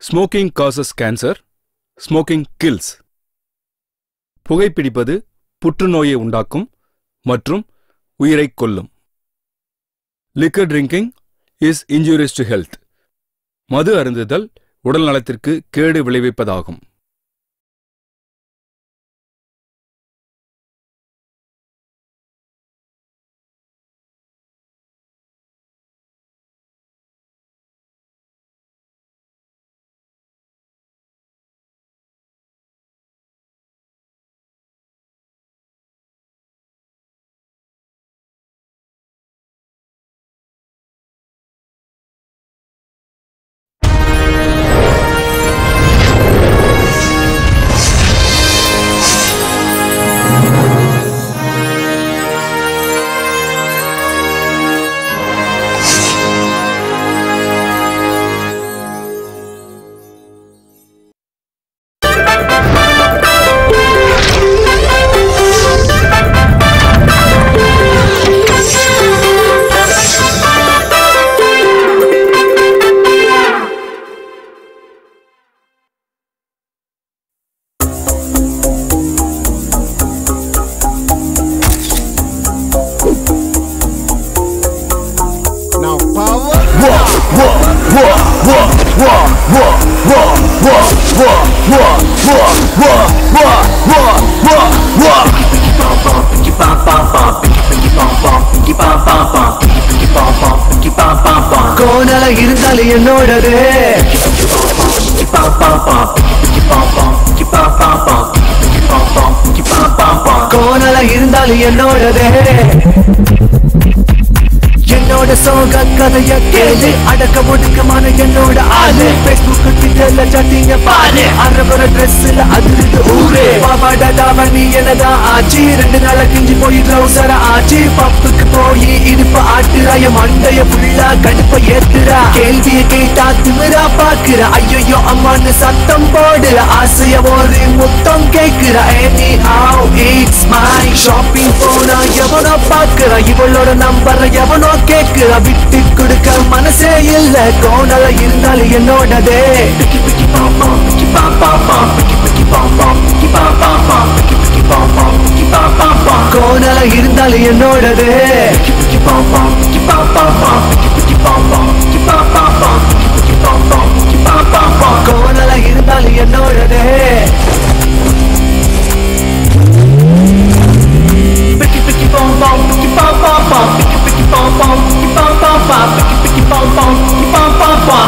Smoking causes cancer. Smoking kills. புகைப்பிடிப்பது புற்றுநோயை உண்டாக்கும் மற்றும் உயிரைக் கொல்லும். Liquor drinking is injurious to health. மது அருந்துதல் உடல் நலத்திற்கு கேடு விளைவிப்பதாகும். கோணல இருந்தால் என்னோடது கோணல இருந்தால் என்னோடது என்னோட சோக கதைய கேளு அடக்க ஒடுக்கமான என்னோட ஆளு Facebook ட்விட்டர்ல சட்டிங்க பாரு அரவர ட்ரெஸ்ல அதிருது ஊரு பாவாட தாவணி என்னதான் ஆச்சு 2 நாளா கிஞ்சி போய் ட்ரௌசர ஆச்சு பப்புக்கு போய் இடுப்பு ஆட்டுறாய மண்டைய ஃபுல்லா கடுப்ப ஏத்துறா கேள்விய கேட்டா திமிரா பாக்குற ஐயோ அம்மான்னு சத்தம் போடுற ஆசைய ஒரு முத்தம் கேக்குற any how it's my shopping போனா எவனோ பாக்குற இவளோட நம்பர் எவனோ கேக்குற விட்டு கொடுக்க மனசே இல்ல கோணல இருந்தால் என்னோடதே கோணல இருந்தால் என்னோடதே கோணல இருந்தால் என்னோடதே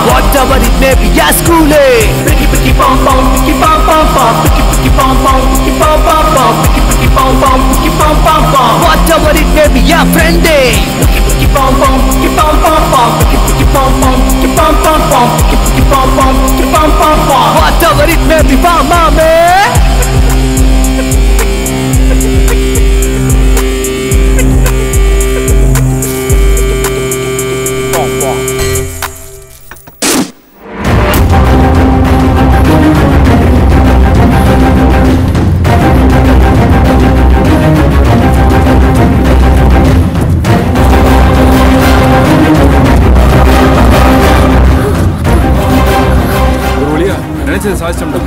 Whatever it may be, yeah, school it. Picky picky pom pom, picky pom pom pom, picky picky pom pom, picky pom pom pom, picky picky pom pom, picky pom pom pom. Whatever it may be, yeah, friendy. Picky picky pom pom, picky pom pom pom, picky picky pom pom, picky pom pom pom, picky picky pom pom, picky pom pom pom. Whatever it may be, pom mama.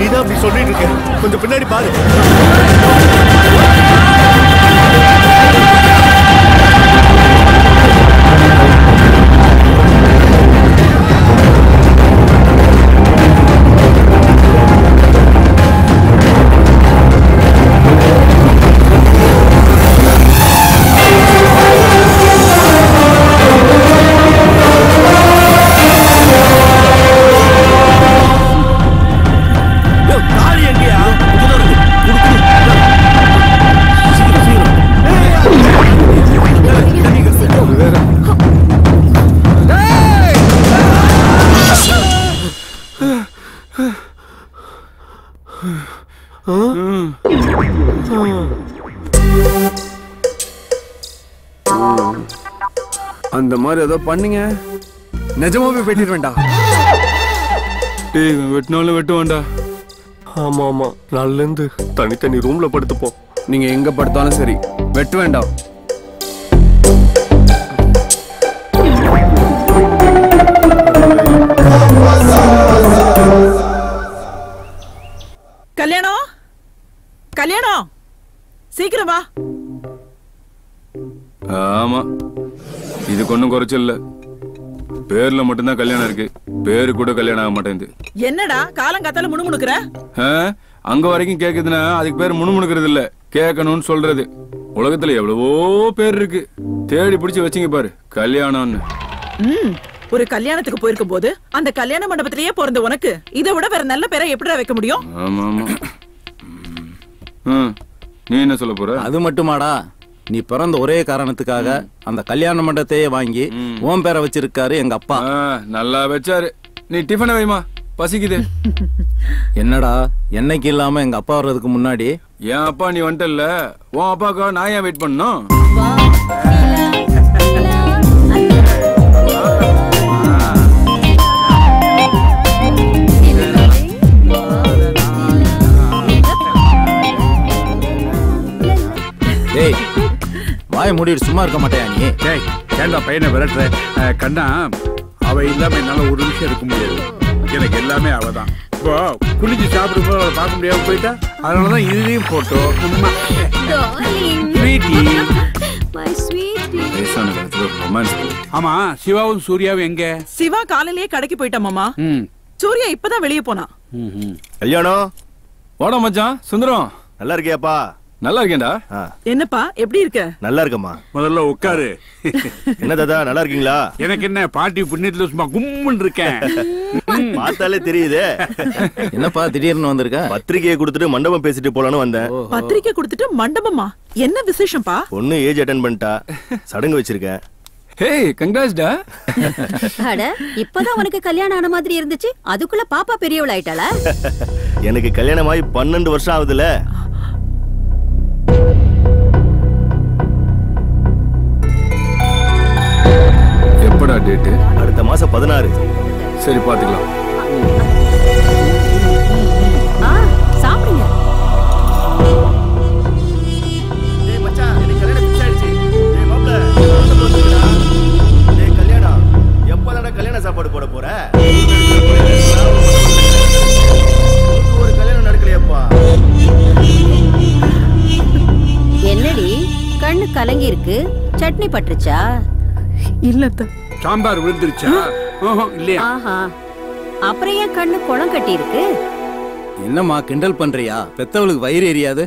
நீதான் அப்படி சொல்லிட்டு இருக்க கொஞ்சம் பின்னாடி பாரு அந்த மாதிரி ஏதோ பண்ணீங்க நிஜமாவே வெட்டிட வேண்டாம். டேய் வெட்டினாலும் வெட்டுவான்டா. ஆமா ஆமா நாளிலிருந்து தனித்தனி ரூம்ல படுத்துப்போம். நீங்க எங்க படுத்தாலும் சரி வெட்ட வேண்டாம். குறைச்சல் இல்ல. பேர்ல மட்டும்தான் கல்யாணம் இருக்கு, பேரு கூட கல்யாணம் ஆக மாட்டேங்குது. என்னடா காலங்காத்தால முணுமுணுக்குற? அங்க வரைக்கும் கேக்குதுன்னா அதுக்கு பேர் முணுமுணுக்கிறது இல்ல, கேட்கணும்னு சொல்றது. உலகத்துல எவ்வளவோ பேர் இருக்கு, தேடி பிடிச்சு வச்சிங்க பாரு கல்யாணம்னு. ஒரு கல்யாணத்துக்கு போயிருக்கும் போது அந்த கல்யாண மண்டபத்திலேயே பிறந்த உனக்கு இதை விட வேற நல்ல பேரை எப்படிடா வைக்க முடியும்? ஆமா ஆமா. நீ என்ன சொல்ல போற? அது மட்டுமாடா, நீ பிறந்த ஒரே காரணத்துக்காக அந்த கல்யாண மண்டபத்தையே வாங்கி ஓம் பேரை வச்சிருக்காரு எங்க அப்பா. நல்லா வச்சாரு. நீ டிஃபனை வைமா, பசிக்குது. என்னடா என்னைக்கு இல்லாம எங்க அப்பா வர்றதுக்கு முன்னாடி என் அப்பா நீ வந்துட்டல்ல, உன் அப்பாக்கா நான் ஏன் வெயிட் பண்ணணும்? டேய் வாயை மூடிட்டு சும்மா இருக்க மாட்டேயா நீ? டேய் ஏன்டா பையனை விரட்டுற? கண்ணா, அவ இல்லாம என்னால ஒரு நிமிஷம் இருக்க முடியாது. எனக்கு எல்லாமே அவதான். இப்போ குளிச்சு சாப்பிடும்போது அவளை பார்க்க முடியாம போயிட்டா, அதனாலதான் இதுலயும் போட்டோம். ஆமா, சிவாவும் சூர்யாவும் எங்க? சிவா காலையிலேயே கடைக்கு போயிட்டா மாமா. சூர்யா இப்பதான் வெளியே போனா. கல்யாணம் வாடா மச்சான். சுந்தரம் நல்லா இருக்கியாப்பா? நல்லா இருக்கேன்டா. என்னப்பா எப்படி இருக்க? நல்லா இருக்கம்மா. முதல்ல உட்காரு. என்ன தாத்தா நல்லா இருக்கீங்களா? எனக்கு என்ன, பாட்டி புண்ணியத்துல சும்மா கும்முன்னு இருக்கேன். பார்த்தாலே தெரியுது. என்னப்பா திடீர்னு வந்திருக்க? பத்திரிகையை கொடுத்துட்டு மண்டபம் பேசிட்டு போலான்னு வந்தேன். பத்திரிக்கை கொடுத்துட்டு மண்டபமா? என்ன விசேஷம்பா? பொண்ணு ஏஜ் அட்டெண்ட் பண்ணிட்டா, சடங்கு வச்சிருக்கேன். ஹே கங்க்ராட்ஸ்டா. அட இப்பதான் உனக்கு கல்யாணம் ஆன மாதிரி இருந்துச்சு, அதுக்குள்ள பாப்பா பெரியவள் ஆயிட்டாளா? எனக்கு கல்யாணம் ஆகி 12 வருஷம் ஆகுதுல. எப்படா டேட்டு? அடுத்த மாசம் 16. சரி பாத்துக்கலாம். சாப்பிடுங்க. டேய் மச்சான், எனக்கு கல்யாணம் ஃபிக்ஸ் ஆயிடுச்சு. டேய் மாப்ள, டேய் கல்யாணம் எப்போடா கல்யாண சாப்பாடு போட போற? ஒரு கல்யாணம் நடக்கலையப்பா. என்னடி கண்ணு கலங்கி இருக்கு? சட்னி பட்டுச்சா? இல்ல சாம்பார் விழுந்துருச்சா? இல்லையா? ஆஹா, அப்புறம் ஏன் கண்ணு குளம் கட்டி இருக்கு? என்னம்மா கிண்டல் பண்றியா? பெத்தவளுக்கு வயிறு எரியாது?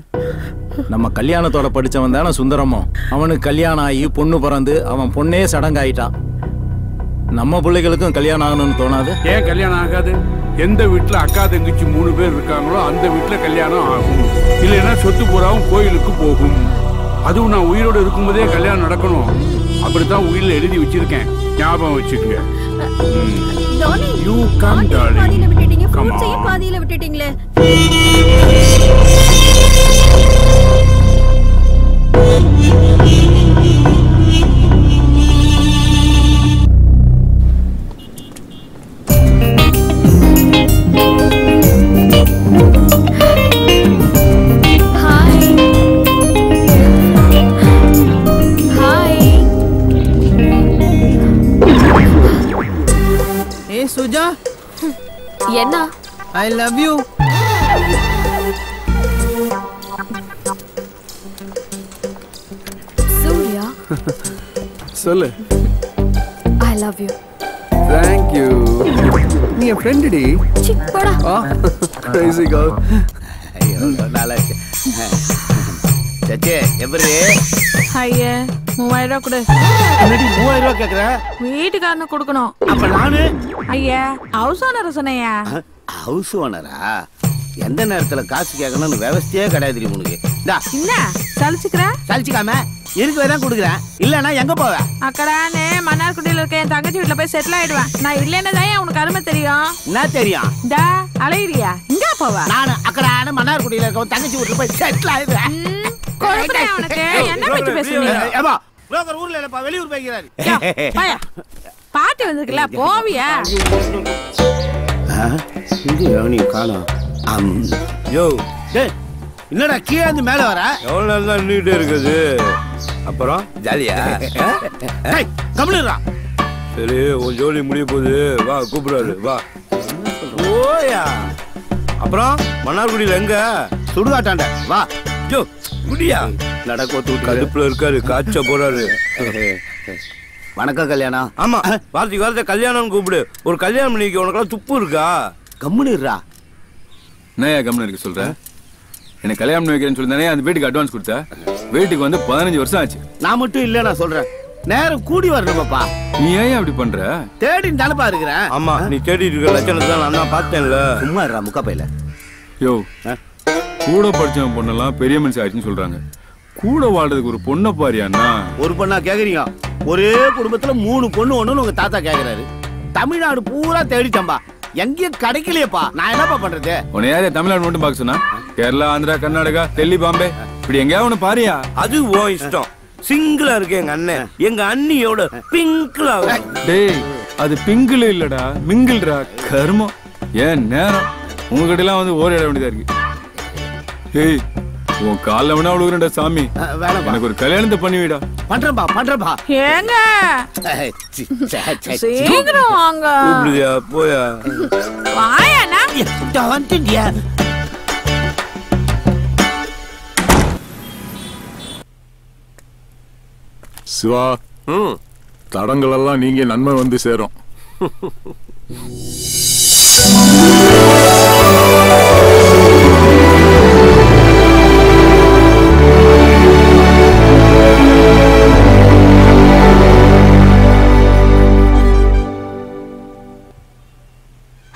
நம்ம கல்யாணத்தோட படிச்சவன் தானே சுந்தரமோ. அவனுக்கு கல்யாணம் ஆகி பொண்ணு பிறந்து அவன் பொண்ணே சடங்காயிட்டான். நம்ம பிள்ளைகளுக்கும் கல்யாணம் ஆகணும்னு தோணாது? ஏன் கல்யாணம் ஆகாது? எந்த வீட்டுல அக்கா தங்கச்சி 3 பேர் இருக்காங்களோ அந்த வீட்டுல கல்யாணம் ஆகும். இல்லைன்னா சொத்து பூராவும் கோயிலுக்கு போகும். அதுவும் நான் உயிரோடு இருக்கும்போதே கல்யாணம் நடக்கணும், அப்படித்தான் உயிரில் எழுதி வச்சிருக்கேன். ஞாபகம் வச்சுக்கங்க. You come darling. பாதியில விட்டுட்டீங்க, Come ஃப்ரூட்ஸையும் on. பாதியில விட்டுட்டீங்களே. சுஜா, என்ன? I love you. சூர்யா, சொல்லு. I love you. Thank you. நீ என் ஃப்ரெண்ட் டி. சி போடா. Crazy girl. ஐயோ நல்லா இருக்கு. சச்சே எப்படி? ஐயா 3000 ரூபாய் கொடு. என்னடி 3000 ரூபாய் கேக்குற? வீட்டுக்காரனு கொடுக்கணும். அப்ப நானு? ஐயா ஹவுஸ் ஓனர் சொன்னையா? ஹவுஸ் ஓனரா? எந்த நேரத்துல காசு கேட்கணும்னு விவசாயே கிடையாது உனக்கு. என்ன சலிச்சுக்கிற? சலிச்சுக்காம இருக்கு வேதான் கொடுக்குறேன். இல்லன்னா எங்க போவ? அக்கடானே மன்னார்குடியில இருக்க என் தங்கச்சி வீட்டுல போய் செட்டில் ஆயிடுவேன். நான் இல்லைன்னு தான் உனக்கு அருமை தெரியும். என்ன தெரியும்? டா அலையிறியா? இங்க போவ? நானு அக்கடான மன்னார்குடியில இருக்க தங்கச்சி வீட்டுல போய் செட்டில் ஆயிடுவேன். கொடுக்குறேன் உனக்கு. என்ன பத்தி பேசுறீங்க? ஏமா புரோக்கர் ஊர்ல இல்லப்பா, வெளியூர் போய்க்கிறாரு. பாட்டி வந்திருக்குல்ல, போவியா? இது நீ காணோம். யோ டேய் என்னடா கீழே இருந்து மேல வர? எவ்வளவு நாள் தான் நின்னுட்டே இருக்குது? அப்புறம் ஜாலியா? டேய் கம்முனுடா. சரி, உன் ஜோலி முடிய போகுது, வா கூப்பிடுறாரு, வா. ஓயா. அப்புறம் மன்னார்குடியில எங்க? சுடுகாட்டாண்ட வா. ஜோ குடியா? நடக்கோத்து கடுப்புல இருக்காரு, காய்ச்ச போறாரு. வணக்கம் கல்யாணம். ஆமா வார்த்தைக்கு வார்த்தை கல்யாணம் கூப்பிடு. ஒரு கல்யாணம் பண்ணிக்க உனக்கெல்லாம் துப்பு இருக்கா? கம்முனுறா. நான் கம்முன்னு இருக்க சொல்றேன். எனக்கு கல்யாணம் பண்ணி வைக்கிறேன்னு சொல்லி தானே அந்த வீட்டுக்கு அட்வான்ஸ் கொடுத்த. வீட்டுக்கு வந்து 15 வருஷம் ஆச்சு. நான் மட்டும் இல்ல நான் சொல்றேன். நேரம் கூடி வரணுமாப்பா. நீ ஏன் அப்படி பண்ற? தேடின்னு தானப்பா இருக்கிறேன். ஆமா நீ தேடிட்டு இருக்க லட்சணத்தை தான் நான் பார்த்தேன்ல. சும்மா இருடா முக்காப்பையில. யோ கூட படிச்சவன் பொண்ணெல்லாம் பெரிய மனுஷன் ஆயிடுச்சுன்னு சொல்றாங்க. கூட வாழ்றதுக்கு ஒரு பொண்ணை பாரியாண்ணா. ஒரு பொண்ணா கேக்குறீங்க? ஒரே குடும்பத்துல 3 பொண்ணு ஒண்ணுன்னு உங்க தாத்தா கேக்குறாரு. தமிழ்நாடு பூரா தேடிச்சம்பா, எங்கேயும் கிடைக்கலையப்பா. நான் என்னப்பா பண்றது? உன்னையாவது தமிழ்நாடு மட்டும் பார்க்க சொன்னா? கேரளா, ஆந்திரா, கர்நாடகா, டெல்லி, பாம்பே இப்படி எங்கேயாவது ஒண்ணு பாரியா? அது ஓ இஷ்டம். சிங்கிளா இருக்கு எங்க அண்ணன். எங்க அண்ணியோட பிங்க்லா. டேய் அது பிங்கிள் இல்லடா, மிங்கிள்டா. கர்மம். ஏன் நேரம் உங்ககிட்ட எல்லாம் வந்து ஓரிட வேண்டியதா இருக்கு. ஏய் உன் கால வேணா விழுகுறா சாமி. எனக்கு ஒரு கல்யாணத்தை பண்ணிவிடா. பண்றேன்பா பண்றேன்பா. ஏங்க சீக்கிரம் வாங்க. கூப்பிடுயா போயா. வாயாண்ணா. வந்துட்டியா? சிவா, தடங்கள் எல்லாம் நீங்க நன்மை வந்து சேரும்.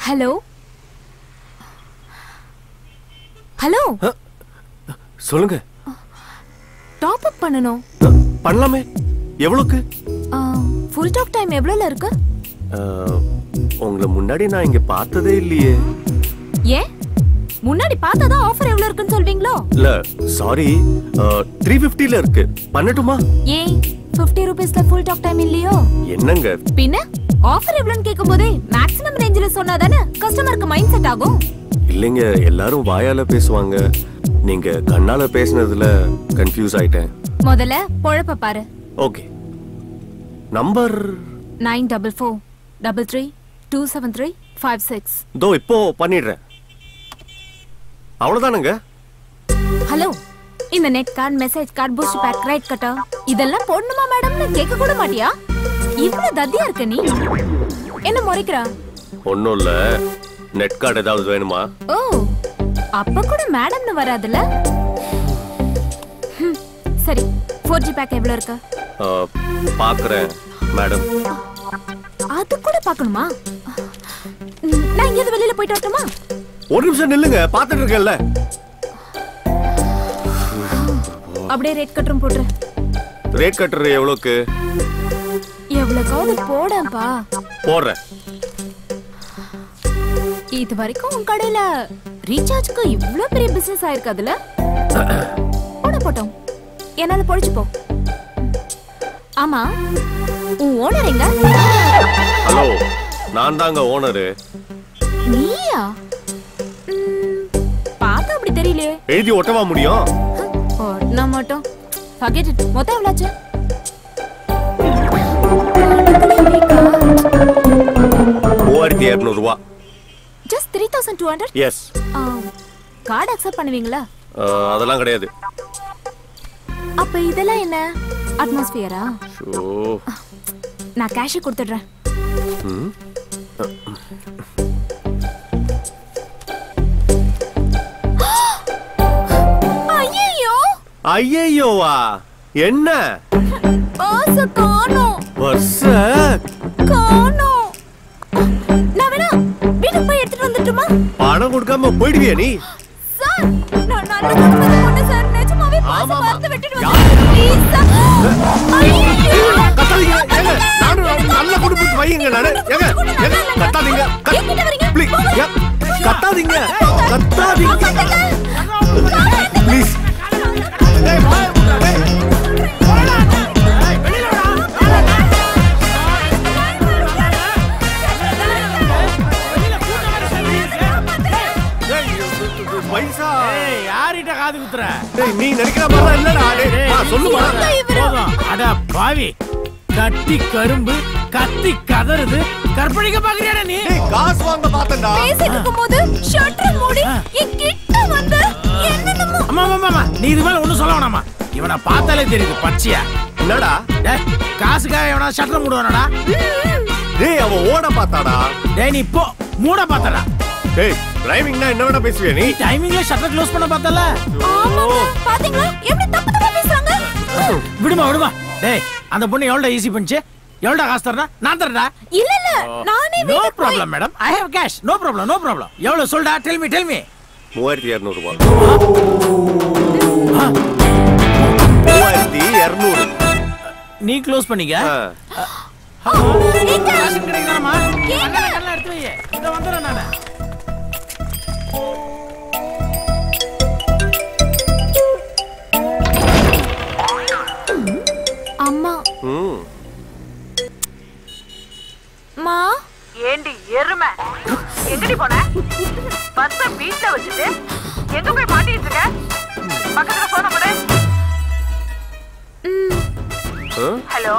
ஹலோ ஹலோ சொல்லுங்க. டாப் அப் பண்ணனும். பண்ணலாமே. எவ்வளவுக்கு? ஃபுல் டாக் டைம் எவ்வளவுல இருக்கு? உங்களை முன்னாடி நான் இங்க பார்த்ததே இல்லையே. ஏன் முன்னாடி பார்த்தாதான் ஆஃபர் எவ்வளவு இருக்குன்னு சொல்வீங்களோ? இல்ல சாரி, 350ல இருக்கு. பண்ணட்டுமா? ஏன் 50 ரூபீஸ்ல ஃபுல் டாக் டைம் இல்லையோ? என்னங்க பின்ன ஆஃபர் எவ்வளவுன்னு கேக்கும்போதே மேக்ஸிமம் ரேஞ்சில சொன்னாதானே கஸ்டமருக்கு மைண்ட் செட் ஆகும். இல்லைங்க, எல்லாரும் வாயால பேசுவாங்க. நீங்க கண்ணால பேசினதுல கன்ஃபியூஸ் ஆயிட்டேன். முதல்ல பொழப்ப பாரு. ஓகே. நம்பர் 9443327356. தோ இப்போ பண்ணிடுறேன். அவ்வளவுதானுங்க. ஹலோ, இந்த net card, message card, boost pack, credit card இதெல்லாம் போடணுமா மேடம்னு கேட்க கூட மாட்டியா? இவ்வளவு தத்தியா இருக்க நீ? என்ன முறைக்கிறா? ஒண்ணும் இல்ல. நெட் கார்டு ஏதாவது வேணுமா? ஓ, அப்ப கூட மேடம்னு வராதுல. சரி, 4G பேக் எவ்வளவு இருக்கு? பாக்குறேன் மேடம். அது கூட பார்க்கணுமா? நான் இங்க வெளியில போயிட்டு வரட்டுமா? ஒரு நிமிஷம் நில்லுங்க, பாத்துட்டு இருக்கேன்ல. அப்படியே ரேட் கட்டரும் போடுற. ரேட் கட்டர் எவ்வளவுக்கு? எவ்வளவுக்காவது போடப்பா. போடுறேன். இது வரைக்கும் உன் கடையில ரீசார்ஜ்க்கு இவ்ளோ பெரிய பிசினஸ் ஆயிருக்காதுல? போட போட்டோம், என்னால பொழிச்சு போ. ஆமா, உன் ஓனர் எங்க? ஹலோ, நான் தாங்க ஓனரு. நீயா? பார்த்தா அப்படி தெரியலையே. எழுதி ஒட்டவா முடியும்? நான் மட்டும் forget it. மொத்தம் எவ்வளவு? 3200 ரூபாய். Just 3200? Yes. கார்டு அக்செப்ட் பண்ணுவீங்களா? அதெல்லாம் கிடையாது. அப்ப இதெல்லாம் என்ன? அட்மாஸ்பியரா? ஷோ. நான் கேஷ் கொடுத்துடுறேன். ஐயோ! ஐயோவா? என்ன? பர்ஸ் காணோம். பர்ஸ் காணோம். நான் வேணா வீட்டுக்கு போய் எடுத்துட்டு வந்துட்டுமா? பணம் கொடுக்காம போயிடுவியா நீ? சார், நான் நல்ல குடும்பத்துல பொண்ணு சார். நிஜமாவே பர்ஸ் பார்த்து விட்டுட்டு வந்தேன். Please sir. ஐயோ! கத்தாதீங்க. ஏங்க, நானும் நல்ல குடும்பத்து பையங்க நானு. ஏங்க, கத்தாதீங்க. ப்ளீஸ். கத்தாதீங்க. கத்தாதீங்க. ப்ளீஸ். பைசா யாரிட்ட காது குத்துற? நீ நினைக்கிற மாதிரி இல்லடா. சொல்லுமா? அட பாவி, கட்டி கரும்பு கத்தி கதறுது. கற்பழிக்க பாக்குறியாடா நீ? காசு வாங்க பாத்தண்டா. பேசிட்டு இருக்கும்போது ஷட்டர் மூடி என் கிட்ட வந்து என்னன்னமோ. அம்மா, நீ இது மேல ஒண்ணும் சொல்ல வேணாமா? இவனை பார்த்தாலே தெரியுது பச்சையா. என்னடா காசுக்காக எவனா ஷட்டர் மூடுவானடா? டேய் அவன் ஓட பார்த்தாடா. டேய் நீ போ மூட பார்த்தடா. டேய் டிரைவிங்னா என்ன வேணா பேசுவே நீ? டைமிங்ல ஷட்டர் க்ளோஸ் பண்ண பார்த்தல. ஆமாங்க பாத்தீங்களா எப்படி தப்பு தப்பா பேசுறாங்க? விடுமா. டேய் அந்த பொண்ணு எவ்வளவு ஈஸி பண்ணிச்சு? எவ்வளவு காசு தரடா? நான் தரடா. இல்ல நானே no problem madam. I have cash. No problem. எவ்வளவு சொல்டா? டெல் மீ 3200 ரூபாய். 3200. நீ க்ளோஸ் பண்ணிக்க. எங்க காசு கிடைக்குதாமா? கண்ணல எடுத்து வை. இத வந்துறேன் நானே. அம்மா மா ஏண்டி எருமை எங்கடி போன? பஸ்ஸ வீட்ல வச்சுட்டு எங்க போய் மாட்டிட்டு இருக்க? பக்கத்துல போன போடு. ஹலோ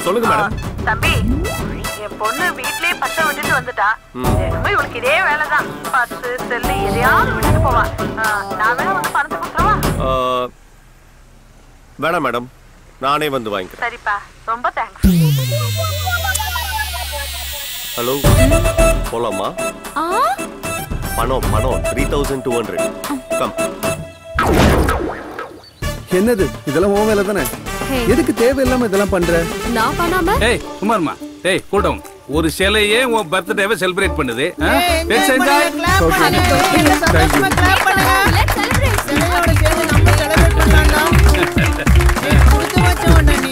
சொல்லுங்க மேடம். தம்பி என் பொண்ணு வீட்லயே பஸ்ஸ விட்டுட்டு வந்துட்டா. தினமும் இவளுக்கு இதே வேலைதான். பஸ் செல்லு எதையாவது விட்டுட்டு போவா. நான் வேணா வந்து பணத்தை கொடுத்துருவா? வேணாம் மேடம், நானே வந்து வாங்கிக்கிறேன். சரிப்பா, ரொம்ப தேங்க்ஸ். ஹலோ போலாமா? பணம் 3200. கம். என்னது இதெல்லாம் உன் வேலை தானே? எதுக்கு தேவையில்லாம இதெல்லாம் பண்ற? நான் பண்ணாம ஏய் குமார்மா, ஏய் கூடம் ஒரு சிலையே உன் பர்த்டேவை செலிப்ரேட் பண்ணுது. Let's enjoy. கிளாப் பண்ணுங்க. Let's celebrate. சிலையோட சேர்ந்து நம்ம செலிப்ரேட் பண்ணலாம்டா. கொடுத்து வச்சவனே நீ.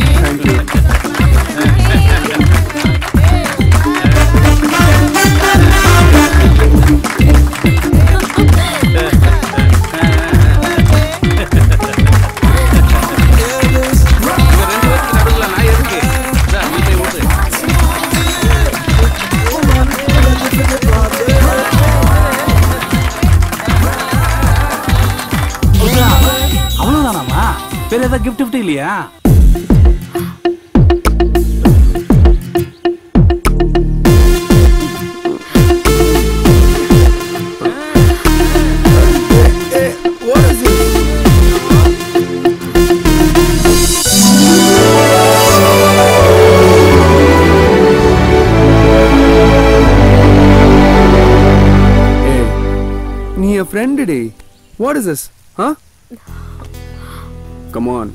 அவ்வளவுதானாமா? வேற ஏதாவது கிஃப்ட் இல்லையா? நீ என் ஃப்ரெண்டு டே. What is this? Come on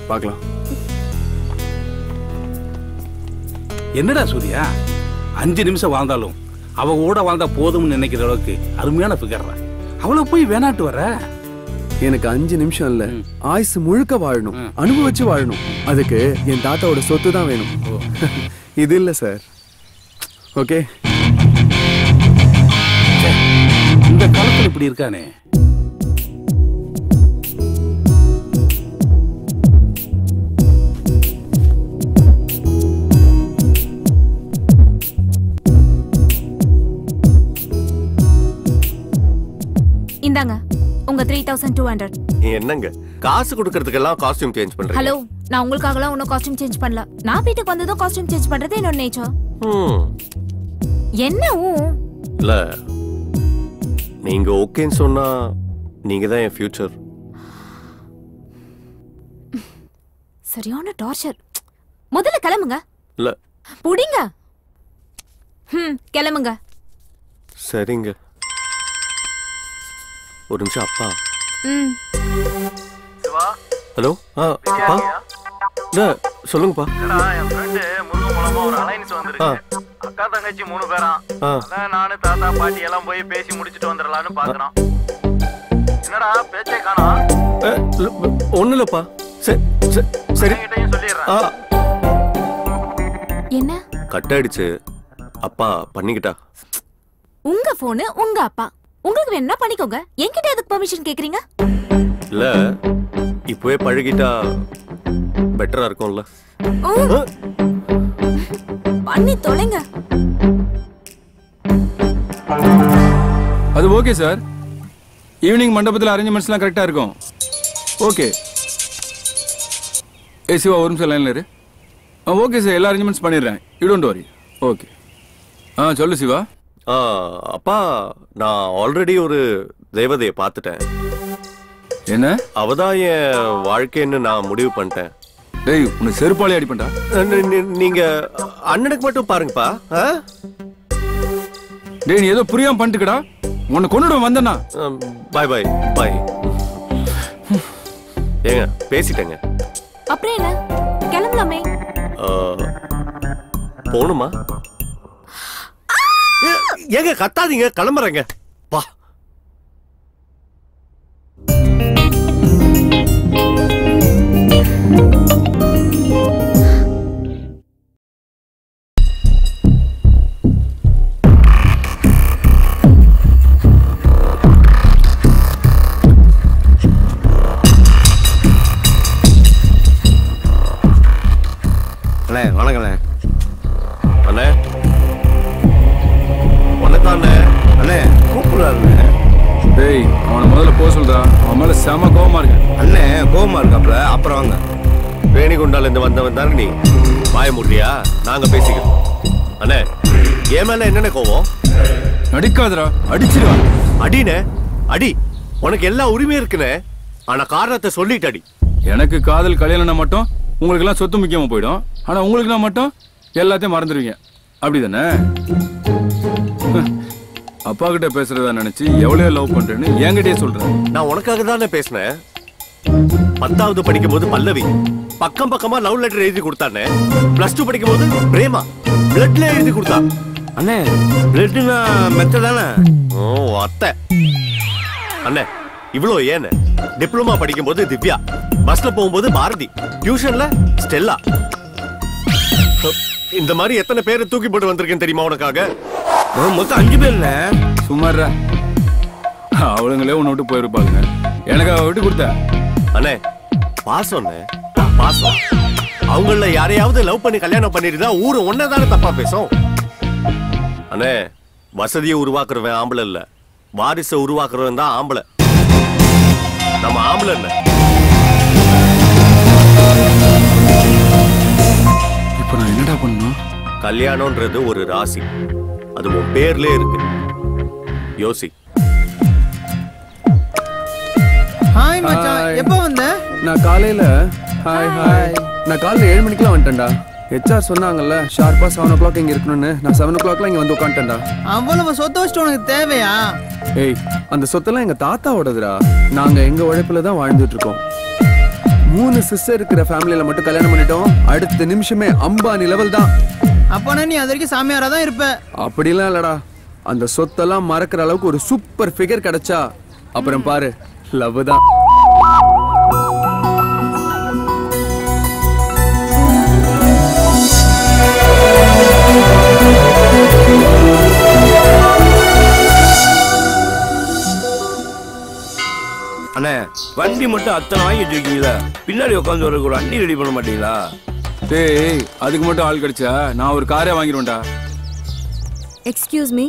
பார்க்கலாம். என்னடா சூர்யா, 5 நிமிஷம் வாழ்ந்தாலும் அவ கூட வாழ்ந்தா போதும்னு நினைக்கிற அளவுக்கு அருமையான ஃபிகர். அவளை போய் வேணாட்டு வர? எனக்கு 5 நிமிஷம் இல்ல, ஆயுசு முழுக்க வாழணும், அனுபவிச்சு வாழணும். அதுக்கு என் தாத்தாவோட சொத்து தான் வேணும். இது இல்ல சார். ஓகே, இந்த காலத்துல இப்படி இருக்கானே. இந்தாங்க உங்க 3200. என்னங்க காசு கொடுக்கிறதுக்கெல்லாம் காஸ்டியூம் சேஞ்ச் பண்றீங்க? ஹலோ, நான் உங்களுக்காகலாம் ஒன்னும் காஸ்டியூம் சேஞ்ச் பண்ணல. நான் வீட்டுக்கு வந்ததும் காஸ்டியூம் சேஞ்ச் பண்றது என்னோட நேச்சர். என்ன இல்ல, நீங்க ஓகேன்னு சொன்னா நீங்க தான் என் ஃபியூச்சர். சரியான டார்ச்சர். முதல்ல கிளம்புங்க. இல்ல புடிங்க. கிளம்புங்க. சரிங்க. ஒரு நிமிஷம் அப்பா. ஹலோ. அப்பா சொல்லுங்கப்பா. என் ஃப்ரெண்டு முருகன் மூலமா ஒரு அலைன்ஸ் வந்திருக்கு. அக்கா தங்கச்சி 3 பேரா. அதான் நானு தாத்தா பாட்டி எல்லாம் போய் பேசி முடிச்சிட்டு வந்துடலாம்னு பாக்குறோம். என்னடா பேச்சே காணோம்? ஒண்ணு இல்லப்பா. சரி சொல்லிடுறேன். என்ன கட் ஆயிடுச்சு. அப்பா பண்ணிக்கிட்டா. உங்க போனு உங்க அப்பா, உங்களுக்கு வேணா பண்ணிக்கோங்க. என்கிட்ட எதுக்கு பெர்மிஷன் கேக்குறீங்க? இல்ல, இப்பவே பழகிட்டா பெட்டரா இருக்கும்ல. பண்ணி தொலைங்க. அது ஓகே சார். ஈவினிங் மண்டபத்தில் அரேஞ்ச்மெண்ட்ஸ்லாம் கரெக்டா இருக்கும். ஓகே. சிவா ஒரு நிமிஷம் லைன்ல இரு. ஓகே சார், எல்லா அரேஞ்ச்மெண்ட்ஸ் பண்ணிடுறேன். You don't worry. ஓகே. சொல்லு சிவா. அப்பா, நான் ஆல்ரெடி ஒரு தேவதையை பார்த்துட்டேன். என்ன? அவதான் என் வாழ்க்கைன்னு நான் முடிவு பண்ணிட்டேன். டேய் உன்னை செருப்பாளி அடி பண்ணா. நீங்க அண்ணனுக்கு மட்டும் பாருங்கப்பா. டேய் நீ ஏதோ புரியாம பண்ணிட்டுக்கடா. உன்னை கொன்னுட வந்தனா. பாய் பாய் பாய். ஏங்க பேசிட்டேங்க. அப்புறம் என்ன? கிளம்பலாமே. போணுமா? ஏங்க கத்தாதீங்க, கிளம்புறேங்க. வா. வணக்கண்ணே. அண்ணே உனக்காண்ணே. அண்ணே கூப்பிடுறாருண்ணே. டேய் அவனை முதல்ல போக சொல்றா. அவன் மேல செம கோவமா இருக்கு. அண்ணே கோவமா இருக்காப்ல. அப்புறம் வாங்க. வேணிகுண்டால இருந்து வந்தவன் தானே நீ. வாய முடியா? நாங்க பேசிக்கிறோம். அண்ணே என் மேல என்னென்ன கோவம்? அடிக்காதடா, அடிச்சிருவா. அடினே அடி. உனக்கு எல்லா உரிமையும் இருக்குனே. ஆனா காரணத்தை சொல்லிட்டு அடி. எனக்கு காதல் கல்யாணம்னா மட்டும் உங்களுக்கு எல்லாம் சொத்து முக்கியமா போயிடும். ஆனா உங்களுக்கு நான் மட்டும் எல்லாத்தையும் மறந்துடுவீங்க. அப்படிதானே? அப்பா கிட்ட பேசுறதா நினைச்சு எவ்வளவு லவ் பண்றேன்னு என்கிட்டயே சொல்றேன். நான் உனக்காக தானே பேசினேன். 10வது படிக்கும் போது பல்லவி பக்கம் பக்கமா லவ் லெட்டர் எழுதி கொடுத்தானே. +2 படிக்கும் போது பிரேமா பிளட்ல எழுதி கொடுத்தா. அண்ணே பிளட்னா மெத்த தானே. ஓ அத்தை. அண்ணே இவ்வளோ ஏன்னு டிப்ளமா படிக்கும் போது திவ்யா, பஸ்ல போகும்போது பாரதி, டியூஷன்ல ஸ்டெல்லா. இந்த மாதிரி எத்தனை பேரை தூக்கி போட்டு வந்திருக்கேன் தெரியுமா உனக்காக? மொத்தம் 5 பேர்ல. சும்மாறா. அவளுங்களே உன்னை விட்டு போயிருப்பாங்க. எனக்கு அவ விட்டு கொடுத்த. அண்ணே பாசம் பாசம். அவங்கள யாரையாவது லவ் பண்ணி கல்யாணம் பண்ணிருந்தா ஊரு ஒன்னதானே தப்பா பேசும். அண்ணே வசதியை உருவாக்குறவன் ஆம்பளை இல்ல, வாரிசை உருவாக்குறவன் தான் ஆம்பளை. நம்ம ஆம்பளை இல்ல. இப்ப நான் என்னடா பண்ணணும்? கல்யாணம்ன்றது ஒரு ராசி. அது உன் பேர்ல இருக்கு. யோசி. ஹாய் மச்சான், எப்போ வந்த? நான் காலையில ஹாய் ஹாய் நான் காலையில 7 மணிக்கெல்லாம் வந்துட்டேன்டா. HR சொன்னாங்கல்ல ஷார்ப்பா 7 o'clock இங்க இருக்கணும்னு. நான் 7 o'clockலாம் இங்க வந்து உட்காந்துட்டேன்டா. அவ்வளவு சொத்து வச்சுட்டு உனக்கு தேவையா? ஏய் அந்த சொத்தெல்லாம் எங்க தாத்தாவோடதுடா. நாங்க எங்க உழைப்புல தான் வாழ்ந்துட்டு இருக்கோம். 3 சிஸ்டர் இருக்கிற ஃபேமிலியில மட்டும் கல்யாணம் பண்ணிட்டோம். அடுத்த நிமிஷமே அம்பானி லெவல் தான். அப்பனா நீ அது வரைக்கும் சாமியாரா தான் இருப்ப. அப்படிலாம் இல்லடா. அந்த சொத்தெல்லாம் மறக்கிற அளவுக்கு ஒரு சூப்பர் ஃபிகர் கிடைச்சா அப்புறம் பாரு லவ் தான். அண்ணே வண்டி மட்டும் அத்தனை வாங்கி வச்சிருக்கீங்களா? பின்னாடி உட்காந்து வரக்கு ஒரு வண்டி ரெடி பண்ண மாட்டீங்களா? டேய் அதுக்கு மட்டும் ஆள் கிடைச்சா நான் ஒரு காரே வாங்கிடுவேன்டா. Excuse me.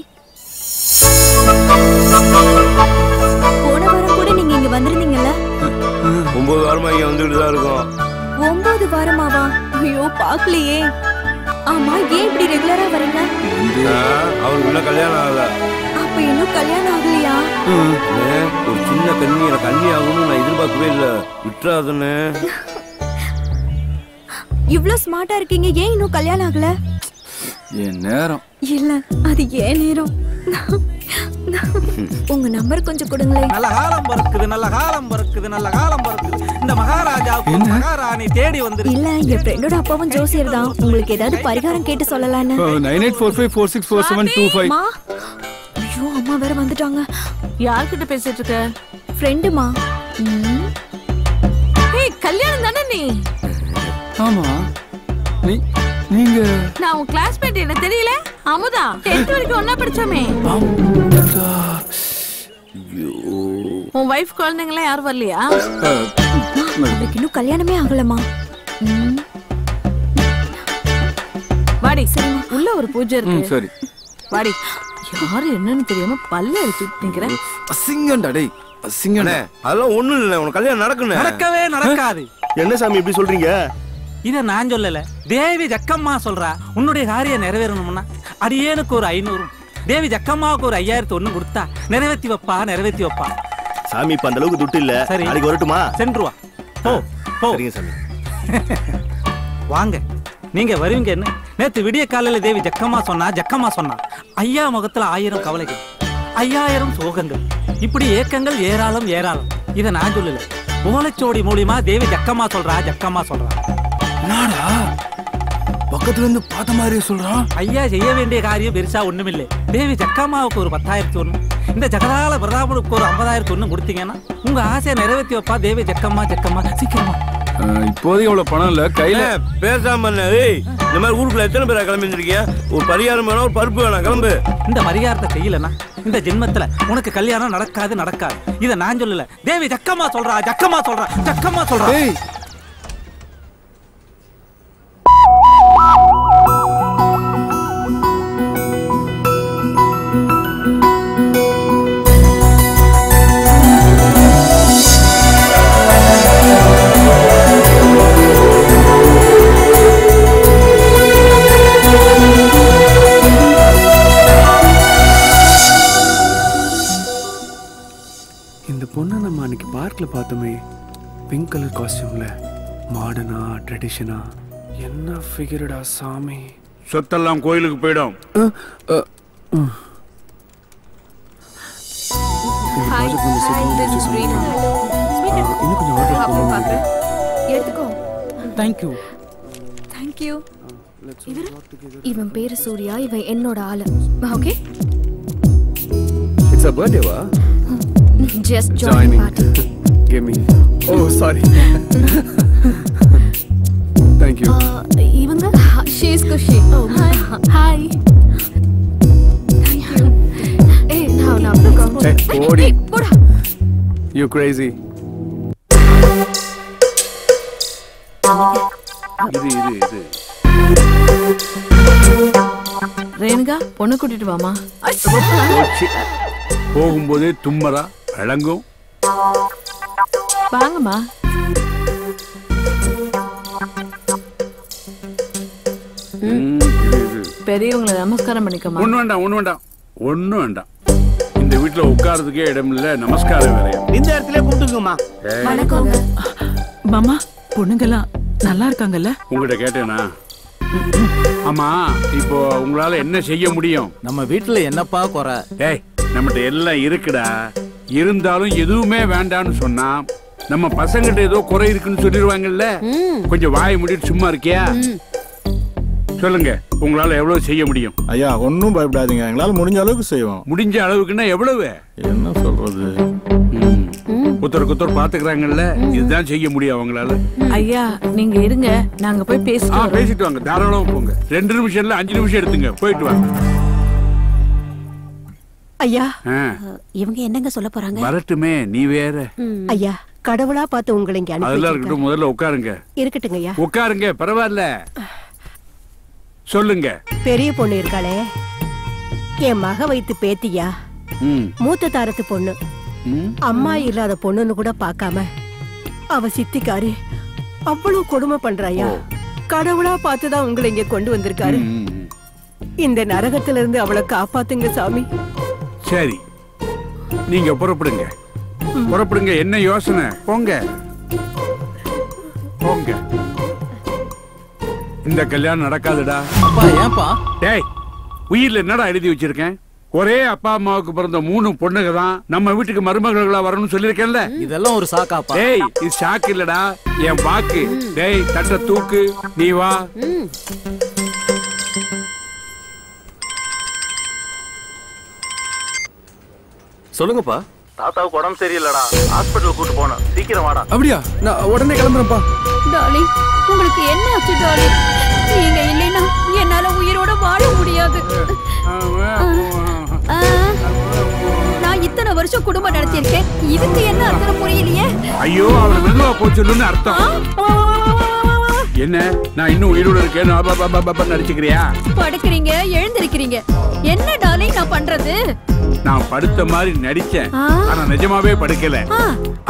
போன வாரம் கூட நீங்க இங்க வந்திருந்தீங்கல்ல? 9 வாரமா இங்க வந்துட்டு தான் இருக்கோம். 9 வாரமாவா? ஐயோ பாக்கலையே. ஆமா ஏன் இப்படி ரெகுலரா வரீங்க? அவருக்கு இன்னும் கல்யாணம் ஆகல. அப்ப இன்னும் கல்யாணம் ஆகலையா? ஒரு சின்ன கண்ணி எனக்கு கண்ணி ஆகும்னு நான் எதிர்பார்க்கவே இல்லை. விட்டுறாதுன்னு. இவ்ளோ ஸ்மார்ட்டா இருக்கீங்க, ஏன் இன்னும் கல்யாணம் ஆகல? என் நேரம் இல்ல அது ஏன் நேரம். உங்க நம்பர் கொஞ்சம் கொடுங்களேன். நல்ல காலம் பிறக்குது, நல்ல காலம் பிறக்குது, நல்ல காலம் பிறக்குது. இந்த மகாராஜாவுக்கு மகாராணி தேடி வந்து. இல்ல என் ஃப்ரெண்டோட அப்பாவும் ஜோசியர் தான். உங்களுக்கு ஏதாவது பரிகாரம் கேட்டு சொல்லலான்னு. 9845464725. ஐயோ அம்மா வேற வந்துட்டாங்க. யார்கிட்ட பேசிட்டு இருக்க? ஃப்ரெண்டுமா. ஏய் கல்யாணம் தானே நீ? ஆமா. நீங்க நான் உன் கிளாஸ்மேட், என்ன தெரியல? அமுதா 10th வரைக்கும் ஒண்ணா படிச்சோமே. உன் வைஃப் குழந்தைங்கள யாரும் வரலையா? எனக்கு இன்னும் கல்யாணமே ஆகலமா. வாடி உள்ள ஒரு பூஜை இருக்கு. சரி வாடி. யாரு என்னன்னு தெரியாம பல்ல எடுத்துட்டு நிக்கிறேன். அசிங்கம்டா டேய், அசிங்கம்டா. அதெல்லாம் ஒண்ணும் இல்ல. உனக்கு கல்யாணம் நடக்கணும். நடக்கவே நடக்காது. என்ன சாமி இப்படி சொல்றீங்க? இத நான் சொல்லல, தேவி ஜக்கம்மா சொல்றா. உன்னுடைய காரியம் நிறைவேறணும்னா அடியேனுக்கு ஒரு 500, தேவி ஜக்கம்மாவுக்கு ஒரு 5000 ஒண்ணு கொடுத்தா நிறைவேற்றி வைப்பா. சாமி இப்ப அந்த அளவுக்கு துட்டு இல்ல. சரி. நாளைக்கு வரட்டுமா? சென்றுவா. போ போ. சரிங்க சாமி. வாங்க. நீங்க வருவீங்க என்ன? நேத்து விடிய காலையில தேவி ஜக்கம்மா சொன்னா ஐயா முகத்துல 1000 கவலைகள், 5000 சோகங்கள், இப்படி ஏக்கங்கள் ஏராளம். இத நான் சொல்லல, ஓலைச்சோடி மூலியமா தேவி ஜக்கம்மா சொல்றா. நாடா பக்கத்துல இருந்து பார்த்த மாதிரி சொல்றான். ஐயா செய்ய வேண்டிய காரியம் பெருசா ஒண்ணுமில்லை. தேவி ஜக்கம்மாவுக்கு ஒரு 10,000 ஒண்ணு, இந்த ஜகதால பிரதாபனுக்கு ஒரு 50,000 ஒண்ணு கொடுத்தீங்கன்னா உங்க ஆசையை நிறைவேற்றி வைப்பா தேவி ஜக்கம்மா. சீக்கிரமா. இப்போதைக்கு அவ்வளவு பணம் இல்ல கையில. பேசாம இந்த மாதிரி ஊருக்குள்ள எத்தனை பேரா கிளம்பி இருந்திருக்கியா? ஒரு பரிகாரம் வேணும், ஒரு பருப்பு வேணாம், கிளம்பு. இந்த பரிகாரத்தை செய்யலன்னா இந்த ஜென்மத்துல உனக்கு கல்யாணம் நடக்காது. இத நான் சொல்லல, தேவி ஜக்கம்மா சொல்றா. இந்த பொண்ணை நம்ம அன்னைக்கு பார்க்ல பார்த்தோமே, பிங்க் கலர் காஸ்டியூம்ல, மாடர்னா ட்ரெடிஷனா, என்ன ஃபிகர்டா சாமி. சொத்தெல்லாம் கோயிலுக்கு போயிடும். இன்னும் கொஞ்சம் ஆர்டர் எடுத்துக்கோ. தேங்க்யூ. இவன் பேரு சூர்யா, இவன் என்னோட ஆளு. ஓகே, இட்ஸ் a birthday வா? just join party. Give me. Oh, sorry. Thank you. இவங்க she is Kushi. Oh, hi. Thank you. Hey, now come. Hey, Odi. Poda. You crazy. இது ரேணுகா, பொண்ணு கூட்டிட்டு வாமா. போகும்போதே தும்மரா அழங்கும். வாங்கம்மா. பெரியவங்களை நமஸ்காரம் பண்ணிக்கமா. ஒண்ணு வேண்டாம். இந்த வீட்டுல உட்கார்றதுக்கே இடம் இல்ல, நமஸ்காரம் வேறையா? இந்த இடத்துல கூப்பிட்டுக்கோமா. வணக்கம் மாமா. பொண்ணுங்கெல்லாம் நல்லா இருக்காங்கல்ல? உங்ககிட்ட கேட்டேனா? ஆமா, இப்போ உங்களால என்ன செய்ய முடியும்? நம்ம வீட்டுல என்னப்பா குறை? ஏய், நம்மகிட்ட எல்லாம் இருக்குடா. இருந்தாலும் எதுவுமே வேண்டான்னு சொன்னா நம்ம பசங்கிட்ட ஏதோ குறை இருக்குன்னு சொல்லிடுவாங்கல்ல. கொஞ்சம் வாயை மூடிட்டு சும்மா இருக்கியா? சொல்லுங்க, உங்களால எவ்வளவு செய்ய முடியும்? ஐயா, ஒன்னும் பயப்படாதீங்க, எங்களால முடிஞ்ச அளவுக்கு செய்வோம். முடிஞ்ச அளவுக்குன்னா எவ்வளவு? என்ன சொல்றது? குத்தர் பாத்துக்கிறாங்கல்ல, இதுதான் செய்ய முடியும் அவங்களால. ஐயா, நீங்க இருங்க, நாங்க போய் பேசிட்டு வாங்க. தாராளமா போங்க. 2 நிமிஷம் இல்ல 5 நிமிஷம் எடுத்துங்க, போயிட்டு வாங்க. ஐயா, இவங்க என்னங்க சொல்ல போறாங்க? வரட்டுமே, நீ வேற. ஐயா, கடவுளா பார்த்து உங்களை இங்க அனுப்பி அதெல்லாம் இருக்கட்டும், முதல்ல உட்காருங்க. இருக்கட்டுங்க ஐயா. உட்காருங்க, பரவாயில்ல. சொல்லுங்க. பெரிய பொண்ணு இருக்காளே, என் மக வைத்து பேத்தியா, மூத்த தாரத்து பொண்ணு, அம்மா இல்லாத பொண்ணுன்னு கூட பார்க்காம அவ சித்திக்காரு அவ்வளவு கொடுமை பண்றாயா. கடவுளா பார்த்துதான் உங்களை இங்க கொண்டு வந்திருக்காரு. இந்த நரகத்துல இருந்து அவளை காப்பாத்துங்க சாமி. சரி, நீங்க புறப்படுங்க. என்ன யோசனை? போங்க. இந்த கல்யாணம் நடக்காதுடா. அப்பா, ஏன்பா? டேய், உயிர்ல என்னடா எழுதி வச்சிருக்கேன்? ஒரே அப்பா அம்மாவுக்கு பிறந்த 3 பொண்ணுங்க தான் நம்ம வீட்டுக்கு மருமகளா வரணும்னு சொல்லிருக்கேன்ல. இதெல்லாம் ஒரு சாக்காப்பா? டேய், இது சாக்கு இல்லடா, என் வாக்கு. டேய், தட்ட தூக்கு, நீ வா. சொல்லுங்கப்பா. தாத்தாவுக்கு உடம்பு சரியில்லடா, ஹாஸ்பிடல் கூட்டு போனோம், சீக்கிரம் வாடா. அப்படியா? நான் உடனே கிளம்புறேன்ப்பா. டார்லிங், உங்களுக்கு என்ன ஆச்சு டார்லிங்? நீங்க இல்லைன்னா என்னால உயிரோட வாழ முடியாது. நான் இத்தனை வருஷம் குடும்பம் நடத்தியிருக்கேன், இதுக்கு என்ன அர்த்தம் புரியலையே. ஐயோ, அவளை மெதுவா போச்சுன்னு அர்த்தம் என்ன? நான் இன்னும் உயிரோட இருக்கேன் நடிச்சுக்கிறியா? படுக்கிறீங்க, எழுந்திருக்கிறீங்க. என்ன டார்லிங் நான் பண்றது? நான் படுத்த மாதிரி நடிச்சேன், ஆனா நிஜமாவே படுக்கல.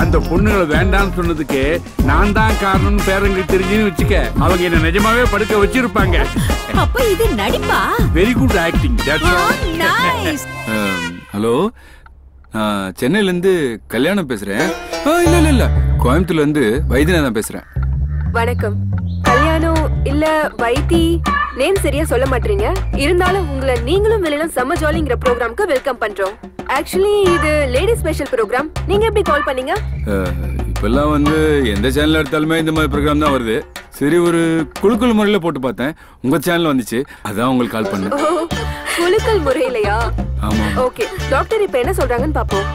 அந்த பொண்ணுகளை வேண்டான்னு சொன்னதுக்கு நான் தான் காரணம் பேரங்களுக்கு தெரிஞ்சுன்னு வச்சுக்க, அவங்க என்ன நிஜமாவே படுக்க வச்சிருப்பாங்க. அப்ப இது நடிப்பா? Very good acting. Nice. Hello, நான் சென்னையிலேருந்து கல்யாணம் பேசுறேன். இல்ல கோயம்புத்தூர்ல இருந்து வைத்தியநாதன் பேசுறேன். வணக்கம். கல்யாணம் இல்ல வைத்தி நேம் சரியா சொல்ல மாட்டீங்க. இருந்தாலும் உங்களை நீங்களும் வெளியிலும் செம்ம ஜாலிங்கிற ப்ரோக்ராம்க்கு வெல்கம் பண்றோம். ஆக்சுவலி இது லேடி ஸ்பெஷல் ப்ரோக்ராம். நீங்க எப்படி கால் பண்ணீங்க? இப்பெல்லாம் வந்து எந்த சேனல் எடுத்தாலுமே இந்த மாதிரி ப்ரோக்ராம் தான் வருது. சரி, ஒரு குழுக்கள் முறையில போட்டு பார்த்தேன், உங்க சேனல் வந்துச்சு, அதான் உங்களுக்கு கால் பண்ணேன். குழுக்கள் முறையிலையா? ஆமா. ஓகே, டாக்டர் இப்ப என்ன சொல்றாங்கன்னு பாப்போம்.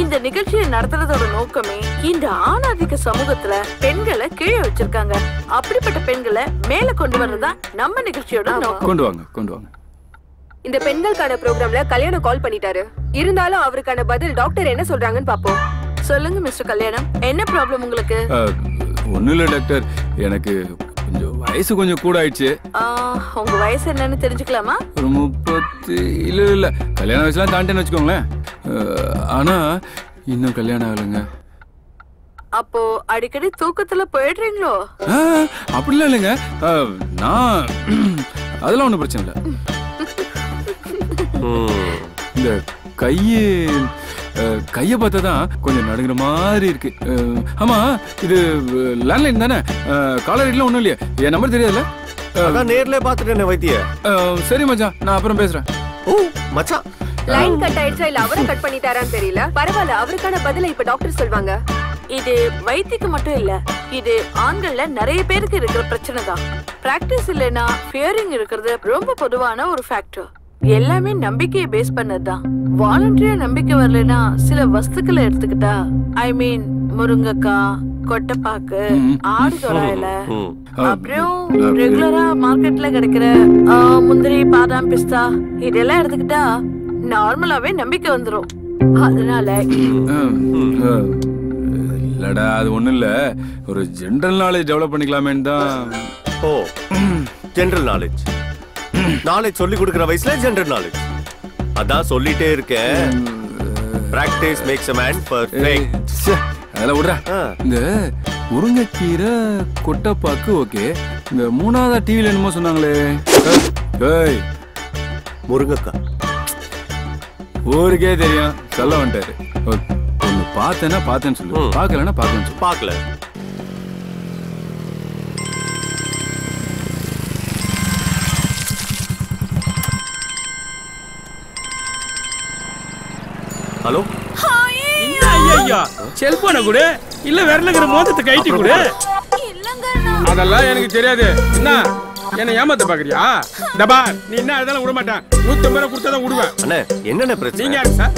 இந்த நிகழ்ச்சியை நடத்துறதோட நோக்கமே இந்த ஆணாதிக்க சமூகத்துல பெண்களை கீழே வச்சிருக்காங்க. அப்படிப்பட்ட பெண்களை மேல கொண்டு வர்றதுதான் நம்ம நிகழ்ச்சியோட நோக்கம். கொண்டு வாங்க. இந்த பெண்களுக்கான ப்ரோக்ராம்ல கல்யாணம் கால் பண்ணிட்டாரு. இருந்தாலும் அவருக்கான பதில் டாக்டர் என்ன சொல்றாங்கன்னு பாப்போம். சொல்லுங்க மிஸ்டர் கல்யாணம், என்ன ப்ராப்ளம் உங்களுக்கு? ஒண்ணும் இல்ல டாக்டர், எனக்கு கொஞ்சம் வயசு கொஞ்சம் கூட ஆயிடுச்சு. உங்க வயசு என்னன்னு தெரிஞ்சுக்கலாமா? ஒரு 30. இல்ல கல்யாண வயசுலாம் தாண்டின்னு வச்சுக்கோங்களேன். ஆனா இன்னும் கல்யாணம் ஆகலைங்க. அப்போ அடிக்கடி தூக்கத்துல போயிடுறீங்களோ? அப்படிலாம் இல்லைங்க, நான் அதெல்லாம் ஒண்ணும் பிரச்சனை இல்லை. இந்த கைய பார்த்ததான் கொஞ்சம் நடுங்கிற மாதிரி இருக்கு. ஆமா, இது லேண்ட்லைன் தானே? காலர் ரேட்ல ஒண்ணும் இல்லையா? என் நம்பர் தெரியாதுல்ல? அதான் நேர்ல பாத்துட்டேன் வைத்திய. சரி மச்சான், நான் அப்புறம் பேசுறேன். ஓ மச்சான், லைன் கட் ஆயிடுச்சா இல்ல அவரை கட் பண்ணிட்டாரான்னு தெரியல. பரவாயில்ல, அவருக்கான பதிலை இப்ப டாக்டர் சொல்வாங்க. இது வைத்தியக்கு மட்டும் இல்ல, இது ஆண்கள்ல நிறைய பேருக்கு இருக்கிற பிரச்சனை தான். பிராக்டிஸ் இல்லைன்னா ஃபியரிங் இருக்கிறது ரொம்ப பொதுவான ஒரு ஃபேக்டர். எல்லாமே நம்பிக்கையை பேஸ் பண்ணதுதான். வாலண்டரியா நம்பிக்கை வரலன்னா சில வஸ்துக்களை எடுத்துக்கிட்டா, ஐ மீன் முருங்கைக்காய், கொட்டைப்பாக்கு, ஆடு தொடாயில, அப்புறம் ரெகுலரா மார்க்கெட்ல கிடைக்கிற முந்திரி, பாதாம், பிஸ்தா இதெல்லாம் எடுத்துக்கிட்டா நார்மலாவே நம்பிக்கை வந்துரும். அதனால இல்லடா, அது ஒண்ணும் இல்ல, ஒரு ஜெனரல் நாலேஜ் டெவலப் பண்ணிக்கலாமேன்னு தான். ஓ, ஜெனரல் நாலேஜ் சொல்லி கொடுக்கிற வயசுல ஜெனரல் நாலேஜ் அதான் சொல்லிட்டே இருக்கேன். Practice makes a man perfect. அதெல்லாம் விடுறா. இந்த முருங்கைக்கீரை, கொட்டைப்பாக்கு ஓகே. இந்த மூணாவதா டிவில என்னமோ சொன்னாங்களே, முருங்கைக்காய் ஊருக்கே தெரியும், சொல்ல வந்துட்டாரு. ஒண்ணு பார்த்தேன்னு சொல்லு, பார்க்கலன்னா பார்க்கலன்னு சொல்லு. பார்க்கல. ஹலோ, ஐயா செல்போனை கூட இல்ல விரலுங்கிற மோதத்தை கைட்டி கூட. அதெல்லாம் எனக்கு தெரியாது. என்ன ஏமாத்த பாக்குறியா? டபா, நீ என்ன அதெல்லாம் விட மாட்டேன். 150 ரூபாய் கொடுத்தாதான் விடுவேன். அண்ணே என்னென்ன பிரச்சனை? நீங்க யாரு சார்?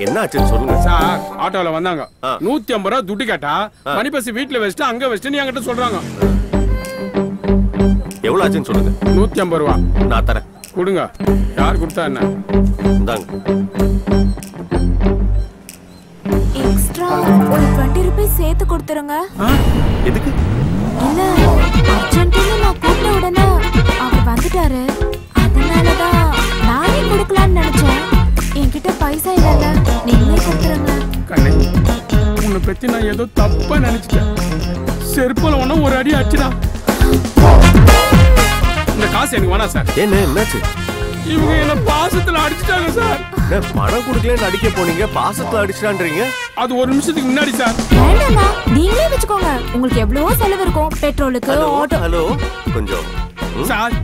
என்ன ஆச்சுன்னு சொல்லுங்க சார். ஆட்டோல வந்தாங்க, 150 ரூபாய் துட்டு கேட்டா மணி பஸ் வீட்டுல வச்சுட்டு அங்க வச்சுட்டு என்கிட்ட சொல்றாங்க. எவ்வளவு ஆச்சுன்னு சொல்லுங்க. 150 ரூபாய் நான் தரேன். கொடுங்க. யார் கொடுத்தா என்ன? இந்தாங்க. எக்ஸ்ட்ரா ஒரு 20 ரூபாய் சேர்த்து கொடுத்துருங்க. எதுக்கு? இல்ல, அர்ஜென்ட்னு நான் கூப்பிட்ட உடனே அவர் வந்துட்டாரு. அதனாலதான் நானே கொடுக்கலாம்னு நினைச்சேன். என்கிட்ட பைசா இல்ல, நீங்களே கொடுத்துருங்க. கண்ணே, உன்னை பத்தி நான் ஏதோ தப்பா நினைச்சிட்டேன். செருப்புல ஒண்ணு ஒரு அடி அடிச்சுடா. இந்த காசு எனக்கு வேணாம் சார். என்னாச்சு? இவங்க என்ன பாசத்துல அடிச்சுட்டாங்க சார். பணம் கொடுக்கலன்னு அடிக்க போனீங்க, பாசத்துல அடிச்சுட்டான்றீங்க. அது ஒரு நிமிஷத்துக்கு முன்னாடி சார். வேண்டாமா, நீங்களே வச்சுக்கோங்க. உங்களுக்கு எவ்வளவோ செலவு இருக்கும், பெட்ரோலுக்கு, ஆட்டோ. ஹலோ, கொஞ்சம் சார்,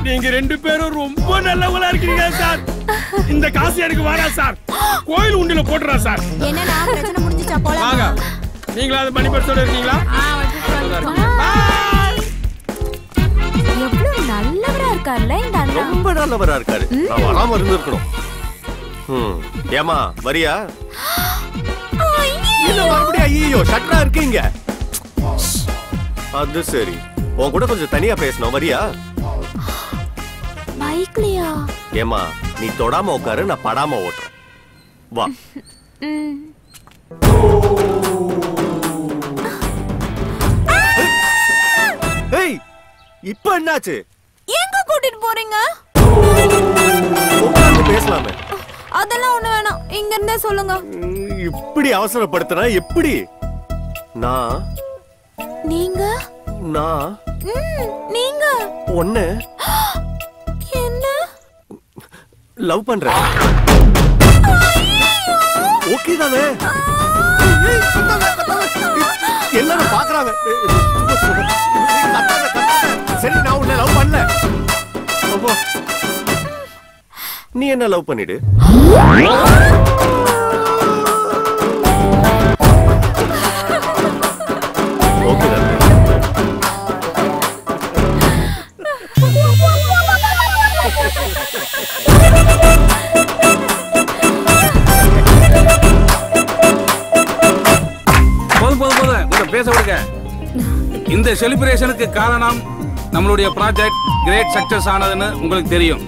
நீங்க 2 பேரும் ரொம்ப நல்லவங்களா இருக்கீங்க சார். இந்த காசு எனக்கு வேணாம் சார். கோயில் உண்டில போட்டுறா சார். என்னன்னா பிரச்சனை முடிஞ்சிச்சா? போலாம் வாங்க. நீங்களா அது மணி பர்ஸோட இருக்கீங்களா? எவ்வளவு நல்லவரா இருக்கார்ல இந்த அண்ணா. ரொம்ப நல்லவரா இருக்காரு. நான் வராம இருந்திருக்கணும். ஏமா வரியா? இல்ல மறுபடியும் ஐயோ ஷட்டரா இருக்கீங்க. அது சரி, உன் கூட கொஞ்சம் தனியா பேசணும், வரியா? பைக்லயா? ஏமா நீ தொடாம உட்காரு, நான் படாம ஓட்டுறேன். வா. ஏய், இப்ப என்னாச்சு? எங்க கூட்டிட்டு போறீங்க? உட்கார்ந்து பேசலாமே. அதெல்லாம் ஒண்ணு வேணாம், இங்க இருந்தே சொல்லுங்க. இப்படி அவசரப்படுத்துனா எப்படி? நீங்க நீங்க ஒண்ணு என்ன? லவ் பண்றேன். ஓகே தானே? எல்லாரும் பாக்குறாங்க. சரி, நான் உன்னை லவ் பண்ணல. நீ என்ன லவ் பண்ணிடு. ஓகே தானே? போதும் பேச விடுங்க. இந்த செலிப்ரேஷனுக்கு காரணம் நம்மளுடைய ப்ராஜெக்ட் கிரேட் சக்சஸ் ஆனதுன்னு உங்களுக்கு தெரியும்.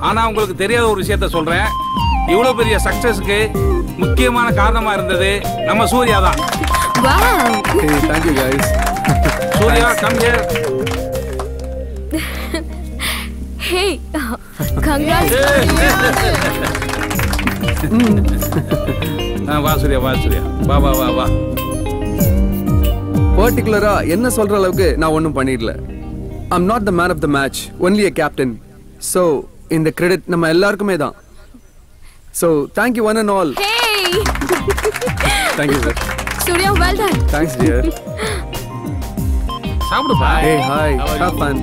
ஆனா உங்களுக்கு தெரியாத ஒரு விஷயத்த சொல்றேன். இவ்வளவு பெரிய சக்சஸ்க்கு முக்கியமான காரணமா இருந்தது நம்ம சூர்யா தான். Thank you guys. Surya, come here. Hey, congrats. வா சூர்யா, வா சூர்யா, வா வா வா வா. பர்டிகுலரா என்ன சொல்ற அளவுக்கு நான் ஒன்றும் பண்ணிடல. I'm not the man of the match, only a captain. So இந்த கிரெடிட் நம்ம எல்லாருக்குமே தான். So thank you one and all. Hey. Thank you sir. Surya, well done. Thanks dear. சாப்பிடுப்பா. Hey, hi. Have fun.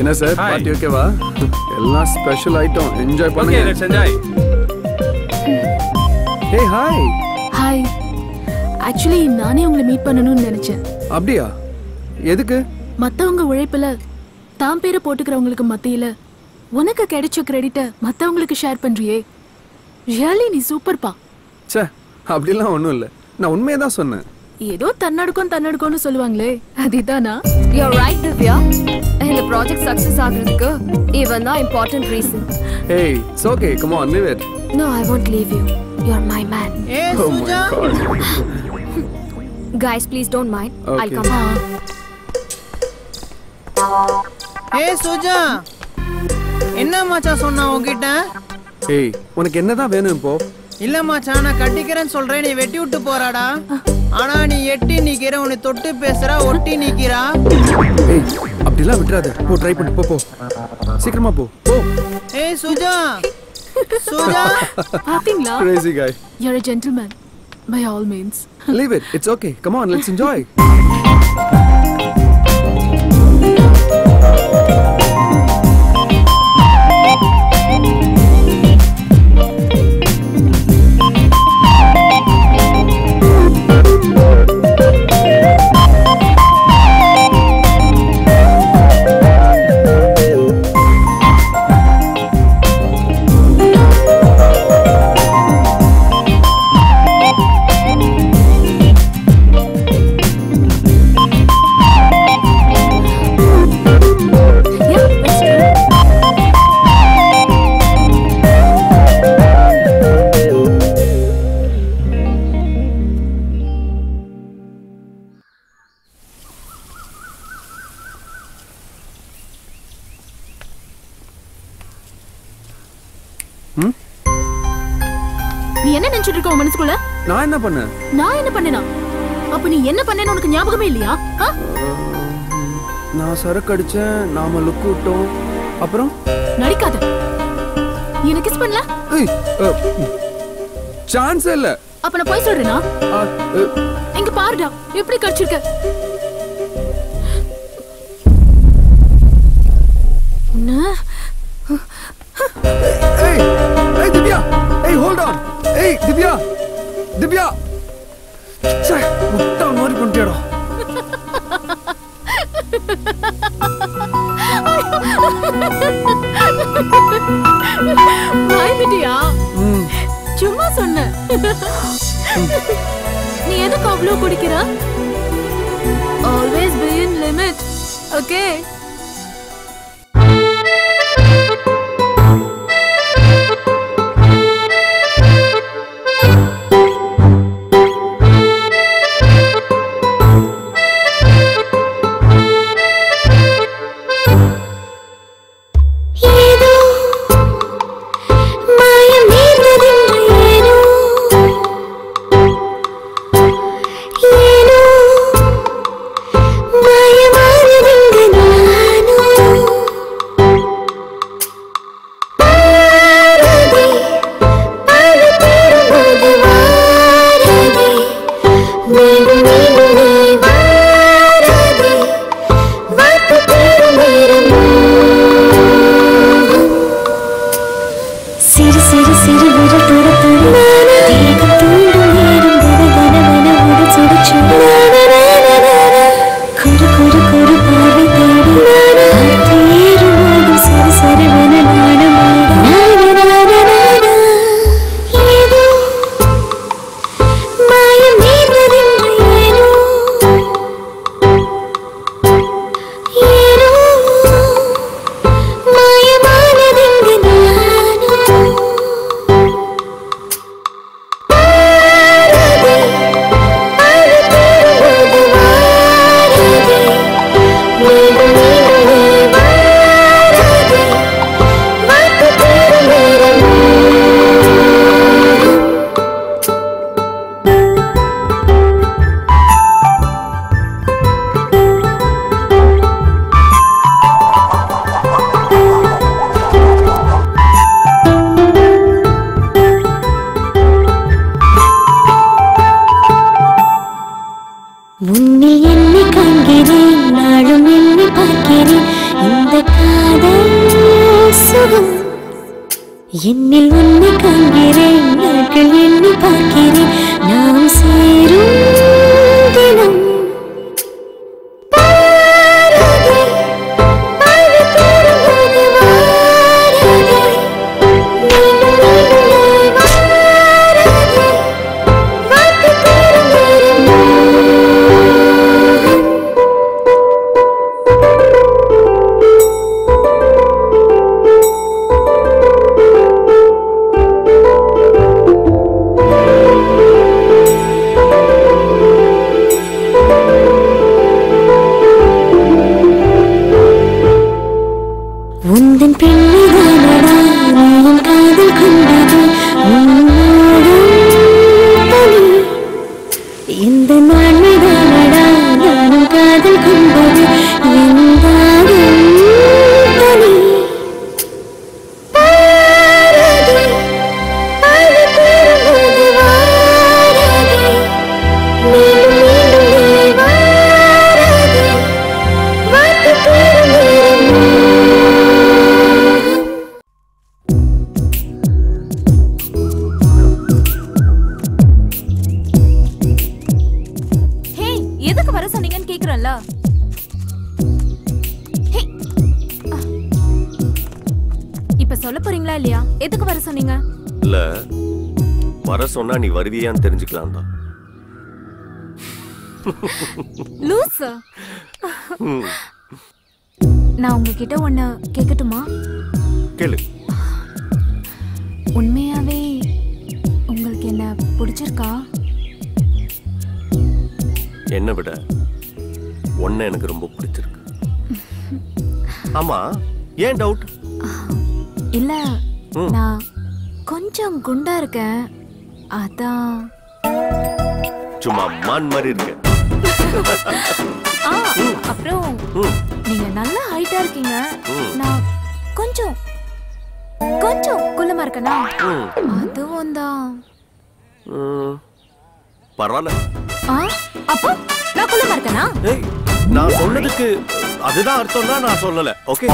என்ன sir, party ஓகேவா? எல்லாம் special item, enjoy பண்ணுங்க. Okay, let's enjoy. Hey, hi. Hi. Actually நானே உங்களை meet பண்ணணும்னு நினைச்சேன். அப்படியா? எதுக்கு? மத்தவங்க உழைப்புல தாம் பேரை போட்டுக்கிறவங்களுக்கு மத்தியில உனக்கு கிடைச்ச கிரெடிட்டை மத்தவங்களுக்கு ஷேர் பண்றியே. ரியலி நீ சூப்பர்ப்பா. ச்சே, அப்படிலாம் ஒண்ணும் இல்ல. நான் உண்மையை தான் சொன்னேன். ஏதோ தன்னடுக்கம்னு சொல்லுவாங்களே, அதுதானா? You're right, Divya. இந்த ப்ராஜெக்ட் சக்சஸ் ஆகிறதுக்கு even the important reason. Hey, it's okay. Come on, leave it. No, I won't leave you. You're my man. Hey, oh my God. Guys, please don't mind. Okay. I'll come on. Hey, Suja. என்ன மச்சான் சொன்னா உன்கிட்ட? ஏய், உனக்கு என்னதான் வேணும் இப்போ? இல்ல மச்சான், நான் கட்டிக்கிறேன்னு சொல்றேன், நீ வெட்டி விட்டு போறாடா. ஆனா நீ எட்டி நிக்கிற, உன்னை தொட்டு பேசுறா, ஒட்டி நிக்கிறா. ஏய், அப்படிலாம் விட்டுறாத. போ, ட்ரை பண்ணு. போ. சீக்கிரமா போ. ஏய் சுஜா. சுஜா. பாத்தீங்களா? Crazy guy. You're a gentleman by all means. Leave it. It's okay. Come on, let's enjoy. நீ என்ன நினைச்சிட்டு இருக்க உன் மனசுக்குள்ள? நான் என்ன பண்ணேன்? நான் என்ன பண்ணேனா? அப்ப நீ என்ன பண்ணேன்னு உனக்கு ஞாபகமே இல்லையா? நான் சரக்கு அடிச்சேன், நாம லுக் விட்டோம். அப்புறம் நடிக்காத. நீ என்ன கிஸ் பண்ணல? சான்ஸ் இல்ல. அப்ப நான் போய் சொல்றேனா? இங்க பாருடா, எப்படி கடிச்சிருக்க. Hey Divya. Hey, hold on. Hey Divya. Divya. சே, முட்டா மாதிரி பண்ணிட்டேடா. பயந்துட்டியா? சும்மா சொன்னேன். நீ எதுக்கு அவ்வளவு குடிக்கிற? Always be in limit. Okay? மாயமானதிங்கு நான் என்னில் உன்னை காண்கிறேன், நாட்கள் எண்ணி பார்க்கிறேன், நாம் சேரும் தினம் சொன்னா நீ வருவியான்னு தெரிஞ்சுக்கலாம் தான். நான் உங்ககிட்ட ஒண்ணு கேட்கட்டுமா? கேளு. உண்மையாவே உங்களுக்கு என்ன பிடிச்சிருக்கா? என்ன விட ஒன்ன எனக்கு ரொம்ப பிடிச்சிருக்கு. ஆமா, ஏன் டவுட்? இல்ல, நான் கொஞ்சம் குண்டா இருக்கேன், அதான். சும்மா மான் மாதிரி இருக்கு. அப்புறம் நீங்க நல்ல ஹைட்டா இருக்கீங்க, நான் கொஞ்சம் கொஞ்சம் குள்ளமா இருக்கேனா, அதுவும் தான். பரவாயில்ல. அப்போ நான் குள்ளமா இருக்கேனா? நான் சொன்னதுக்கு அதுதான் அர்த்தம்னா நான் சொல்லல. ஓகே,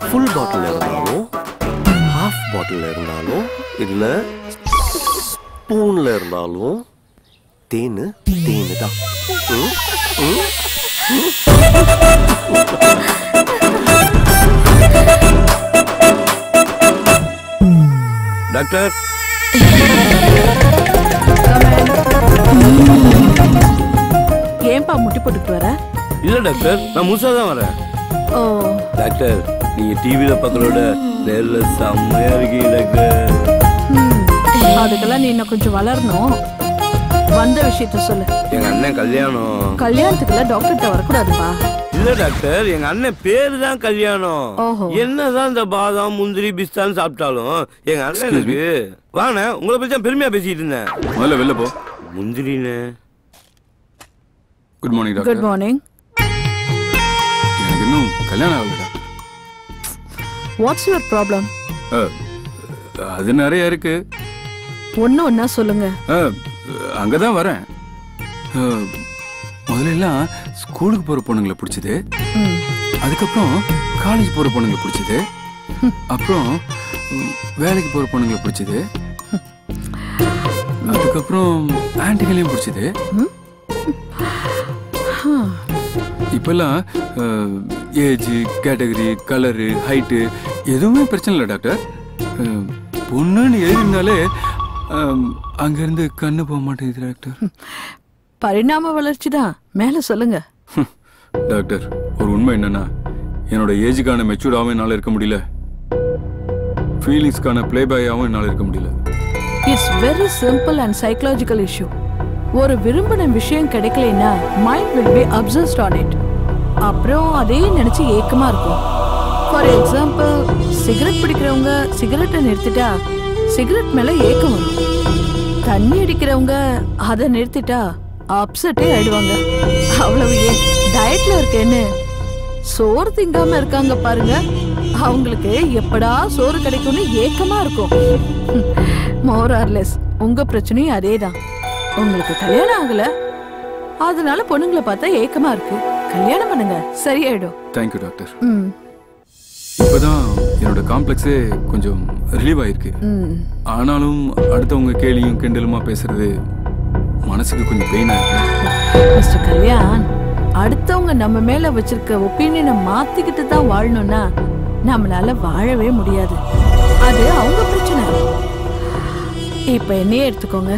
ஃபுல் பாட்டில் இருந்தாலும் ஹாஃப் பாட்டில் இருந்தாலும் இல்ல ஸ்பூன்ல இருந்தாலும் தேனு தேனு தான். டாக்டர், ஏன்பா முட்டி போட்டுட்டு வர? இல்ல டாக்டர், நான் முழுசா தான் வரேன். ஓ டாக்டர், நீங்க டிவில பார்க்கறோட நேர்ல செம்மையா இருக்கீங்க டாக்டர். அதுக்கெல்லாம் நீ இன்னும் கொஞ்சம் வளரணும். வந்த விஷயத்த சொல்லு. எங்க அண்ணன் கல்யாணம். கல்யாணத்துக்குலாம் டாக்டர்கிட்ட வரக்கூடாதுப்பா. இல்ல டாக்டர், எங்க அண்ணன் பேரு தான் கல்யாணம். என்னதான் இந்த பாதாம் முந்திரி பிஸ்தான் சாப்பிட்டாலும் எங்க அண்ணனுக்கு வாங்க. உங்களை பத்தி தான் பெருமையா பேசிட்டு இருந்தேன். முதல்ல வெளில போ. முந்திரின்னு. Good morning doctor. Good morning. எனக்கு இன்னும் கல்யாணம் ஆகல. What's your problem? அது நிறைய இருக்கு. ஒன்னா சொல்லுங்க. அங்கதான் வரேன். முதல்ல எல்லாம் ஸ்கூலுக்கு போற பொண்ணுங்களை பிடிச்சது, அதுக்கப்புறம் காலேஜ் போற பொண்ணுங்களை பிடிச்சது, அப்புறம் வேலைக்கு போற பொண்ணுங்களை பிடிச்சது, அதுக்கப்புறம் ஆன்டிகளையும் பிடிச்சது. இப்பெல்லாம் ஏஜ், கேட்டகரி, கலரு, ஹைட்டு எதுவுமே பிரச்சனை இல்லை டாக்டர். பொண்ணுன்னு எழுதினாலே அங்கிருந்து கண்ணு போக மாட்டேங்குது டாக்டர். பரிணாம வளர்ச்சி தான். மேல சொல்லுங்க டாக்டர். ஒரு உண்மை என்னன்னா, என்னோட ஏஜுக்கான மெச்சூர்டாகவும் என்னால் இருக்க முடியல, ஃபீலிங்ஸ்க்கான பிளே பாயாகவும் என்னால் இருக்க முடியல. It's very simple and psychological issue. ஒரு விரும்பின விஷயம் கிடைக்கலைன்னா mind will be obsessed on it. அப்புறம் அதே நினைச்சு ஏக்கமா இருக்கும். ஃபார் எக்ஸாம்பிள், சிகரெட் பிடிக்கிறவங்க சிகரெட்டை நிறுத்திட்டா சிகரெட் மேல ஏக்கம் வரும். தண்ணி அடிக்கிறவங்க அதை நிறுத்திட்டா அப்செட்டே ஆயிடுவாங்க. அவ்வளவு ஏன் டயட்ல இருக்கேன்னு சோறு திங்காம இருக்காங்க பாருங்க, அவங்களுக்கு எப்படா சோறு கிடைக்கும்னு ஏக்கமா இருக்கும். மோர் ஆர் லெஸ் உங்க பிரச்சனையும் அதேதான். உங்களுக்கு கல்யாணம் ஆகல, அதனால பொண்ணுங்களை பார்த்தா ஏக்கமா இருக்கு. கல்யாணம் பண்ணுங்க, சரியாயிடும். Thank you doctor. இப்பதான் என்னோட காம்ப்ளெக்ஸே கொஞ்சம் ரிலீவ் ஆயிருக்கு. ஆனாலும் அடுத்தவங்க கேலியும் கிண்டலுமா பேசுறது மனசுக்கு கொஞ்சம் பெயினா இருக்கு. மிஸ்டர் கல்யாண், அடுத்தவங்க நம்ம மேல வச்சிருக்க ஒப்பீனியனை மாத்திக்கிட்டு தான் வாழணும்னா நம்மளால வாழவே முடியாது. அது அவங்க பிரச்சனை. இப்ப என்னையே எடுத்துக்கோங்க.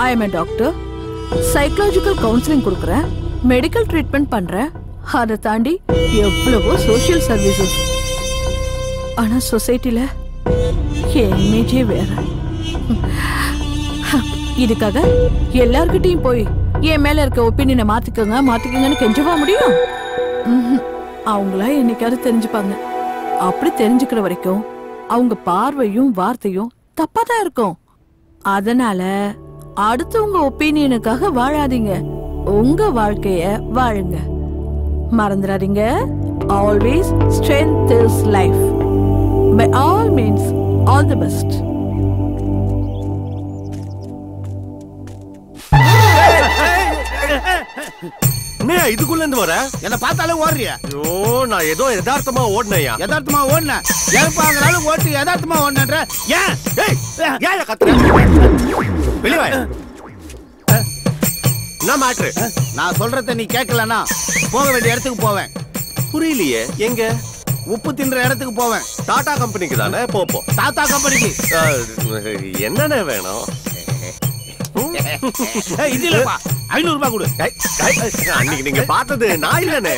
I am a doctor. Psychological counselling கொடுக்குறேன், மெடிக்கல் ட்ரீட்மெண்ட் பண்றேன். அதை தாண்டி எவ்வளவோ சோஷியல் சர்வீசஸ். ஆனா சொசைட்டில என் இமேஜே வேற. இதுக்காக எல்லார்கிட்டையும் போய் என் மேல இருக்க ஒப்பீனியனை மாத்திக்கங்கன்னு கெஞ்சவா முடியும்? அவங்களா என்னைக்காவது தெரிஞ்சுப்பாங்க. அப்படி தெரிஞ்சுக்கிற வரைக்கும் அவங்க பார்வையும் வார்த்தையும் தப்பா தான் இருக்கும். அதனால அடுத்தவங்க ஒப்பீனியனுக்காக வாழாதீங்க, உங்க வாழ்க்கைய வாழுங்க. மறந்துடாதீங்க, always strength is life. By all means, all the best. இதுக்குள்ள இருந்து வர என்ன பார்த்தாலே ஓடுறியா? ஐயோ, நான் ஏதோ யதார்த்தமா ஓடுனையா? யதார்த்தமா ஓடுன ஏற்பாங்கனாலும் ஓட்டு யதார்த்தமா ஓடுனன்ற. ஏன் ஏன் கத்துற? வெளிய வா. என்ன மேட்ரு? நான் சொல்றத நீ கேட்கலனா போக வேண்டிய இடத்துக்கு போவேன். புரியலையே. எங்க? உப்பு தின்ற இடத்துக்கு போவேன். டாடா கம்பெனிக்கு தானே? போ. டாடா கம்பெனிக்கு என்னென்ன வேணும்? இதுலப்பா 500 ரூபாய் கொடு. அன்னைக்கு நீங்க பார்த்தது நான் இல்லனே.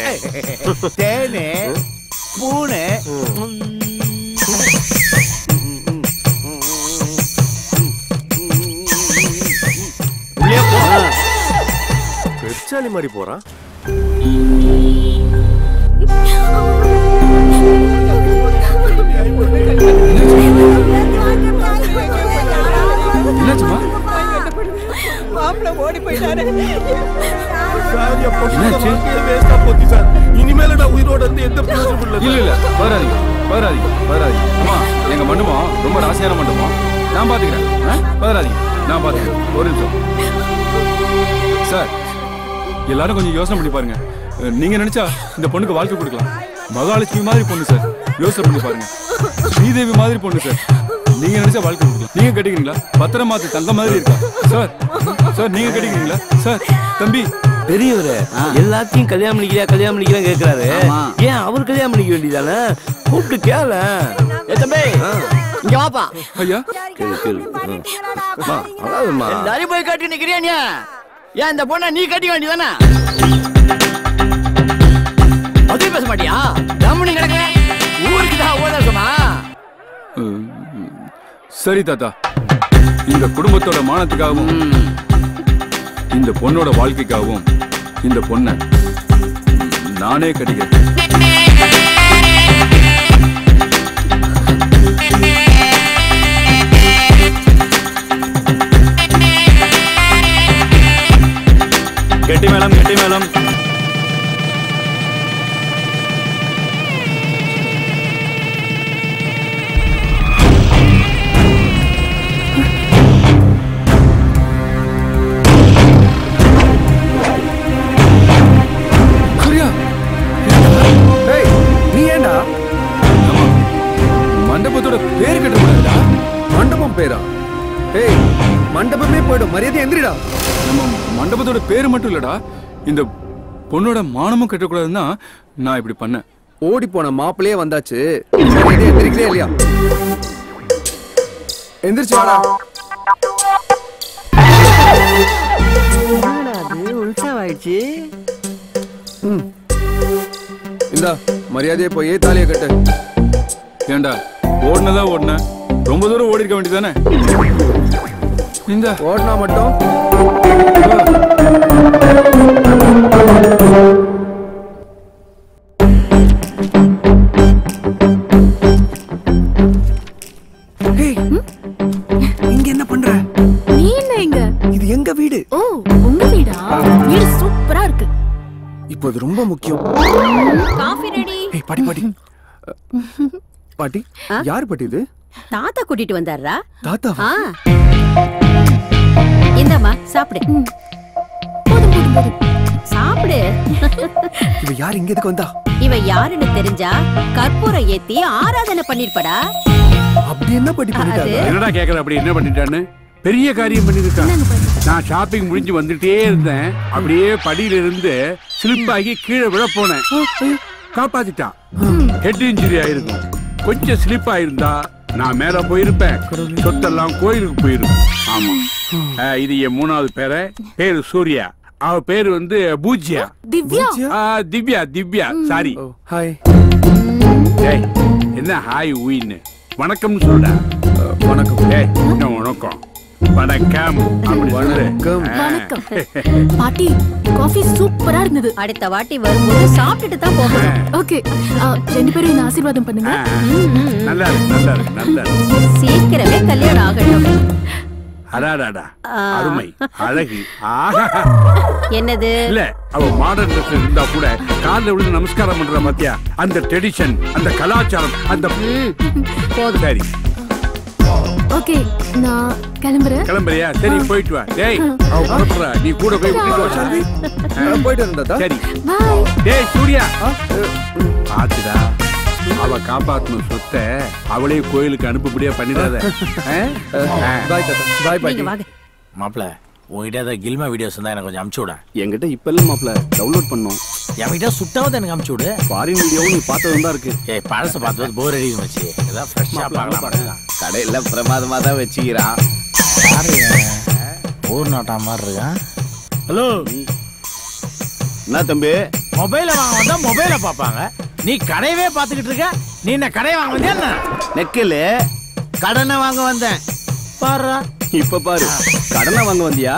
தேனே பூனே உள்ளே போ. பெருச்சாலி மாதிரி போறான். என்னாச்சுமா? மாப்பிள்ள ஓடி போயிட்டாரு. இனிமேல நான் உயிரோட இருந்து எந்த பிரயோஜனம் இல்ல. இல்ல வராதீங்க. அம்மா, எங்க மண்டபம் ரொம்ப ராசியான மண்டபம். நான் பாத்துக்கிறேன். வராதீங்க, நான் பாத்துக்கிறேன். ஒரு நிமிஷம் சார். எல்லாரும் கொஞ்சம் யோசனை பண்ணி பாருங்க. நீங்க நினைச்சா இந்த பொண்ணுக்கு வாழ்க்கை கொடுக்கலாம். மகாலட்சுமி மாதிரி பொண்ணு சார். யோசனை பண்ணி பாருங்க. ஸ்ரீதேவி மாதிரி பொண்ணு சார். நீங்க நினைச்சா வாழ்க்கை கொடுக்கலாம். நீங்க கேட்டீங்களா? பத்திரமாத்து தங்க மாதிரி இருக்கா சார்? நீங்க கேட்டீங்களா சார்? தம்பி பெரியவரே, எல்லாத்தையும் கல்யாணம் பண்ணிக்கிறா கேக்குறாரு. ஏன் அவர் கல்யாணம் பண்ணிக்க வேண்டியதானே? கூப்பிட்டு கேள. தம்பி இங்க வாப்பா. ஐயா கேளு. எல்லாரும் போய் கட்டி நிக்கிறியா நீ? ஏன் இந்த பொண்ணை நீ கட்டிக்க வேண்டியதானே? அதே பேச மாட்டியா? கம்முனு கிடக்க. ஊருக்கு தான் ஓட சொன்னா. சரி தாத்தா, இந்த குடும்பத்தோட மானத்துக்காகவும் இந்த பொண்ணோட வாழ்க்கைக்காகவும் இந்த பொண்ணை நானே கட்டிக்கிறேன். கெட்டி மேளம். மண்டபத்தோட பேரு கட்டக்கூடாதுடா. மண்டபம் பேரா? ஏய், மண்டபமே போயிடும். மரியாதை எந்திரிடா. நம்ம மண்டபத்தோட பேரு மட்டும் இல்லடா, இந்த பொண்ணோட மானமும் கட்டக்கூடாதுன்னா நான் இப்படி பண்ணேன். ஓடி போன மாப்பிளையே வந்தாச்சு. மரியாதை எந்திரிக்கலையா இல்லையா? எந்திரிச்சு வாடா. உல்சாவாயிடுச்சு. இந்தா மரியாதையை போய் தாலியை கட்டு. ஏண்டா ஓடுனதா ஓடுன? ரொம்ப தூரம் ஓடி இருக்க வேண்டியதானே? இந்த ஓடுனா மட்டும் இங்க என்ன பண்ற? நீ என்ன இங்க? இது எங்க வீடு. ஓ, உங்க வீடா? வீடு சூப்பரா இருக்கு. இப்போ அது ரொம்ப முக்கியம். Coffee ready. ஏய் பாட்டி பாட்டி யார் பாட்டி இது? தாத்தா கூட்டிட்டு வந்தாரா? தாத்தாவா? இந்தம்மா சாப்பிடு. போதும். சாப்பிடு. இவ யார் இங்க எதுக்கு வந்தா? இவ யாருன்னு தெரிஞ்சா கற்பூரம் ஏத்தி ஆராதனை பண்ணிருப்படா. அப்படி என்ன பண்ணிட்டாங்க? என்னடா கேக்குற அப்படி என்ன பண்ணிட்டான்னு? பெரிய காரியம் பண்ணிருக்கான். நான் ஷாப்பிங் முடிஞ்சு வந்துட்டே இருந்தேன். அப்படியே படியில இருந்து ஸ்லிப் ஆகி கீழே விழ போனேன். காப்பாத்திட்டான். ஹெட் இன்ஜுரி ஆயிருக்கும். கொஞ்சம் ஸ்லிப் ஆயிருந்தா நான் மேல போயிருப்பேன். சொத்தெல்லாம் கோயிலுக்கு போயிருக்கும். ஆமா, இது என் 3வது பேரு சூர்யா. அவ பேரு வந்து பூஜ்யா. திவ்யா. திவ்யா சாரி. ஹாய். ஏய் என்ன ஹாய் ஊயின்னு வணக்கம்னு சொல்றா. வணக்கம். ஏய் என்ன வணக்கம்? வணக்கம். வணக்கம். பாட்டி காஃபி சூப்பரா இருந்தது. அடுத்த வாட்டி வரும்போது சாப்பிட்டுட்டு தான் போகணும். ஓகே, 2 பேரும் என்ன ஆசீர்வாதம் பண்ணுங்க. நல்லா இருக்கு. சீக்கிரமே கல்யாணம் ஆகட்டும். அடாடாடா, அருமை, அழகு. என்னது? இல்ல அவ மாடர்ன் ட்ரெஸ் இருந்தா கூட கால்ல விழுந்து நமஸ்காரம் பண்ற பாத்தியா? அந்த ட்ரெடிஷன், அந்த கலாச்சாரம், அந்த சரி. ஓகே, நான் கிளம்புறேன். கிளம்புறியா? சரி போயிட்டு வா. டேய் அவ புறப்படுறா, நீ கூட போய் விட்டுட்டு வா. சால்வி போயிட்டு வந்தா சரி. பை. டேய் சூர்யா, பாத்துடா அவ காப்பாத்தணும் சொத்தை அவளே கோயிலுக்கு அனுப்புபடியா பண்ணிடாத. பாய் தாத்தா. பாய் பாட்டி. மாப்ள, உங்ககிட்ட ஏதாவது கில்மா வீடியோஸ் இருந்தா எனக்கு கொஞ்சம் அனுப்பிச்சு விட. என்கிட்ட இப்ப இல்ல மாப்ள, டவுன்லோட் பண்ணோம். என்கிட்ட சுட்டாவது எனக்கு அனுப்பிச்சு விடு. ஃபாரின் வீடியோவும் நீ பார்த்ததும் தான் இருக்கு. ஏய் பழச பார்த்தது போர் அடிக்கும் மச்சி. ஏதாவது ஃப்ரெஷ்ஷா பார்க்கலாம். கடையில பிரமாதமா தான் வச்சுக்கிறான். ஊர் நாட்டா மாதிரி இருக்கான். ஹலோ, என்ன தம்பி? மொபைல வாங்க வந்தா மொபைல பாப்பாங்க. நீ கடையவே பாத்துக்கிட்டு இருக்க. நீ என்ன கடையை வாங்க வந்தியா என்ன? நெக்கில் கடனை வாங்க வந்தேன். பாரு இப்ப பாரு, கடனா வாங்க வந்தியா?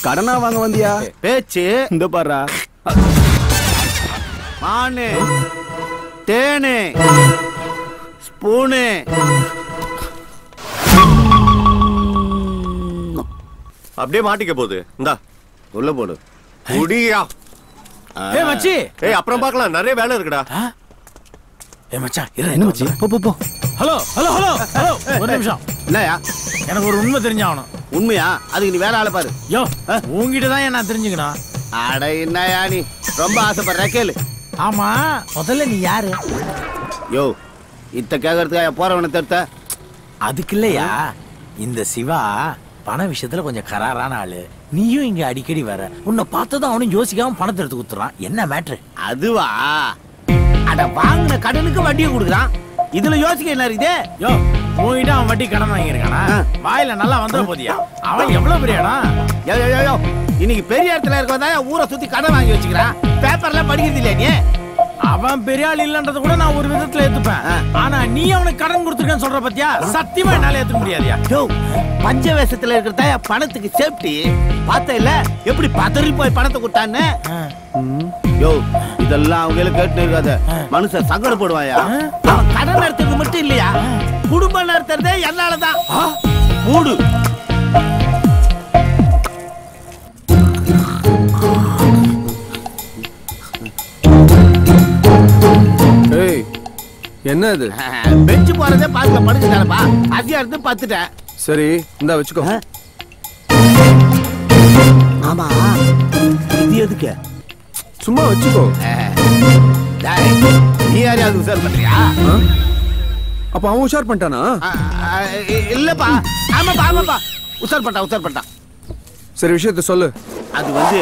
கடனா வாங்க வந்தியா? பேச்சு இந்த பாரா. மானு, தேனு, ஸ்பூனு. அப்படியே மாட்டிக்க போகுது. இந்தா உள்ள போடு. முடியா? ஏய் மச்சி. ஏய் அப்புறம் பார்க்கலாம், நிறைய வேலை இருக்குடா. ஏய் மச்சான், என்ன மச்சி? போ. ஹலோ, ஒரு நிமிஷம். இல்லையா, எனக்கு ஒரு உண்மை தெரிஞ்சாகணும். உண்மையா? அதுக்கு நீ வேற ஆளை பாரு. யோ, உங்ககிட்ட தான் நான் தெரிஞ்சுக்கணும். அட என்னயா நீ ரொம்ப ஆசைப்படுற கேளு. ஆமா, முதல்ல நீ யாரு? யோ, இத்த கேக்குறதுக்கா போறவனை தடுத்த? அதுக்கு இல்லையா, இந்த சிவா பண விஷயத்துல கொஞ்சம் கராரான ஆளு. நீயும் இங்க அடிக்கடி வர. உன்னை பார்த்ததும் அவனும் யோசிக்காம பணத்தை எடுத்து குத்துறான். என்ன மேட்ரு? அதுவா? அட வாங்கின கடனுக்கு வட்டியை கொடுக்குறான். இதுல யோசிக்க என்ன இருக்குது? யோ, உங்ககிட்ட அவன் வட்டி கடன் வாங்கியிருக்கானா? வாயில நல்லா வந்துட போதியா? அவன் எவ்வளவு பெரிய இடம்? இன்னைக்கு பெரிய இடத்துல இருக்கதா ஊரை சுத்தி கடன் வாங்கி வச்சுக்கிறான். பேப்பர்ல படிக்கிறது இல்லையா நீ? அவன் பெரிய ஆள் இல்லன்றத கூட நான் ஒரு விதத்துல ஏத்துப்பேன். ஆனா நீ அவனுக்கு கடன் கொடுத்துருக்கன்னு சொல்ற பத்தியா? சத்தியமா என்னால ஏத்துக்க முடியாதியா? யோ, பஞ்ச வேஷத்துல இருக்கிறதா பணத்துக்கு சேஃப்டி. பார்த்த இல்ல எப்படி பதறி போய் பணத்தை கொடுத்தான்னு? யோ, இதெல்லாம் அவங்க கேட்டு இருக்காத. மனுஷன் சங்கடப்படுவாயா? அவன் கடன் நடத்துறது மட்டும் இல்லையா, குடும்பம் நடத்துறதே என்னாலதான். மூடு. ஏய், என்ன இது? பெஞ்சு போறதே பார்க்கல படுக்குதானப்பா. அதிகா இருந்து பத்துட்டேன். சரி, இந்தா வச்சுக்கோ. ஆமா, இது எதுக்கு? சும்மா வச்சுக்கோ. நீ யாரையாவது உஷார் பண்றியா? அப்ப அவன் உஷார் பண்ணிட்டானா? இல்லப்பா. ஆமாப்பா, உஷார் பண்ணிட்டான். சரி, விஷயத்த சொல்லு. அது வந்து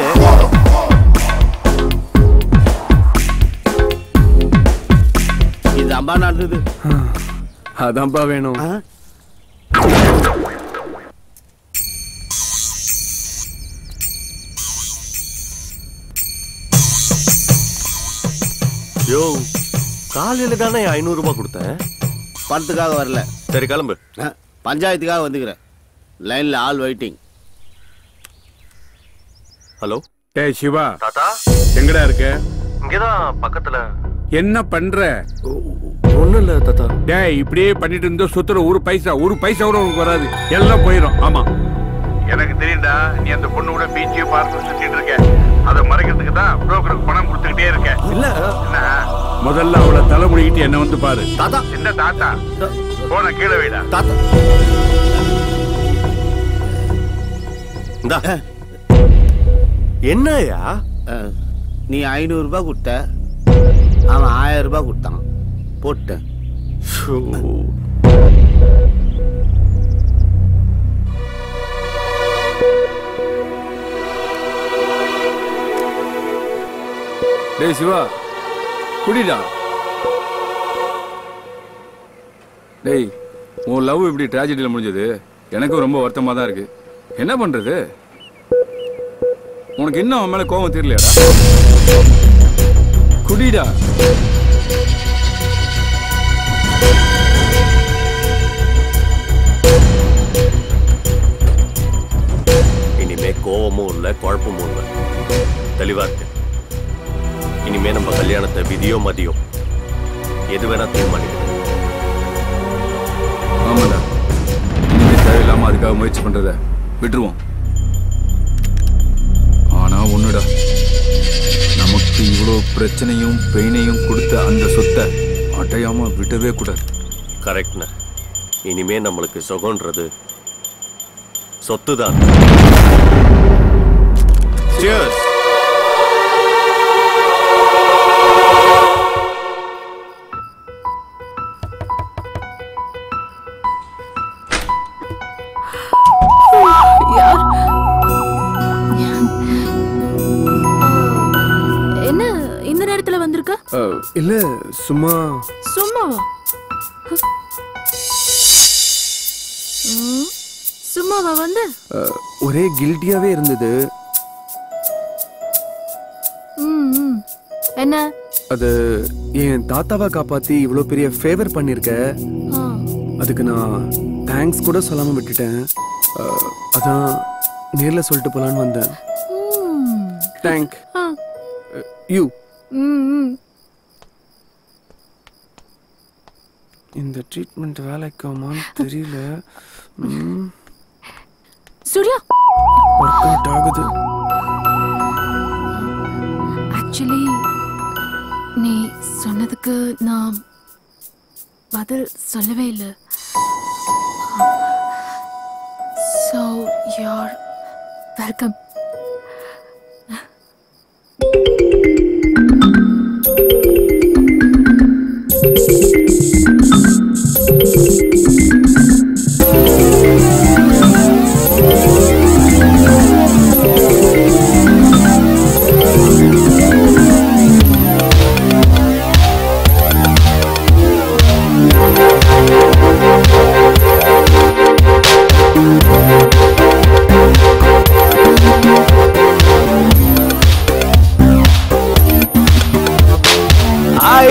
இது அம்பா நடந்தது. அதான்பா வேணும். யோ, காலையில தானே 500 ரூபாய் கொடுத்தேன். பணத்துக்காக வரல. சரி கிளம்பு. பஞ்சாயத்துக்காக வந்துக்கிறேன். லைன்ல ஆல் வெயிட்டிங். ஹலோ. ஏய் சிவா. தாத்தா எங்கடா இருக்க? இங்கதான் பக்கத்துல. என்ன பண்ற? ஒண்ணும் இல்ல தாத்தா. டேய் இப்படியே பண்ணிட்டு இருந்தா சுத்துற ஒரு பைசா கூட உனக்கு வராது. எல்லாம் போயிடும். ஆமா, எனக்கு தெரியும்டா. நீ அந்த பொண்ணு கூட பீச்சே பார்த்து சுத்திட்டு இருக்க. அதை மறைக்கிறதுக்கு தான் புரோக்கருக்கு பணம் கொடுத்துக்கிட்டே இருக்க. இல்ல என்ன, முதல்ல அவளை தலைமுடிக்கிட்டு என்ன வந்து பாரு. தாத்தா. என்ன தாத்தா? போன கீழே வைடா. தாத்தா என்னயா? நீ 500 ரூபாய் கொடுத்த, அவன் 1000 ரூபாய் கொடுத்தான், போட்டேன். டேய் சிவா, குடிடா. டேய், உன் லவ் இப்படி ட்ராஜடியில் முடிஞ்சது எனக்கும் ரொம்ப வருத்தமாக தான் இருக்கு. என்ன பண்றது? உனக்கு இன்னும் அவன் மேல கோபம் தெரியலையாடா? குடிடா. இனிமே கோபமும் இல்லை, குழப்பமும் இல்லை, தெளிவா இருக்கு. இனிமே நம்ம கல்யாணத்தை விதியோ மதியோ எது வேணா தீர்மானிக்கணும். ஆமாடா, இனிமே தேவையில்லாம அதுக்காக முயற்சி பண்றத விட்டுருவோம். ஆனா ஒண்ணுடா, நமக்கு இவ்வளோ பிரச்சனையும் பெயினையும் கொடுத்த அந்த சொத்தை அடையாம விடவே கூடாது. கரெக்ட்ண்ண. இனிமே நம்மளுக்கு சுகம்ன்றது சொத்து தான். என்ன இந்த நேரத்துல வந்திருக்க? இல்ல சும்மா. சும்மாவா? சும்மாவா வந்து? ஒரே கில்ட்டியாவே இருந்தது. என்ன? அது என் தாத்தாவை காப்பாத்தி இவ்வளோ பெரிய ஃபேவர் பண்ணிருக்க, அதுக்கு நான் தேங்க்ஸ் கூட சொல்லாம விட்டுட்டேன். அதான் நேர்ல சொல்லிட்டு போலான்னு வந்தேன். Thank you. இந்த ட்ரீட்மெண்ட் வேலைக்காமான்னு தெரியல. சூர்யா, ஒர்க் அவுட் ஆகுது. ஆக்சுவலி நீ சொன்னதுக்கு நான் பதில் சொல்லவே இல்லை. So you're welcome.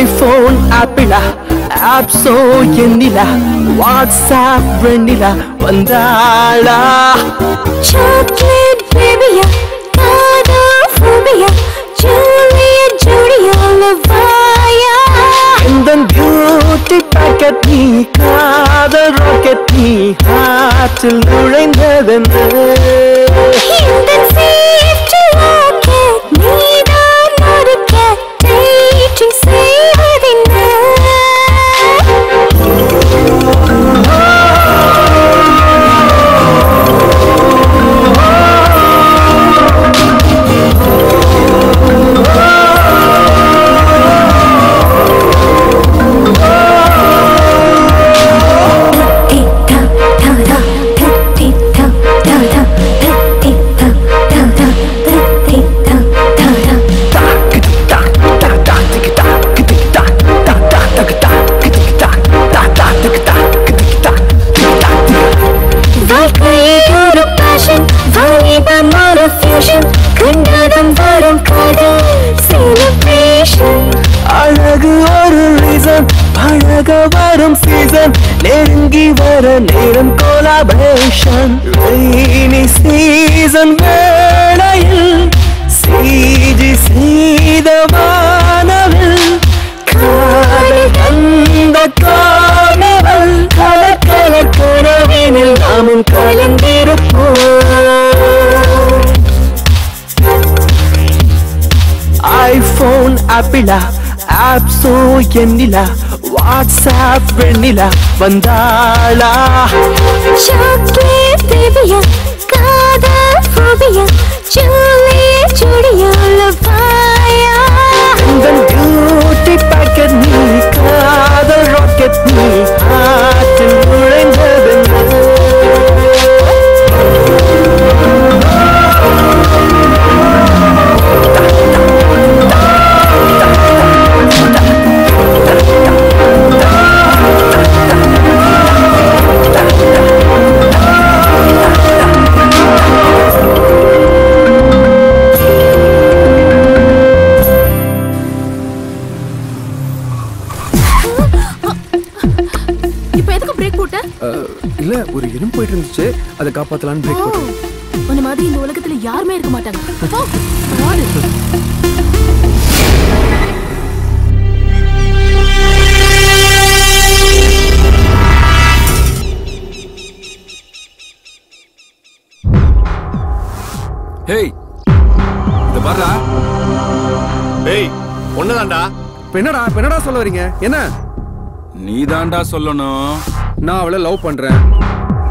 iPhone Apple Appso Yenila WhatsApp Vanilla Vandala Chocolate baby Kada phobia Julia Julia Lavaya And then beauty packet me Kada rocket me Heart till nuraindadana And then safety rocket Needa rocket Dating saving அழகு ஒரு reason அழக வரும் season நெருங்கி வர நேரம் collaboration rainy season வேளையில் சீஜி செய்த வானவில் காதல் தந்த காணவல் கலக்கல கனவினில் நாமும் கலந்திருப்போம் iPhone Apple Appso Yenila WhatsApp Vanilla Vandala Chocolate baby Kada phobia, Julia, Julia, Lavaya. The beauty packet me, kaadal rocket me, heart nurengavilla. இல்ல ஒரு எறும்பு போயிட்டு இருந்துச்சு, அதை காப்பாத்தலான்னு பிரேக் போட்டேன். உன்ன மாதிரி இந்த உலகத்துல யாருமே இருக்க மாட்டாங்க. போ, ஓடு. ஹேய், இத பாருடா. டேய், ஒண்ணுதான்டா. என்னடா சொல்ல வரீங்க? என்ன? நீதான்டா சொல்லணும். நான் அவளை லவ் பண்றேன்,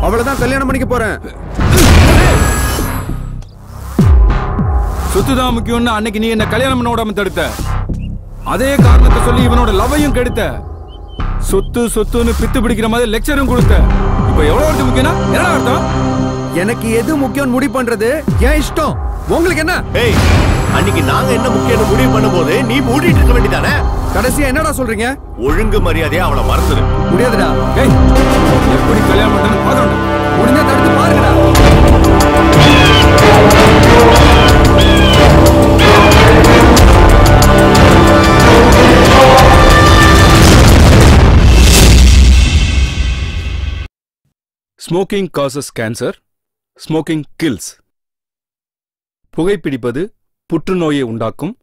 அவளை தான் கல்யாணம் பண்ணிக்க போறேன். சொத்துதான் முக்கியம்னு அன்னைக்கு நீ என்ன கல்யாணம் பண்ண விடாம தடுத்த. அதே காரணத்தை சொல்லி இவனோட லவ்வையும் கெடுத்த. சொத்து சொத்துன்னு பித்து பிடிக்கிற மாதிரி லெக்சரும் கொடுத்த. இப்ப எவ்வளவு முக்கியம்னா என்ன அர்த்தம்? எனக்கு எது முக்கியம் முடிவு பண்றது ஏன் இஷ்டம். உங்களுக்கு என்ன? ஏய், அன்னைக்கு நாங்க என்ன முக்கியம் முடிவு பண்ணும்போது நீ மூடிட்டு இருக்க வேண்டியதானே? கடைசியா என்னடா சொல்றீங்க? ஒழுங்கு மரியாதையா அவளை மறந்துடு. முடியாதுடா. ஏய், எப்படி கல்யாணம் பண்றேன்னு பாக்கணும். முடிஞ்சா தடுத்து பாருங்கடா. Smoking causes cancer, smoking kills. புகைப்பிடிப்பது புற்றுநோயை உண்டாக்கும்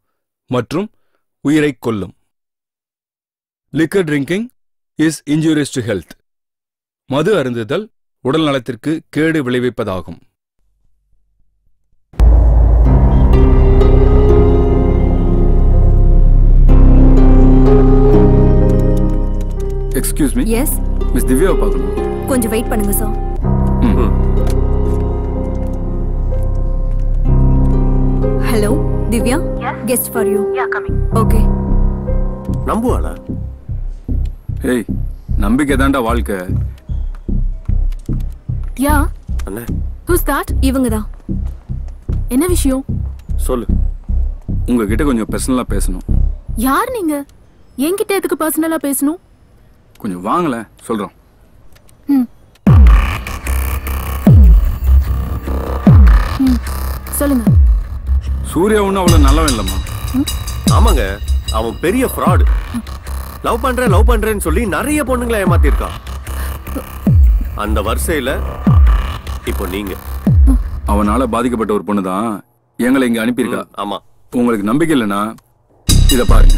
மற்றும் உயிரை கொல்லும். Liquor drinking is injurious to health. மது அருந்துதல் உடல் நலத்திற்கு கேடு விளைவிப்பதாகும். Excuse me. எஸ். மிஸ் திவ்யாவை பார்க்கணும். கொஞ்சம் வெயிட் பண்ணுங்க sir. Hello Divya, guest for you. Ya coming. Okay. நம்புவாளா? ஏய், நம்பிக்கை தாண்டா வாழ்க்கை. யா. அண்ணே. Who's that? இவங்க தான். என்ன விஷயம்? சொல்லு. உங்ககிட்ட கொஞ்சம் பர்சனலா பேசணும். யார் நீங்க? என்கிட்ட எதுக்கு பர்சனலா பேசணும்? கொஞ்சம் வாங்கல, சொல்றோம். சொல்லுங்க. சூர்யா ஒன்னும் அவ்வளவு நல்லவன் இல்லம்மா. ஆமாங்க, அவன் பெரிய ஃப்ராட். லவ் பண்றேன்னு சொல்லி நிறைய பொண்ணுங்களை ஏமாத்திருக்கான். அந்த வரிசையில இப்போ நீங்க. அவனால பாதிக்கப்பட்ட ஒரு பொண்ணு தான் எங்களை இங்க அனுப்பியிருக்கா. ஆமா. உங்களுக்கு நம்பிக்கை இல்லைன்னா இத பாருங்க.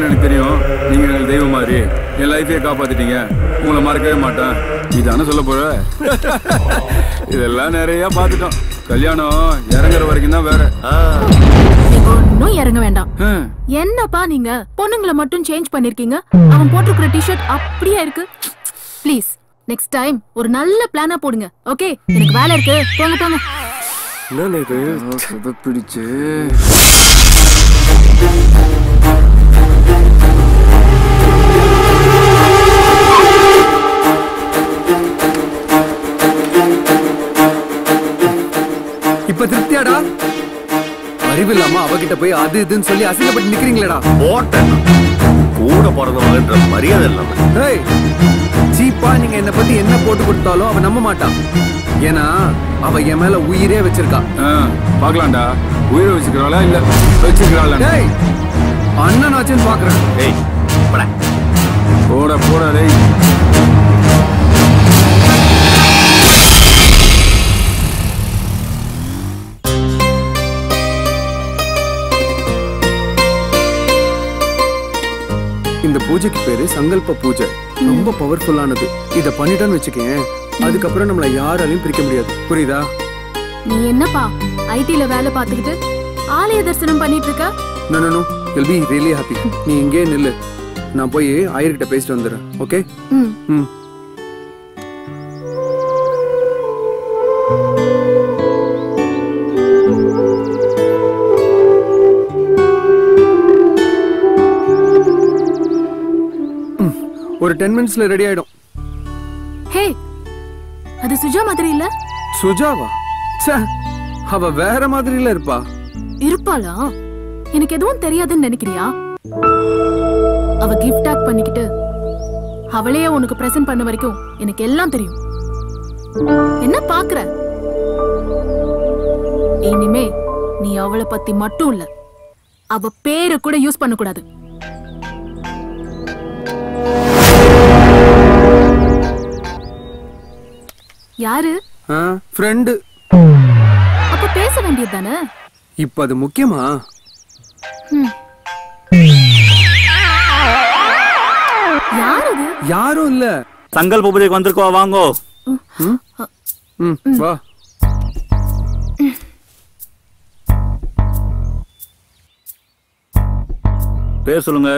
எனக்கு தெரியும், நீங்க எனக்கு தெய்வம் மாதிரி என் லைஃபையே காப்பாத்திட்டீங்க. உங்களை மறக்கவே மாட்டேன். இதான சொல்ல போற? இதெல்லாம் நிறைய பாத்துட்டோம். கல்யாணம் இறங்குற வரைக்கும் தான் வேற. ஒன்னும் இறங்க வேண்டாம். என்னப்பா நீங்க பொண்ணுங்களை மட்டும் சேஞ்ச் பண்ணிருக்கீங்க. அவன் போட்டிருக்கிற டிஷர்ட் அப்படியே இருக்கு. ப்ளீஸ் நெக்ஸ்ட் டைம் ஒரு நல்ல பிளானா போடுங்க. ஓகே, எனக்கு வேலை இருக்கு. போங்க போங்க. என்ன இது சொதப்பிடிச்சு. இப்ப திருப்தியாடா? அறிவில்லாம அவகிட்ட போய் அது இதுன்னு சொல்லி அசிங்கப்பட்டு நிக்கிறீங்களேடா. போட்டேன் கூட பிறந்தவங்கன்ற மரியாதை இல்லாம. ஏய், சீப்பா நீங்க என்ன பத்தி என்ன போட்டு கொடுத்தாலும் அவ நம்ப மாட்டான். ஏன்னா அவ என் மேல உயிரே வச்சிருக்கா. பாக்கலாம்டா, உயிரை வச்சுக்கிறாளா இல்ல வச்சுக்கிறாளா? ஏய், அண்ணன் ஆச்சுன்னு பாக்குறேன். ஏய், போட போட டேய். இந்த இந்த பூஜைக்கு பேரு சங்கல்ப பூஜை. ரொம்ப பவர்ஃபுல்லானது. இத பண்ணிட்டோன்னு வச்சுக்கேன், அதுக்கப்புறம் நம்மள யாராலையும் பிரிக்க முடியாது. புரியுதா? நீ என்னப்பா ஐடில வேலை பார்த்துக்கிட்டு ஆலய தரிசனம் பண்ணிட்டு இருக்க? No no no, you'll be really happy. நீ இங்கே நில்லு, நான் போய் ஐயர்கிட்ட பேசிட்டு வந்துடுறேன். ஓகே? ம். ஒரு 10 மினிட்ஸ்ல ரெடி ஆயிடும். ஹே, அது சுஜா மாதிரி இல்ல? சுஜாவா? ச்சே, அவ வேற மாதிரில இருப்பா. இருப்பாளா? எனக்கு எதுவும் தெரியாதுன்னு நினைக்கிறியா? அவ கிஃப்ட் டேக் பண்ணிக்கிட்டு அவளையே உனக்கு பிரசன்ட் பண்ண வரைக்கும் எனக்கு எல்லாம் தெரியும். என்ன பாக்குற? இனிமே நீ அவளை பத்தி மட்டும் இல்ல, அவ பேரை கூட யூஸ் பண்ண கூடாது. யாரு? ஃப்ரெண்ட். அப்ப பேச வேண்டியது தானே? இப்ப அது முக்கியமா? யாரு இது? யாரும் இல்ல. சங்கல்ப பூஜைக்கு வந்திருக்கோம், வாங்கோ. வா. பேர் சொல்லுங்க.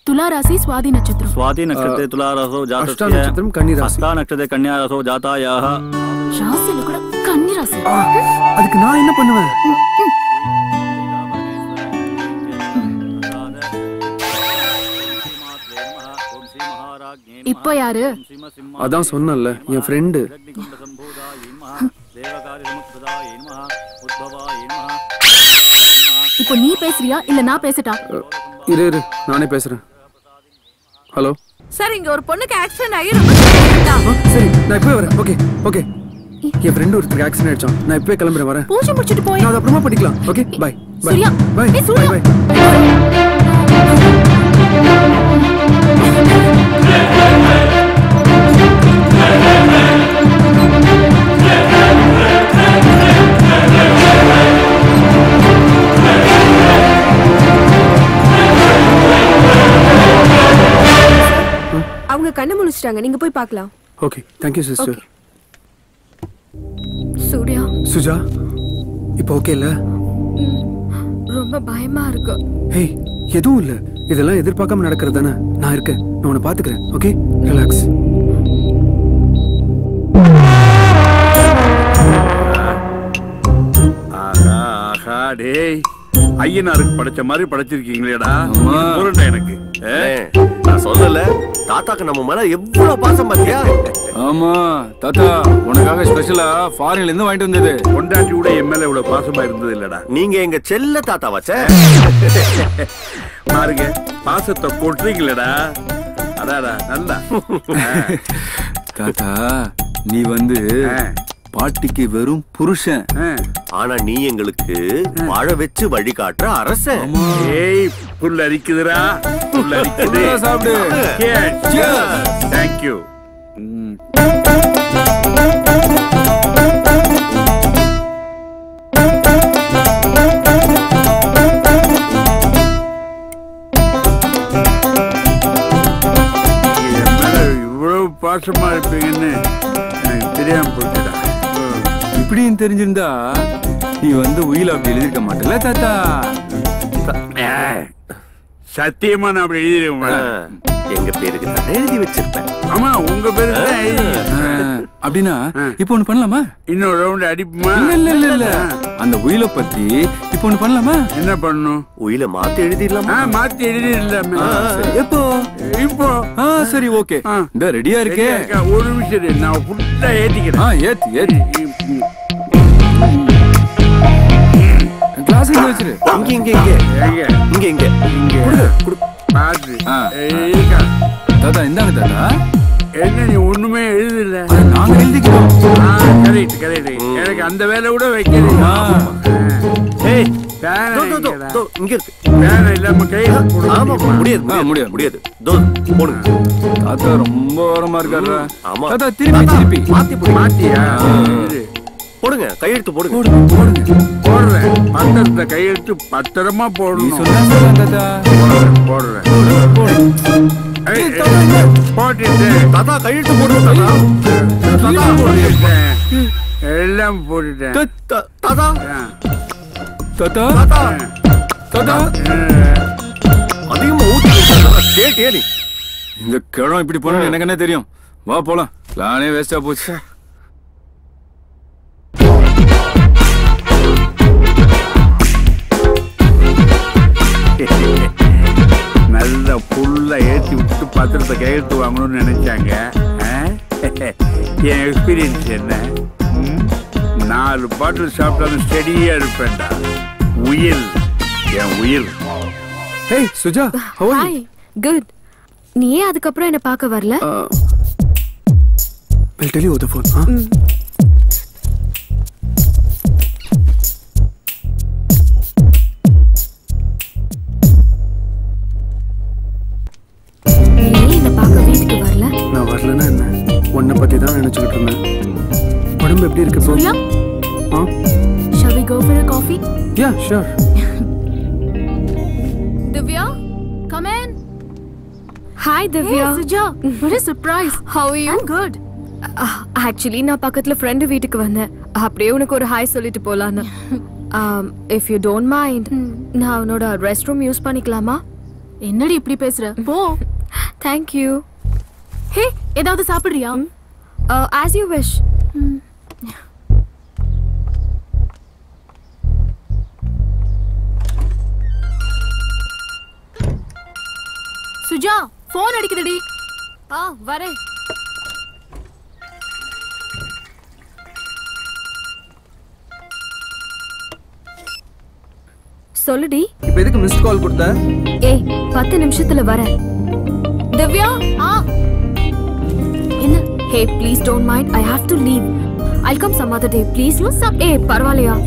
तुला राशि स्वाति नक्षत्र. स्वाति नक्षत्रे तुला राशौ जातस्य. अष्टा नक्षत्रम कन्या राशि. अष्टा नक्षत्रे कन्या राशौ जातायाः. ராசில கூட கன்னி ராசி. அதுக்கு நான் என்ன பண்ணுவேன்? இப்போ யாரு? அதான் சொன்னல, என் ஃப்ரெண்ட். இப்போ நீ பேசுறியா இல்ல நான் பேசட்டா? இரு இரு, நானே பேசுறேன். ஹலோ சார், இங்க ஒரு பொண்ணுக்கு ஆக்சிடென்ட் ஆகி ரொம்ப சரி, நான் இப்பவே வரேன். Okay okay. என் ஃப்ரெண்ட் ஒருத்தருக்கு ஆக்சிடென்ட் ஆயிடுச்சான். நான் இப்பவே கிளம்புறேன், வரேன். பூஜை முடிச்சிட்டு போய். நான் அப்புறமா படிக்கலாம். Okay, bye bye. Surya, bye ஏய் சூர்யா. பை. அவங்க கண்ணு முழிச்சிட்டாங்க, நீங்க போய் பார்க்கலாம். Okay, thank you sister. Surya. Suja, இப்போ ஓகே இல்ல? ரொம்ப பயமா இருக்கு. ஹேய், எதுவும் இல்ல. இதெல்லாம் எதிர்பார்க்காம நடக்கிறது தானே. நான் இருக்கேன், நான் உன்னை பாத்துக்கிறேன். Okay, relax. ஆஹா ஆஹா, டேய் ஐயனாருக்கு படைச்ச மாதிரி படைச்சிருக்கீங்களேடா. பொருண்டா எனக்கு. நான் சொல்லல, தாத்தாக்கு நம்ம மேல எவ்வளவு பாசம் பாத்தியா? ஆமா தாத்தா, உனக்காக ஸ்பெஷலா ஃபாரின்ல இருந்து வாங்கிட்டு வந்தது. பொண்டாட்டி கூட என் மேல இவ்வளவு பாசமா இருந்தது இல்லடா. நீங்க எங்க செல்ல தாத்தா வச்ச பாருங்க, பாசத்தை கொட்டுறீங்களடா. அடாடா நல்லா. தாத்தா, நீ வந்து பாட்டிக்கு வெறும் புருஷன், ஆனா நீ எங்களுக்கு வாழ வச்சு வழிகாட்டுற அரசன். ஏய், புல் அரிக்குதுடா, புல் அரிக்குது. சாப்பிடு. Thank you. இவ்வளவு பாசமா இருப்பீங்கன்னு எனக்கு தெரியாம போச்சுடா. இப்படியும் தெரிஞ்சிருந்தா நீ வந்து உயில அப்படி எழுதிருக்க மாட்டல தாத்தா. சத்தியமா நான் அப்படி எழுதிருக்கேன். எங்க பேருக்கு தான் எழுதி வச்சிருப்பேன். ஆமா, உங்க பேருக்கு தான் எழுதி. அப்படின்னா இப்போ ஒண்ணு பண்ணலாமா? இன்னொரு ரவுண்ட் அடிப்புமா? இல்ல இல்ல இல்ல, அந்த உயில பத்தி இப்போ ஒண்ணு பண்ணலாமா? என்ன பண்ணணும்? உயில மாத்தி எழுதிடலாமா? மாத்தி எழுதிடலாமா? எப்போ? இப்போ. சரி, ஓகே. இந்த ரெடியா இருக்கே. ஒரு நிமிஷம், நான் ஃபுல்லா ஏத்திக்கிறேன். ஏத்தி ஏத்தி. கிளாஸ் இங்க வச்சிரு. இங்க இங்க இங்க இங்க இங்க இங்க குடு பாத்து. தாத்தா இந்தாங்க தாத்தா. என்ன நீ ஒண்ணுமே எழுதல? நாங்க எழுதிக்கிறோம். Correct correct. எனக்கு அந்த வேலை கூட வைக்கிறீங்க. ஏய், இங்க இருக்கு. வேலை இல்லாம கையில போடு. ஆமா, முடியாது முடியாது முடியாது. தோ போடுங்க. தாத்தா ரொம்ப ஓரமா இருக்காரு. ஆமா தாத்தா, திருப்பி மாத்தி போடு. மாத்தியா? போடுங்க, கையெழுத்து போடுங்க. போடுங்க போடுறேன். பத்திரத்தை கையெழுத்து பத்திரமா போடணும். போடுறேன். போட்டுட்டேன். தாத்தா கையெழுத்து போடுறேன். எல்லாம் போட்டுட்டேன். தாத்தா தாத்தா தாத்தா அதிகமா கேட்டியா நீ? இந்த கிழம் இப்படி போன எனக்கு என்ன தெரியும்? வா போலாம். பிளானே வேஸ்டா போச்சு. நல்ல புல்ல ஏற்றி விட்டு பத்திரத்தை கையெழுத்து வாங்கணும்னு நினைச்சாங்க. என் எக்ஸ்பீரியன்ஸ் என்ன? 4 பாட்டில் சாப்பிட்டாலும் ஸ்டெடியா இருப்பேன்டா. உயில் என் உயில். Hey Suja, how are you? Hi, good. நீ ஏன் அதுக்கப்புறம் என்ன பார்க்க வரல? I'll tell you over the phone. நான் வரலன்னா என்ன? உன்னை பத்தி தான் நினைச்சுக்கிட்டு இருந்தேன். உடம்பு எப்படி இருக்கு இப்போ? Shall we go for a coffee? Yeah, sure. Divya, come in. Hi Divya. Hey Suja, what a surprise. How are you? I'm good. Actually நான் பக்கத்துல friend வீட்டுக்கு வந்தேன். அப்படியே உனக்கு ஒரு ஹாய் சொல்லிட்டு போலான்னு. If you don't mind, நான் உன்னோட ரெஸ்ட் ரூம் யூஸ் பண்ணிக்கலாமா? என்னடி இப்படி பேசுற? போ. Thank you. ஹே, ஏதாவது சாப்பிடுறியா? As you wish. Suja, phone அடிக்குதுடி. வரேன். சொல்லுடி. இப்போ எதுக்கு மிஸ்ட் கால் கொடுத்த? ஏய் 10 நிமிஷத்துல வரேன். திவ்யா, என்ன? Hey, please don't mind. I have to leave. I'll come some other day, please. What's up? Hey, பரவாயில்லையா?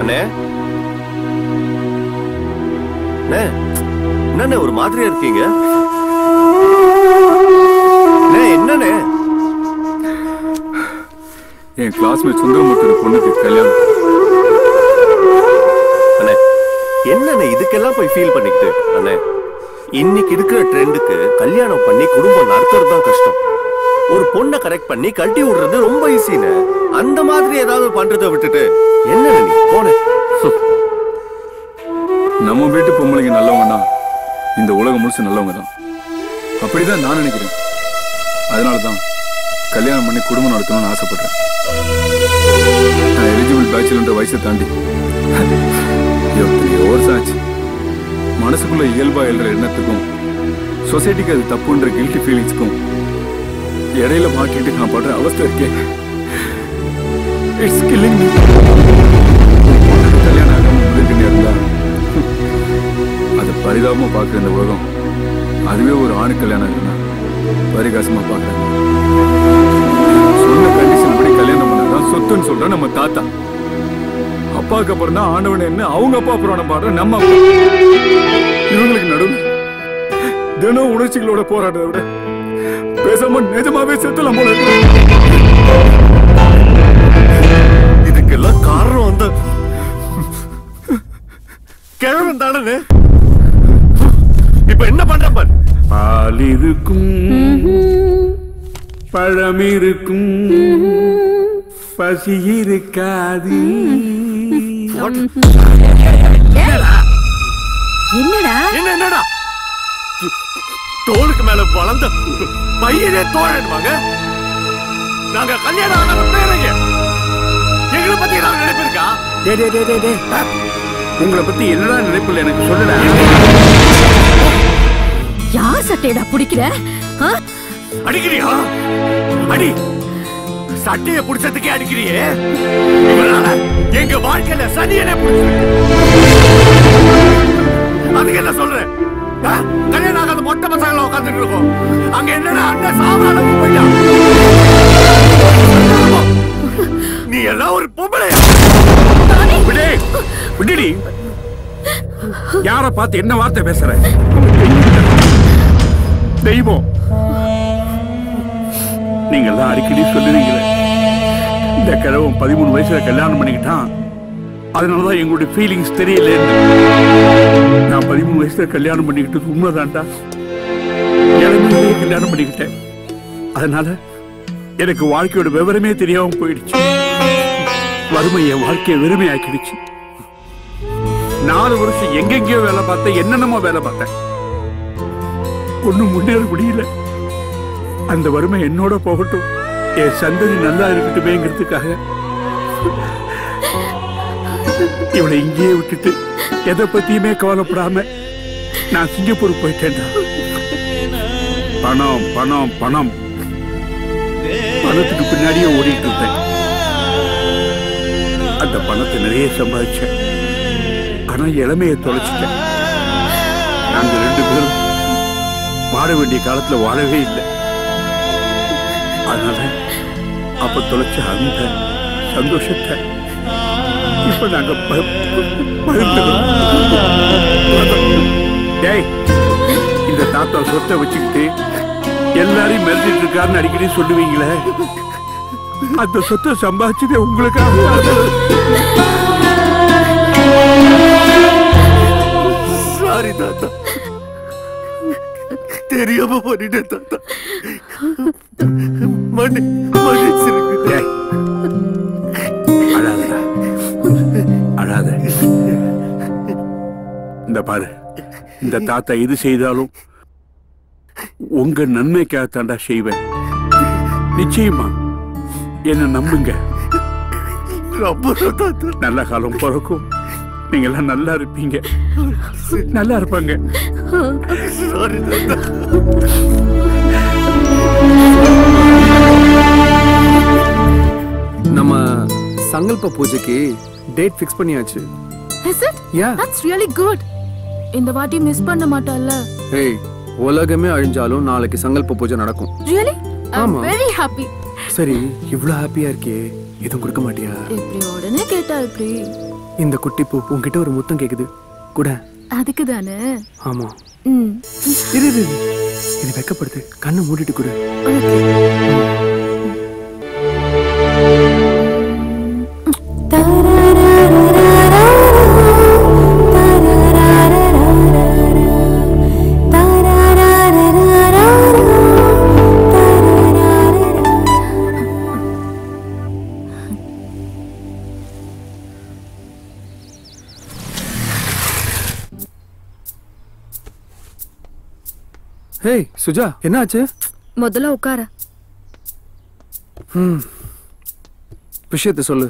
அண்ணே என்னண்ணே ஒரு மாதிரியா இருக்கீங்க? என்னண்ணே? என் கிளாஸ்மேட் சுந்தரமூர்த்தி பொண்ணுக்கு கல்யாணம். அண்ணே என்னண்ணே இதுக்கெல்லாம் போய் ஃபீல் பண்ணிக்கிட்டு? அண்ணே இன்னைக்கு இருக்கிற ட்ரெண்டுக்கு கல்யாணம் பண்ணி குடும்பம் நடத்துறது தான் கஷ்டம். ஒரு பொண்ணை கரெக்ட் பண்ணி கட்டி விடுறது ரொம்ப ஈஸின்னு. அந்த மாதிரி ஏதாவது பண்றதை விட்டுட்டு என்ன நீ போன? நம்ம வீட்டு பொம்பளைங்க நல்லவங்கன்னா இந்த உலகம் முழுசு நல்லவங்க தான். அப்படிதான் நான் நினைக்கிறேன். அதனாலதான் கல்யாணம் பண்ணி குடும்பம் நடத்தணும்னு ஆசைப்படுறேன். நான் எலிஜிபிள் பேச்சுலர் வயசை தாண்டி வருஷம் ஆச்சு. மனசுக்குள்ள இயல்பா எழுற எண்ணத்துக்கும் சொசைட்டிக்கு அது தப்புன்ற கில்ட்டி ஃபீலிங்ஸ்க்கும் இடையில மாட்டிட்டு நான் படுற அவஸ்தை இருக்கேன். It's killing me. கல்யாணம் ஆகாம முடிக்கிட்டே இருந்தா அதை பரிதாபமா பார்க்குற இந்த உலகம் அதுவே ஒரு ஆணு கல்யாணம் இருக்குன்னா பரிகாசமா பார்க்கறாங்க. சொன்ன கண்டிஷன் படி கல்யாணம் பண்ணதான் சொத்துன்னு சொல்ற நம்ம தாத்தா. அப்பாவுக்கு அப்புறம் தான் ஆண்டவன் என்ன அவங்க அப்பா புராணம் பாடுற நம்ம அப்பா. இவங்களுக்கு நடுவில் தினம் உணர்ச்சிகளோட போராடுறத விட பேசாம நிஜமாவே செத்தலாம் போல. இதுக்கெல்லாம் காரணம் அந்த கிழவன் தானே. இப்ப என்ன பண்ற பாரு. பால் இருக்கும், பழம் இருக்கும், பசி இருக்காது. என்னடா என்னடா தோளுக்கு மேல வளர்ந்த பையனே தோழன்வாங்க. நாங்க கல்யாணம் ஆன பேரங்க. எங்களை பத்தி ஏதாவது நினைப்பு இருக்கா? உங்களை பத்தி என்னடா நினைப்பில்லை எனக்கு சொல்லல. யார் சட்டையடா பிடிக்கிற? அடிக்கிறியா? அடி. சட்டைய புடிச்சதுக்கே அடிக்கிறியே. இவனால எங்க வாழ்க்கையில சனியனே புடிச்சிருக்கு. அதுக்கு என்ன சொல்றேன்? கல்யாணம் ஆகாத மொட்டை பசங்களை உட்காந்துட்டு இருக்கோம். அங்க என்னடா அண்ணன் சாவர அளவுக்கு போயிட்டான். நீ எல்லாம் ஒரு பொம்பளை. விடுடி. யார பார்த்து என்ன வார்த்தை பேசுற? தெய்வம். நீங்க எல்லாம் அடிக்கடி சொல்லுவீங்களே, இந்த கிழவன் 13 வயசுல கல்யாணம் பண்ணிக்கிட்டான், அதனாலதான் எங்களுடைய ஃபீலிங்ஸ் தெரியல. நான் 13 வயசுல கல்யாணம் பண்ணிக்கிட்டது உண்மைதான்டா. இளமையிலேயே கல்யாணம் பண்ணிக்கிட்டேன். அதனால எனக்கு வாழ்க்கையோட விவரமே தெரியாம போயிடுச்சு. வறுமை என் வாழ்க்கையை வெறுமையாக்கிடுச்சு. 4 வருஷம் எங்கெங்கயோ வேலை பார்த்தேன், என்னென்னமோ வேலை பார்த்தேன். ஒண்ணும் முன்னேற முடியல. அந்த வறுமை என்னோட போகட்டும், என் சந்ததி நல்லா இருக்கட்டுமேங்கிறதுக்காக இவளை இங்கேயே விட்டுட்டு எதை பத்தியுமே கவலைப்படாம நான் சிங்கப்பூர் போயிட்டேன்டா. பணம் பணம் பணம், பணத்துக்கு பின்னாடியே ஓடிட்டு இருந்தேன். அந்த பணத்தை நிறைய சம்பாதிச்சேன். ஆனா இளமையை தொலைச்சிட்டேன். நாங்க 2 பேரும் வாழ வேண்டிய காலத்துல வாழவே இல்லை. அதனால அப்ப தொலைச்ச அந்த சந்தோஷத்தை இப்ப நாங்க இந்த தாத்தா சொத்தை வச்சுக்கிட்டு எல்லாரையும் மிரட்டிட்டு இருக்காருன்னு அடிக்கடி சொல்லுவீங்களே, அந்த சொத்தை சம்பாதிச்சதே உங்களுக்காக. சாரி தாத்தா, தெரியாம பண்ணிட்டேன் தாத்தா. அழாத. இந்த பாரு, இந்த தாத்தா எது செய்தாலும் உங்க நன்மைக்காக தாண்டா செய்வேன். நிச்சயமா என்ன நம்புங்க. நல்ல காலம் பிறக்கும், நீங்க எல்லாம் நல்லா இருப்பீங்க, நல்லா இருப்பாங்க. நம்ம சங்கல்ப பூஜைக்கு டேட் ஃபிக்ஸ் பண்ணியாச்சு. Is it? Yeah. That's really good. இந்த வாட்டி மிஸ் பண்ண மாட்டல்ல? ஏய், உலகமே அழிஞ்சாலும் நாளைக்கு சங்கல்ப பூஜை நடக்கும். Really? I'm ஆமா. very happy. சரி, இவ்ளோ ஹாப்பியா இருக்கே, எதுவும் கொடுக்க மாட்டியா? இப்படி உடனே கேட்டா இப்படி? இந்த குட்டி பூ உன்கிட்ட ஒரு முத்தம் கேக்குது கூட. அதுக்கு தானே? ஆமா. இரு இரு, இது வெக்கப்படுது, கண்ணை மூடிட்டு கொடு. ஹேய் சுஜா, என்ன ஆச்சு? முதல்ல உட்கார. விஷயத்தை சொல்லு.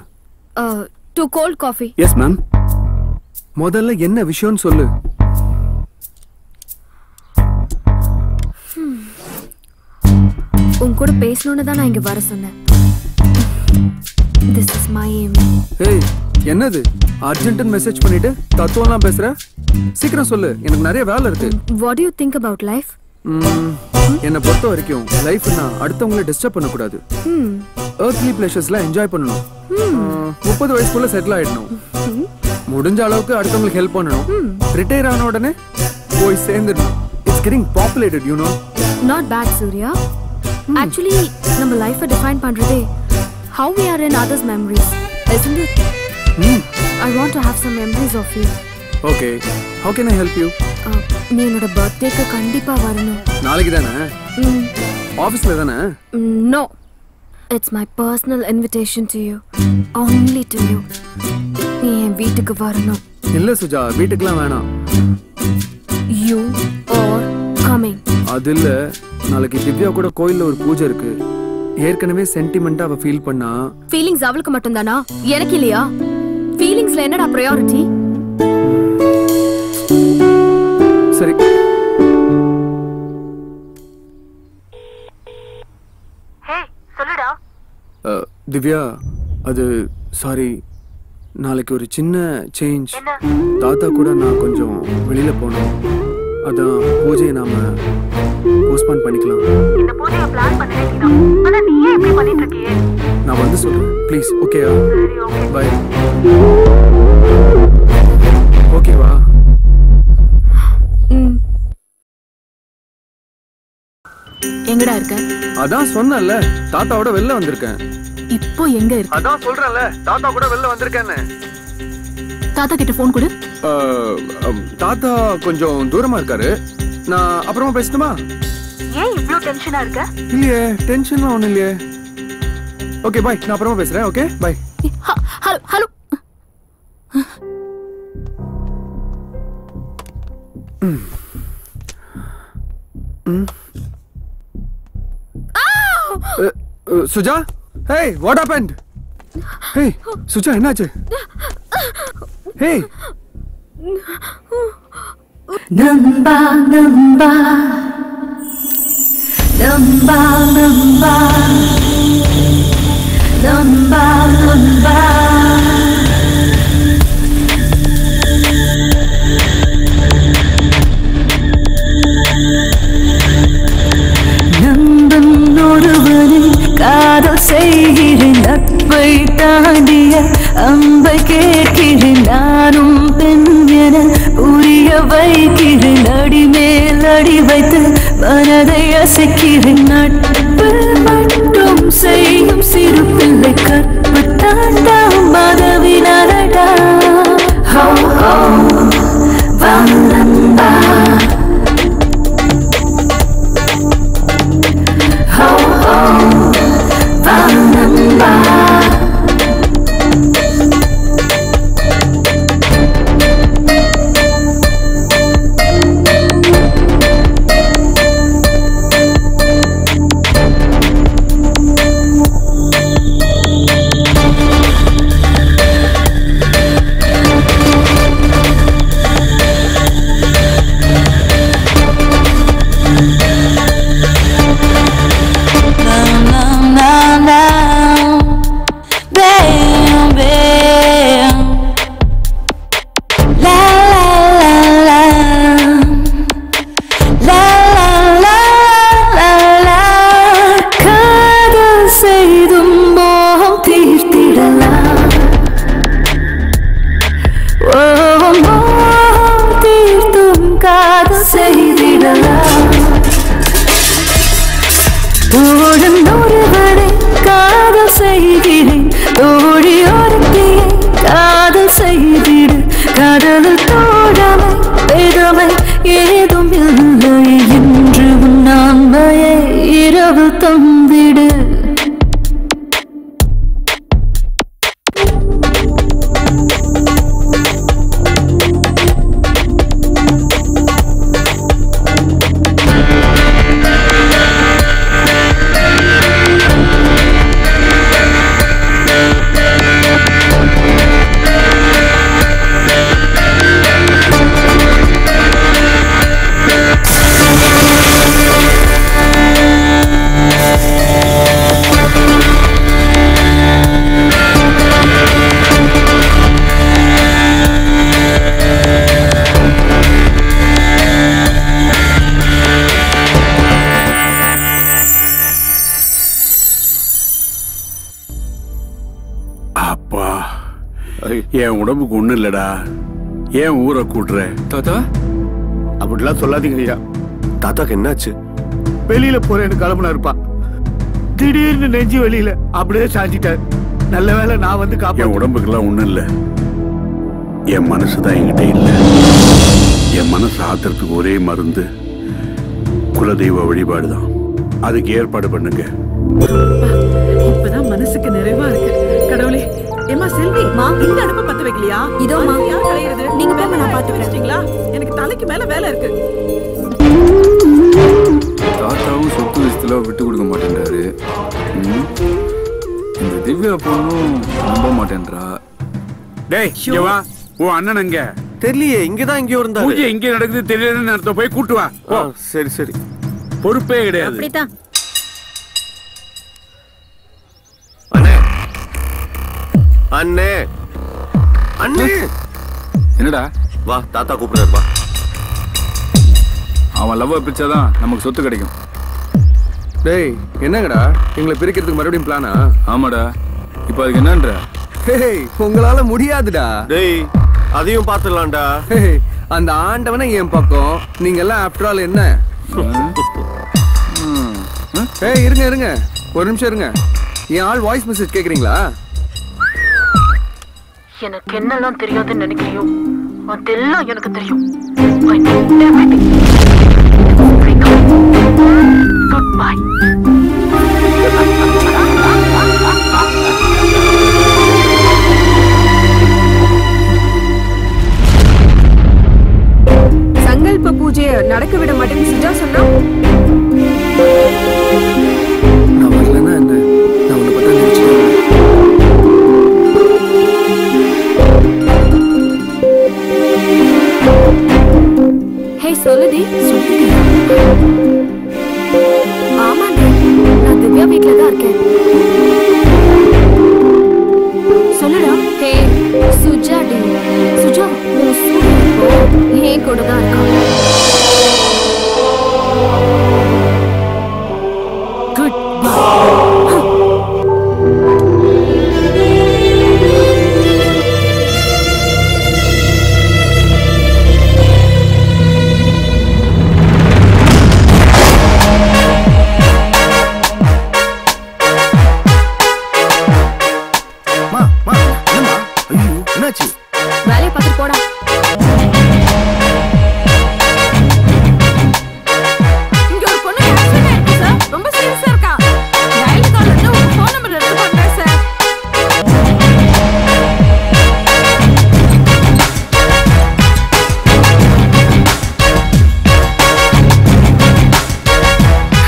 2 cold coffee. Yes ma'am. முதல்ல என்ன விஷயம்னு சொல்லு. உன் கூட பேசணும்னு தான் நான் இங்க வர சொன்னேன். This is my aim. Hey, என்னது அர்ஜென்ட் மெசேஜ் பண்ணிட்டு தத்துவம்லாம் பேசுற? சீக்கிரம் சொல்லு, எனக்கு நிறைய வேலை இருக்கு. What do you think about life? என்னை பொறுத்த வரைக்கும் லைஃப்னா அடுத்தவங்களை டிஸ்டர்ப் பண்ணக்கூடாது. earthly pleasuresலாம் என்ஜாய் பண்ணணும். 30 வயசுக்குள்ள செட்டில் ஆயிடணும். முடிஞ்ச அளவுக்கு அடுத்தவங்களுக்கு ஹெல்ப் பண்ணணும். ரிட்டையர் ஆன உடனே போய் சேர்ந்துடணும். It's getting populated, you know. Not bad, Surya. Actually, நம்ம லைஃபை டிஃபைன் பண்றதே how we are in others' memories, isn't it? I want to have some memories of you. Okay, how can I help you? நீ என்னோட பர்த்டேக்கு கண்டிப்பா வரணும். நாளைக்கு தானே? ஆபீஸ்ல தானே? No, it's my personal invitation to you, only to you. நீ என் வீட்டுக்கு வரணும். இல்ல சுஜா, வீட்டுக்குலாம் வேணாம். You are coming. அது இல்ல, நாளைக்கு திவ்யா கூட கோயில்ல ஒரு பூஜை இருக்கு. ஏற்கனவே சென்டிமெண்டா அவ ஃபீல் பண்ணா. ஃபீலிங்ஸ் அவளுக்கு மட்டும் தானா? எனக்கு இல்லையா? ஃபீலிங்ஸ்ல என்னடா பிரையாரிட்டி? சரி. ஹே, சொல்லுடா. திவ்யா, அது சாரி, நாளைக்கு ஒரு சின்ன சேஞ்ச். தாத்தா கூட நான் கொஞ்சம் வெளியில போனோம். அதான் பூஜையை நாம போஸ்ட்போன் பண்ணிக்கலாம். இந்த பூஜையை பிளான் பண்ணிட்டீங்க. ஆனா நீ ஏன் இப்படி பண்ணிட்டு இருக்கியே? நான் வந்து சொல்றேன் ப்ளீஸ். ஓகேயா? சரி, ஓகே. பை. எங்கடா இருக்க? அதான் சொன்னேன்ல, தாத்தாவோட வெளில வந்திருக்கேன். இப்போ எங்க இருக்க? அதான் சொல்றேன்ல, தாத்தா கூட வெளில வந்திருக்கேன்னு. தாத்தா கிட்ட போன் கொடு. தாத்தா கொஞ்சம் தூரமா இருக்காரு. நான் அப்புறமா பேசட்டுமா? ஏன் இவ்ளோ டென்ஷனா இருக்க? இல்லையே, டென்ஷன்லாம் ஒண்ணும் இல்லையே. ஓகே பாய், நான் அப்புறமா பேசுறேன். Okay bye. Hello hello. Suja, hey, what happened? Hey, Suja என்னாச்சு? Hey. நம்பா நம்பா நம்பா நம்பா நம்பா நம்பா நம்பும் ஒருவனை காதல் செய்கிறேன், நட்பை தாண்டிய அம்பை கேட்கிறேன், நானும் பெண் என புரிய வைக்கிறேன், அடி மேல் அடி வைத்து மனதை அசைக்கிறேன், நட்பு மட்டும் செய்யும் சிறு பிள்ளை கற்பு தாண்டா மதவினரடா. ஹோ ஹோ வந்தம்பா ho ho vanamba என் உடம்புக்கு ஒண்ணு இல்லடா, ஏன் ஊரை கூட்டுற? தாத்தா அப்படிலாம் சொல்லாதீங்க ஐயா. தாத்தாக்கு என்னாச்சு? வெளியில போறேன்னு கிளம்புனா இருப்பா, திடீர்னு நெஞ்சு வெளியில அப்படியே சாஞ்சிட்டார். நல்ல வேளை நான் வந்து என் உடம்புக்கெல்லாம் ஒண்ணும் இல்ல, என் மனசுதான் என்கிட்ட இல்ல. என் மனசு ஆத்துறதுக்கு ஒரே மருந்து குலதெய்வ வழிபாடுதான். அதுக்கு ஏற்பாடு பண்ணுங்க. இப்பதான் மனசுக்கு நிறைவா இருக்கு. கடவுளே, ஏமா செல்வி, இந்த அடுப்ப பத்த வைக்கலையா? இதோமா. யார் கலையிறது? நீங்க போங்க, நான் பாத்துக்கிறேன். எனக்கு தலைக்கு மேல வேலை இருக்கு. தாத்தாவும் சொத்து விஷயத்துல விட்டு கொடுக்க மாட்டேன்றாரு. இந்த திவ்யா பொண்ணும் நம்ப மாட்டேன்றா. டேய் இங்க வா, உன் அண்ணன் எங்க? தெரியலையே, இங்கதான் இங்கேயோ இருந்தா. பூஜை எங்க நடக்குது தெரியலன்னு அர்த்தம். போய் கூட்டு வா. சரி சரி, பொறுப்பே கிடையாது. அப்படிதான். அண்ணே அண்ணே, என்னடா? வா, தாத்தா கூப்பிடுறாரு வா. அவன் லவ் பிரிச்சாதான் நமக்கு சொத்து கிடைக்கும். டேய் என்னங்கடா, எங்களை பிரிக்கிறதுக்கு மறுபடியும் பிளானா? ஆமாடா, இப்போ அதுக்கு என்னன்ற? ஹேய், உங்களால முடியாதுடா. டேய் அதையும் பாத்துடலாம்டா. அந்த ஆண்டவனை என் பக்கம், நீங்க எல்லாம் ஆஃப்டர் ஆல் என்ன? ஏய் இருங்க இருங்க ஒரு நிமிஷம் இருங்க. என் ஆள் வாய்ஸ் மெசேஜ் கேக்குறீங்களா? எனக்கு என்னெல்லாம் தெரியாதுன்னு நினைக்கிறியோ அதெல்லாம் எனக்கு தெரியும். I know everything. Goodbye. சங்கல்ப பூஜையை நடக்க விட மாட்டேன்னு சுஜா சொன்னா நான் வரலன்னா என்ன? நான் உன்னை பத்தி நினைச்சிட்டேன். ஹே சொல்லுடி. ஆமாண்டி, நான் திவ்யா வீட்ல தான் இருக்கேன். சொல்லுடா. Hey Suja D. சுஜா உன் சூரியன் ஏன் கூட தான் இருக்கான். Good bye. வேலையை பார்த்துட்டு போடா. இங்க ஒரு பொண்ணு ஆக்சிடென்ட் ஆயிருக்கு சார். ரொம்ப சீரியஸா இருக்கா. டயல் கால் வந்து உங்க ஃபோன் நம்பர் எடுத்து பண்றேன் சார்.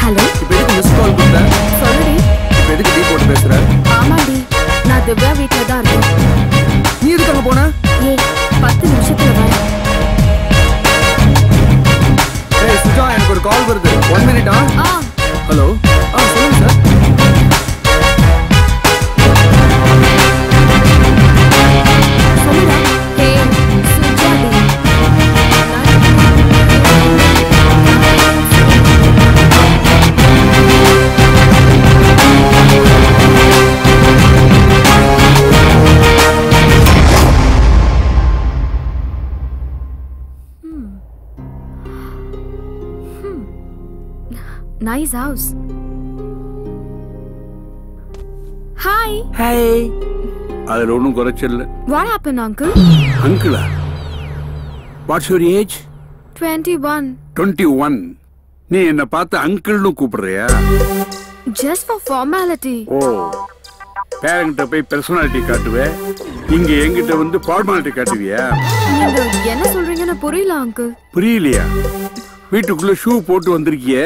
ஹலோ. இப்போ எதுக்கு மிஸ் கால் கொடுத்த? சொல்லுடி. இப்போ எதுக்கு டீ போட்டு பேசுற? ஆமாண்டி, நான் திவ்யா வீட்ல தான் இருக்கேன். நீ எதுக்கு அங்க போன? ஏய் 10 நிமிஷத்துல வரேன். ஏய் சுஜா எனக்கு ஒரு கால் வருது. 1 மினிட். ஹலோ. சொல்லுங்க சார். சொல்லுடா. ஹே சுஜா டி. Nice house. Hi. ஹாய். அதுல ஒன்றும் குறைச்சல. What happened, uncle? அங்கிளா? What's your age? 21. 21. நீ என்ன பார்த்து அங்கிள்னு கூப்பிடுறியா? Just for formality. ஓ, பேரங்கிட்ட போய் பர்சனாலிட்டி காட்டுவே, இங்க என்கிட்ட வந்து ஃபார்மாலிட்டி காட்டுவியா? நீங்க என்ன சொல்றீங்கன்னு புரியல அங்கிள். புரியலையா? வீட்டுக்குள்ள ஷூ போட்டு வந்திருக்கியே,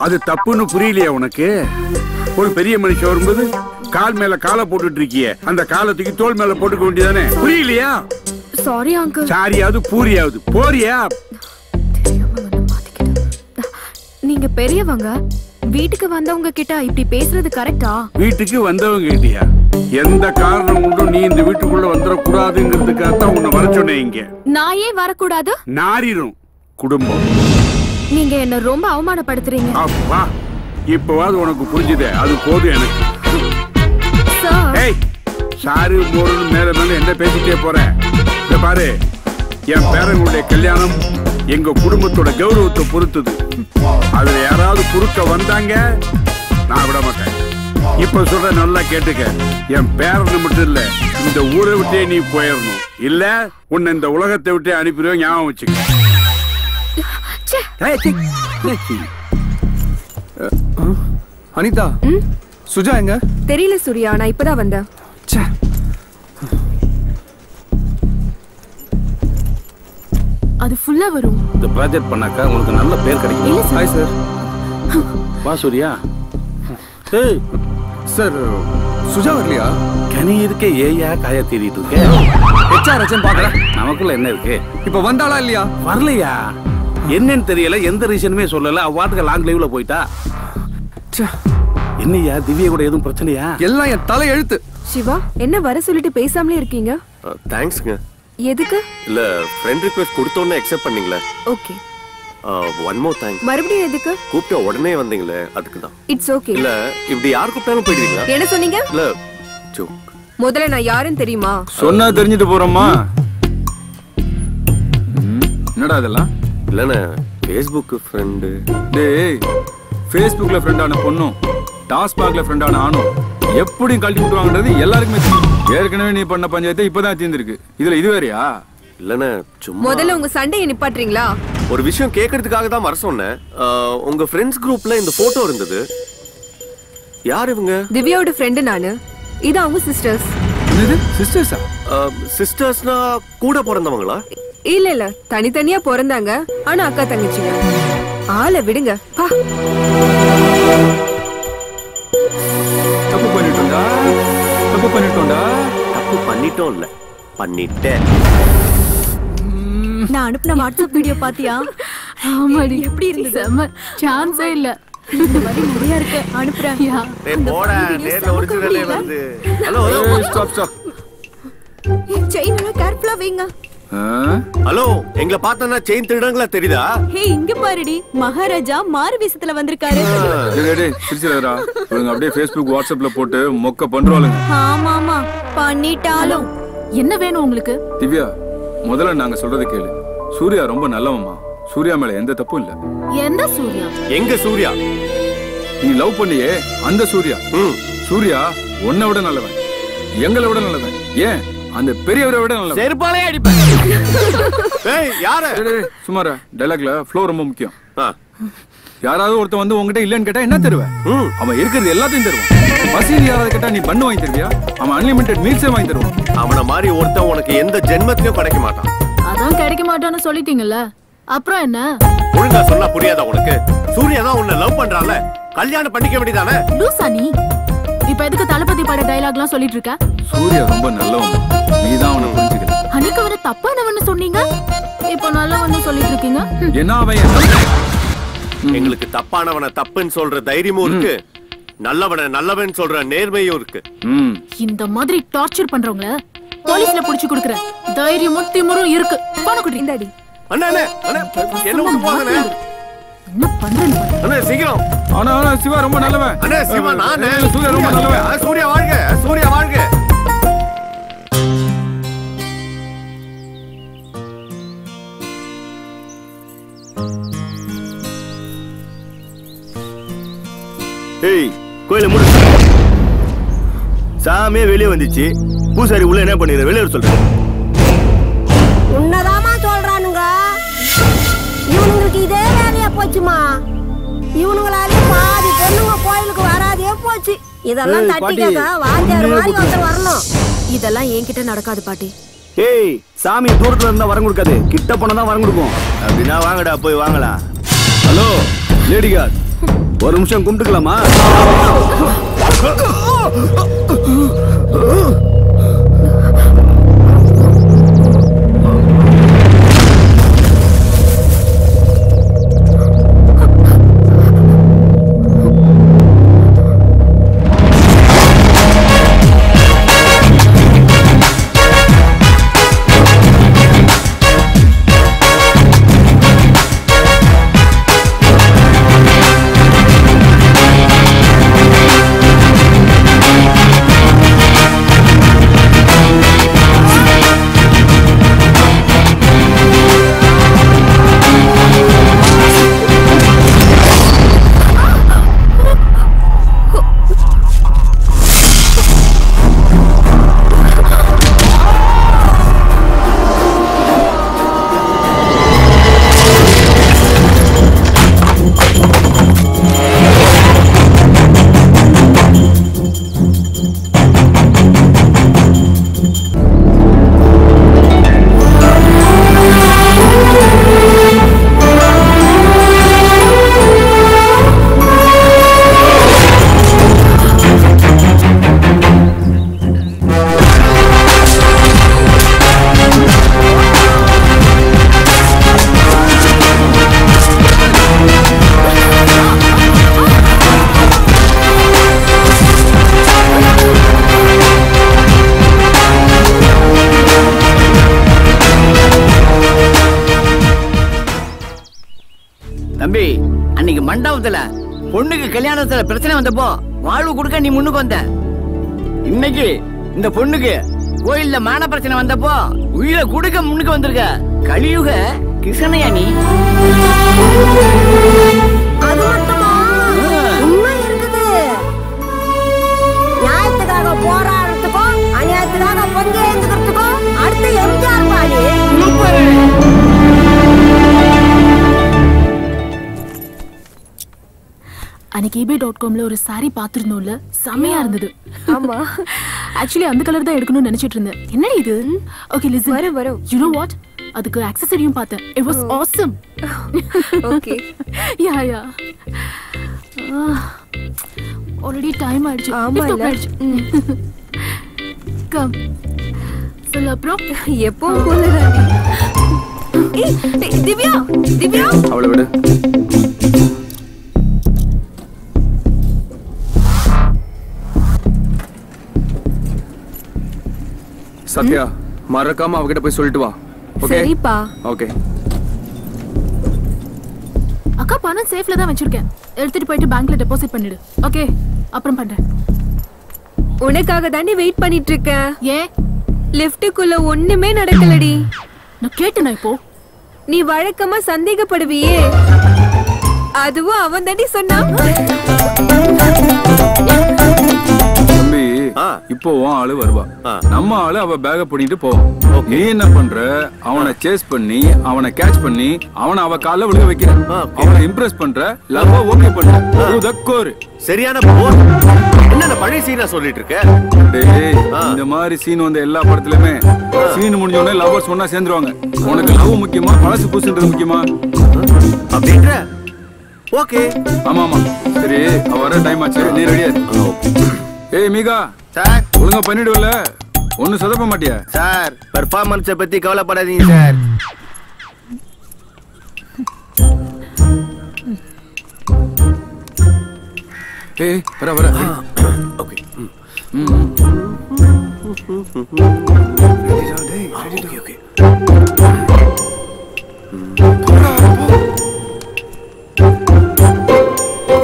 அது தப்புன்னு புரியலையா உனக்கு? ஒரு பெரிய மனுஷன் வரும்போது கால் மேல காலை போட்டுட்டு இருக்கியே, அந்த காலத்துக்கு தோல் மேல போட்டுக்க வேண்டியதானே? புரியலையா? Sorry uncle. சாரியாவது பூரியாவது போறியா? நீங்க பெரியவங்க, வீட்டுக்கு வந்தவங்க கிட்ட இப்படி பேசுறது கரெக்டா? வீட்டுக்கு வந்தவங்க கிட்டியா? எந்த காரணம் கொண்டும் நீ இந்த வீட்டுக்குள்ள வந்துடக்கூடாதுங்கிறதுக்காகத்தான் உன்னை வர சொன்னேன் இங்க. நான் ஏன் வரக்கூடாது? நாரிரும் குடும்பம். நீங்க என்ன ரொம்ப அவமானப்படுத்துறீங்க. அப்பா, இப்பவாது உனக்கு புரிஞ்சுதே, அது போதும் எனக்கு. ஏய், சாரு மோருன்னு மேல மேல என்ன பேசிட்டே போற? இத பாரு, என் பேரங்களுடைய கல்யாணம் எங்க குடும்பத்தோட கௌரவத்தை பொறுத்தது. அதுல யாராவது குறுக்க வந்தாங்க நான் விட மாட்டேன். இப்ப சொல்ற நல்லா கேட்டுக்க, என் பேரனை மட்டும் இல்ல, இந்த ஊரை விட்டே நீ போயிடணும். இல்ல உன்னை இந்த உலகத்தை விட்டே அனுப்பிடுவேன், ஞாபகம் வச்சுக்க. அனிதா, சுஜா எங்க? தெரியல சூர்யா, நான் இப்பதான் வந்தேன். அது ஃபுல்லா வரும். இந்த ப்ராஜெக்ட் பண்ணாக்கா உங்களுக்கு நல்ல பேர் கிடைக்கும். இல்ல சார். Hi sir. வா சூர்யா. ஏய் சார், சுஜா வரலையா? கனி இருக்கே, ஏயா காயா தேடிட்டு இருக்கே. ஹெச்ஆர்எச்என் பாக்கல. நமக்குள்ள என்ன இருக்கு? இப்ப வந்தாளா இல்லையா? வரலையா? என்னன்னு தெரியல, எந்த ரீசனுமே சொல்லல. அவாட்டுக்கு லாங் லைவ்ல போயிட்டா. என்னையா திவ்யா கூட எதுவும் பிரச்சனையா? எல்லாம் என் தலை எழுத்து. சிவா, என்ன வர சொல்லிட்டு பேசாமலே இருக்கீங்க? தேங்க்ஸ்ங்க. எதுக்கு? இல்ல ஃப்ரெண்ட் ரிக்வெஸ்ட் கொடுத்தோன்னே அக்செப்ட் பண்ணீங்களே. ஓகே. One more thanks. மறுபடியும் எதுக்கு? கூப்பிட்ட உடனே வந்தீங்களே, அதுக்கு தான். It's okay. இல்ல இப்படி யார் கூப்பிட்டாலும் போயிடுவீங்களா? என்ன சொன்னீங்க? இல்ல ஜோக். முதல்ல நான் யாருன்னு தெரியுமா? சொன்னா தெரிஞ்சுட்டு போறோமா? என்னடா இதெல்லாம்? இல்லண்ணே, ஃபேஸ்புக் ஃப்ரெண்டு. டேய், ஃபேஸ்புக்ல ஃப்ரெண்டான பொண்ணும் டாஸ்மாக்ல ஃப்ரெண்டான ஆணும் எப்படி கழட்டி விட்டுவாங்கன்றது எல்லாருக்குமே தெரியும். ஏற்கனவே நீ பண்ண பஞ்சாயத்து இப்பதான் தீர்ந்திருக்கு. இதுல இது வேறையா? இல்லண்ணே சும்மா முதல்ல உங்க சண்டையை நிப்பாட்றீங்களா? ஒரு விஷயம் கேட்கறதுக்காக தான் வர சொன்னேன். உங்க ஃப்ரெண்ட்ஸ் குரூப்ல இந்த போட்டோ இருந்தது. யார் இவங்க? திவ்யாவோட ஃப்ரெண்ட் நானு. இது அவங்க சிஸ்டர்ஸ். என்னது சிஸ்டர்ஸா? சிஸ்டர்ஸ்னா கூட பிறந்தவங்களா? இல்ல இல்ல, தனித்தனியா பிறந்தாங்க. ஆனா அக்கா தங்கச்சிங்க. ஆளை விடுங்க பா. தப்பு பண்ணிட்டோம்டா. தப்பு பண்ணிட்டோம் இல்ல, பண்ணிட்டேன். நான் அனுப்புன வாட்ஸ்அப் வீடியோ பாத்தியா? ஆமாடி, எப்படி இருந்தது? சான்ஸே இல்ல. இந்த மாதிரி நிறைய இருக்கு, அனுப்புறேன். டேய் போடா, நேர்ல ஒரிஜினலே வருது. Hello stop. செயின் எல்லாம் கேர்ஃபுல்லா வைங்க. ஹலோ, எங்களை பார்த்தா செயின் திருடங்களா தெரியுதா? ஹே, இங்க பாருடி, மகாராஜா மாறு வேஷத்துல வந்திருக்காரு. சிரிச்சிரடா. இவங்க அப்படியே Facebook வாட்ஸ்அப்ல போட்டு மொக்க பண்றாளுங்க. ஆமாமா, பண்ணிட்டாலும். என்ன வேணும் உங்களுக்கு? திவ்யா, முதல்ல நாங்க சொல்றத கேளு. சூர்யா ரொம்ப நல்லவம்மா. சூர்யா மேல எந்த தப்பும் இல்ல. எந்த சூர்யா? எங்க சூர்யா? நீ லவ் பண்ணியே அந்த சூர்யா. சூர்யா உன்னை விட நல்லவன், எங்களை விட நல்லவன், ஏன் அந்த பெரியவரை விட நல்லவன். செருப்பாலே அடிப்பேன். ஏய் யாரு? சுமாரா டைலாக்ல ஃப்ளோ ரொம்ப முக்கியம். யாராவது ஒருத்தன் வந்து உங்ககிட்ட இல்லன்னு கேட்டா என்ன தருவேன்? அவன் இருக்கிறது எல்லாத்தையும் தருவான். பசியில் யாராவது கேட்டா நீ பண்ணு வாங்கி தருவியா? அவன் அன்லிமிட்டெட் மீல்ஸே வாங்கி தருவான். அவன மாதிரி ஒருத்தன் உனக்கு எந்த ஜென்மத்திலயும் கிடைக்க மாட்டான். அதான் கிடைக்க மாட்டான்னு சொல்லிட்டீங்கல்ல, அப்புறம் என்ன? ஒழுங்கா சொன்னா புரியாதா உனக்கு? சூர்யா தான் உன்னை லவ் பண்றான்ல, கல்யாணம் பண்ணிக்க வேண்டியதானே? லூசா நீ? இப்ப எதுக்கு தளபதி பட டயலாக்லாம் சொல்லிட்டு இருக்க? சூர்யா ரொம்ப நல்லவன், நீதான் அவனை புரிஞ்சுக்கல. அன்னைக்கு அவரை தப்பானவன்னு சொன்னீங்க, இப்போ நல்லவன்னு சொல்லிட்டு இருக்கீங்க. என்ன அவன்? எங்களுக்கு தப்பானவனை தப்புன்னு சொல்ற தைரியமும் இருக்கு, நல்லவனை நல்லவன் சொல்ற நேர்மையும் இருக்கு. இந்த மாதிரி டார்ச்சர் பண்றவங்கள போலீஸ்ல புடிச்சு கொடுக்கற தைரியமும் திமிரும் இருக்கு. போன குடி இந்தாடி. அண்ணா அண்ணா அண்ணா, என்ன விட்டு போங்கண்ணே. என்ன பண்றேன்னு அண்ணா சீக்கிரம். ஆனா சிவா ரொம்ப நல்லவன். அண்ணா சிவா நானே. சூர்யா ரொம்ப நல்லவன். சூர்யா வாழ்க, சூர்யா வாழ்க. ஏய், கோயில மூடு. சாமியே வெளியே வந்துச்சு, பூசாரி உள்ள என்ன பண்ணிடுற? வெளியே சொல்றேன். உன்னதாமா சொல்றானுங்க. இவனுங்களுக்கு இதே வேலையா போச்சுமா. இவனுங்களாலே பாதி பொண்ணுங்க கோயிலுக்கு வராதே போச்சு. இதெல்லாம் தட்டிக்காக வாத்தியார் மாதிரி ஒருத்தர் வரணும். இதெல்லாம் என்கிட்ட நடக்காது பாட்டி. ஏய், சாமி தூரத்துல இருந்தா வரம் கொடுக்காது, கிட்ட போனா தான் வரம் கொடுக்கும். அப்படின்னா வாங்கடா, போய் வாங்கலாம். ஹலோ லேடி கார்ட், ஒரு நிமிஷம் கும்பிட்டுக்கலாமா? தம்பி, அன்னைக்கு மண்டபத்துல பொண்ணுக்கு கல்யாணத்துல பிரச்சனை வந்தப்போ வாழ்வு கொடுக்க நீ முன்னுக்கு வந்த. இன்னைக்கு இந்த பொண்ணுக்கு கோயில்ல மான பிரச்சனை வந்தப்போ உயிரை கொடுக்க முன்னுக்கு வந்திருக்க. கலியுக கிருஷ்ணயா நீ? அது மட்டுமா? அன்னைக்கு ebay.comல ஒரு saree பாத்துறனோல செமையா இருந்தது. ஆமா. Actually அந்த கலர் தான் எடுக்கணும்னு நினைச்சிட்டு இருந்தேன். என்னடி இது? Okay listen. வரும். You know what? அதுக்கு accessoryயும் பார்த்தேன். It was awesome. Okay. Yeah. Already time ஆயிடுச்சு. ஆமா இல்ல. Come. சொல்ல அப்புறம் எப்போ போலறாடி. ஏய் திவ்யா. அவளை விடு. சத்யா மறக்காம அவகிட்ட போய் சொல்லிட்டு வா. ஓகே சரிப்பா. ஓகே. அக்கா பணம் சேஃப்ல தான் வச்சிருக்கேன். எடுத்துட்டு போயிட்டு பேங்க்ல டெபாசிட் பண்ணிடு. ஓகே அப்புறம் பண்றேன். உனக்காக தாண்டி வெயிட் பண்ணிட்டு இருக்கேன். ஏன் லிஃப்ட்டுக்குள்ள ஒண்ணுமே நடக்கலடி. நான் கேட்டேனா இப்போ? நீ வழக்கமா சந்தேகப்படுவியே, அதுவும் அவன் தாண்டி சொன்னான். தம்பி இப்போ உன் ஆளு வருவா, நம்ம ஆளு அவ பேக பண்ணிட்டு போவோம். நீ என்ன பண்ற, அவனை சேஸ் பண்ணி அவனை கேட்ச் பண்ணி அவனை அவ கால விழுக வைக்கிற, அவனை இம்ப்ரெஸ் பண்ற, லவ் ஓகே பண்ற. சரியான போர். என்ன பழைய சீனா சொல்லிட்டு இருக்க? டேய் இந்த மாதிரி சீன் வந்த எல்லா படத்துலயுமே சீன் முடிஞ்ச உடனே லவ்வர்ஸ் ஒண்ணா சேர்ந்துருவாங்க. உனக்கு லவ் முக்கியமா பழசு பூசுன்றது முக்கியமா? அப்படின்ற ஓகே. ஆமா சரி, அவ வர டைம் ஆச்சு, நீ ரெடியா இரு. ஏய் மீகா சார் ஒழுங்கா பண்ணிடுவல, ஒன்னும் சொதப்ப மாட்டியா? சார் பெர்ஃபார்மன்ஸை பத்தி கவலைப்படாதீங்க சார். ஏய் வர ஓகே.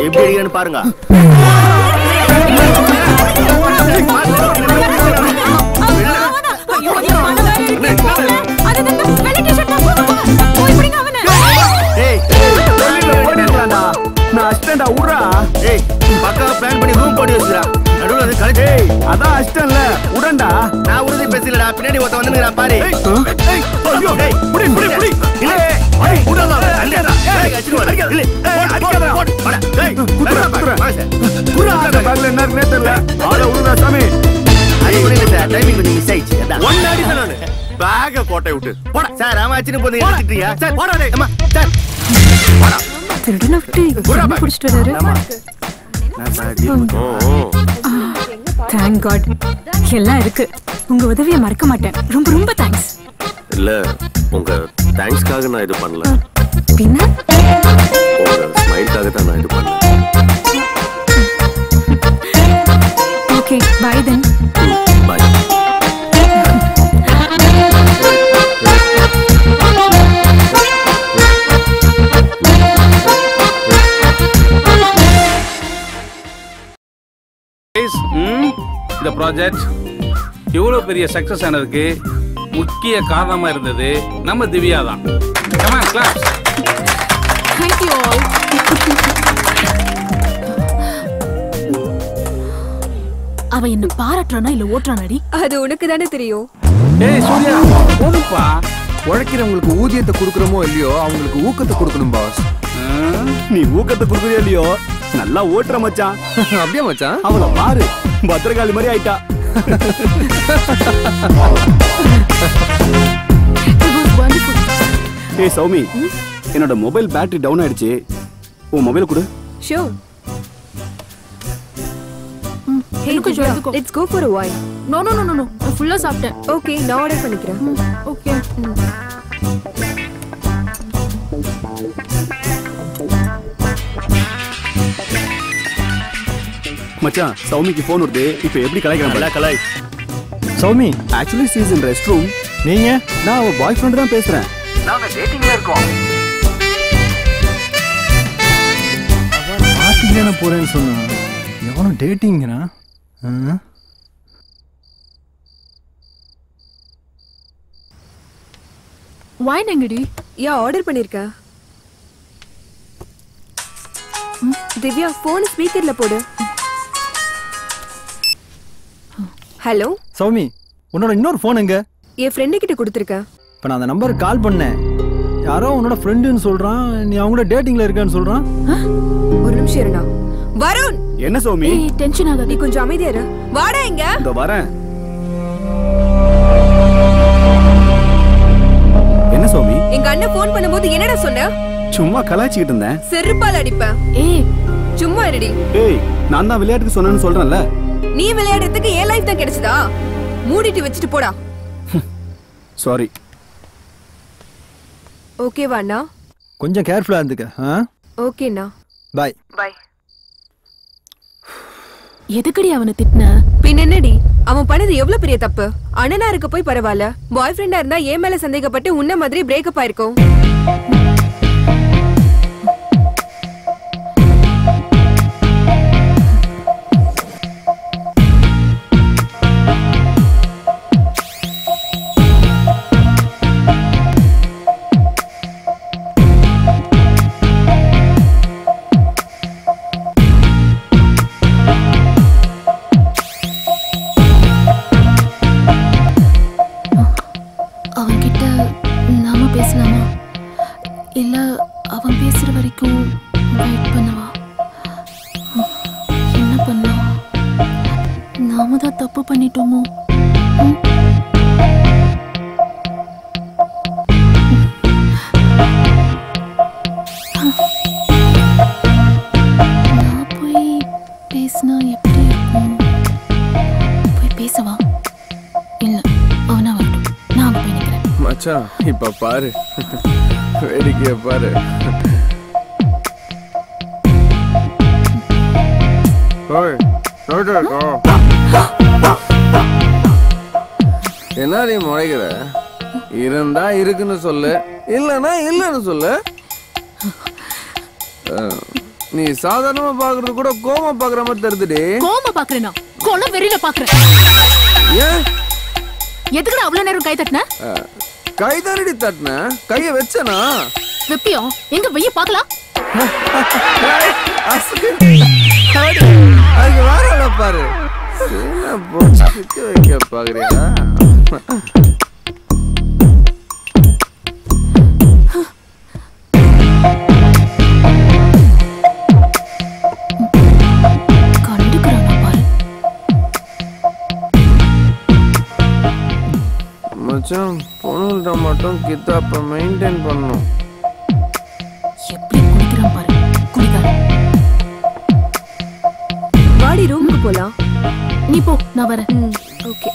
எப்படி அடிக்கன்னு பாருங்க. நான் அஸ்டண்டா உட்றா. ஏய் பக்கா பிளான் பண்ணி ரூம் போட்டு வச்சுடா. நடுவுல அது கலெக்ட். ஏய் அதான் அஸ்டன்ல உடண்டா. நான் உறுதி பேசலடா, பின்னாடி ஒருத்த வந்துங்கடா பாரு. ஏய் ஐயோ டேய் புடி இல்ல ஏய் உடடா அல்லடா. ஏய் அடிச்சுவா இல்ல அடிக்காதடா. வாடா டேய் குறா பேக்ல என்ன இருக்குனே தெரியல. ஆள உடுடா சாமி. ஐயோ புரியல சார், டைமிங் கொஞ்சம் மிஸ் ஆயிடுச்சு. அதான் ஒன் அடி தானே பேக கோட்டை விட்டு போடா சார். ஆமா அச்சிட்டு போறீங்க எடுத்துட்டீங்க சார். போடா டேய் அம்மா சார் போடா. திருடன விட்டு என்ன புடிச்சிட்டு வராரு. தேங்க் காட் எல்லாம் இருக்கு. உங்க உதவியை மறக்க மாட்டேன். ரொம்ப ரொம்ப தேங்க்ஸ். இல்ல உங்க தேங்க்ஸ்க்காக நான் இது பண்ணல, பின்ன உங்க ஸ்மைல்காக தான் நான் இது பண்ணேன். Okay bye then. பை. இந்த ப்ராஜெக்ட் இவ்வளவு பெரிய சக்சஸ் ஆனதுக்கு முக்கிய காரணமா இருந்தது நம்ம திவ்யா தான். Come on, clap. Thank you all. அவ என்ன பாராட்டுறானா இல்ல ஓட்டுறானாடி? அது உனக்கு தானே தெரியும். ஏய் சூர்யா போடுப்பா. உழைக்கிறவங்களுக்கு ஊதியத்தை கொடுக்கறோமோ இல்லையோ அவங்களுக்கு ஊக்கத்தை கொடுக்கணும் பாஸ். நீ ஊக்கத்தை கொடுக்கறியோ இல்லையோ நல்லா ஓட்டுற மச்சான். அப்படியே மச்சான்? அவள பாரு பத்திரகாளி மாதிரி ஆயிட்டா. ஏய் சௌமி, என்னோட மொபைல் பேட்டரி டவுன் ஆயிடுச்சு. உன் மொபைல் கொடு. Sure. Hey, let's go for a while. No. நான் ஃபுல்லா சாப்பிட்டேன். Okay, நான் ஆர்டர் பண்ணிக்கிறேன். Okay. மச்சான் சௌமிக்கு ஃபோன் வருது. இப்போ எப்படி கலாய்க்கறான்? நல்லா கலாய். Soumi actually she is in restroom. நீங்க? நான் அவ பாய் ஃப்ரெண்ட் தான் பேசுறேன். நாங்க டேட்டிங்ல இருக்கோம். பார்ட்டிக்கு நான் போறேன்னு சொன்னா எவனும் டேட்டிங்னா? வைன் எங்கடி? ஆர்டர் பண்ணிருக்கேன். திவ்யா போன் ஸ்பீக்கர்ல போடு. ஹலோ சௌமி, உன்னோட இன்னொரு போன் எங்க? என் ஃப்ரெண்ட் கிட்ட கொடுத்திருக்கேன். இப்போ நான் அந்த நம்பருக்கு கால் பண்ணேன். யாரோ உன்னோட ஃப்ரெண்டுன்னு சொல்றான். நீ அவங்களோட டேட்டிங்ல இருக்கான்னு சொல்றான். ஒரு நிமிஷம் இருடா. வருண், என்ன சோமி? டென்ஷன் ஆகாத. நீ கொஞ்சம் அமைதியா இரு. வாடா இங்க. இதோ வரேன். என்ன சோமி? எங்க அண்ணன் போன் பண்ணும்போது என்னடா சொன்ன? சும்மா கலாய்ச்சிட்டு இருந்தேன். செருப்பால் அடிப்பேன். சும்மா இருடி. ஏய், நான் தான் விளையாட்டுக்கு சொன்னேன்னு சொல்றேன்ல. நீ விளையாடுறதுக்கு ஏன் லைஃப் தான் கிடைச்சதா? மூடிட்டு வச்சிட்டு போடா. சாரி. ஓகேவா அண்ணா? கொஞ்சம் கேர்ஃபுல்லா இருந்துக்க. ஓகேண்ணா. பை. பை. எதுக்கடி அவனை திட்டின? பின்ன என்னடி, அவன் பண்ணது எவ்வளவு பெரிய தப்பு. அண்ணனா இருக்க போய் பரவாயில்ல, பாய் ஃப்ரெண்டா இருந்தா ஏன் மேல சந்தேகப்பட்டு உன்ன மாதிரி பிரேக்கப் ஆயிருக்கும். இப்ப பாரு, வேடிக்கைய பாரு. என்ன நீ முறைக்கிற? இருந்தா இருக்குன்னு சொல்லு, இல்லன்னா இல்லன்னு சொல்லு. நீ சாதாரணமா பாக்குறது கூட கோமா பாக்குற மாதிரி தெரியுதுடி. கோமா பாக்குறேனா? கொலை வெறியில பாக்குறேன். ஏன் எதுக்குடா அவ்வளவு நேரம் கை தட்டின? கை தானடி தட்டின, கைய வச்சனா? வெப்பியோ எங்க வெய்ய பாக்கலாம். அதுக்கு வேற பாரு. என்ன போச்சு வைக்க பாக்குறியா? மச்சான், பொண்ணுகிட்ட மட்டும் கித்தாப்ப மெயின்டைன் பண்ணணும். எப்படி குடிக்கிறான் பாரு, குடிக்கார. வாடி ரூமுக்கு போலாம். நீ போ, நான் வரேன். ஓகே.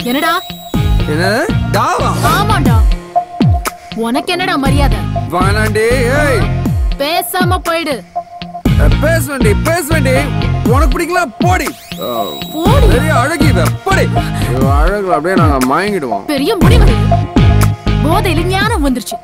என்னடா? என்ன டாவா? ஆமாடா. உனக்கு என்னடா மரியாதை? வானாண்டி, ஏய் பேசாம போயிடு. பேசுவேண்டி பேசுவேண்டி. உனக்கு பிடிக்கல போடி. போடி. பெரிய அழகி இவ, போடி. இவ அழகுல அப்படியே நாங்க மயங்கிடுவோம். பெரிய முடி வருது, போதையில ஞானம் வந்துருச்சு.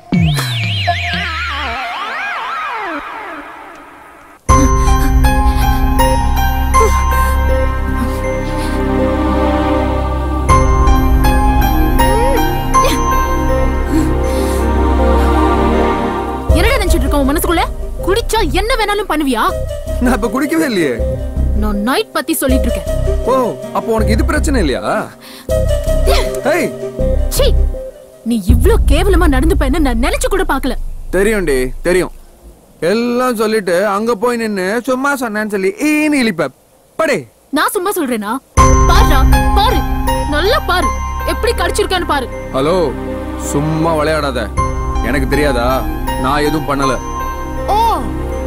மனசுக்குள்ள குடிச்சா என்ன வேணாலும் பண்ணுவியா? நான் இப்ப குடிக்கவே இல்லையே. நான் நைட் பத்தி சொல்லிட்டு இருக்கேன். ஓ, அப்ப உனக்கு இது பிரச்சனை இல்லையா? ஹேய், சீ, நீ இவ்ளோ கேவலமா நடந்துப்பேன்னு நான் நினைச்சு கூட பார்க்கல. தெரியும்டி, தெரியும். எல்லாம் சொல்லிட்டு அங்க போய் நின்னு சும்மா சொன்னேன்னு சொல்லி ஈனி இழிப்ப. படே. நான் சும்மா சொல்றேனா? பாருடா, பாரு, நல்லா பாரு, எப்படி கடிச்சிருக்கான்னு பாரு. ஹலோ, சும்மா விளையாடாத. எனக்கு தெரியாதா? நான் எதுவும் பண்ணல. ஓ,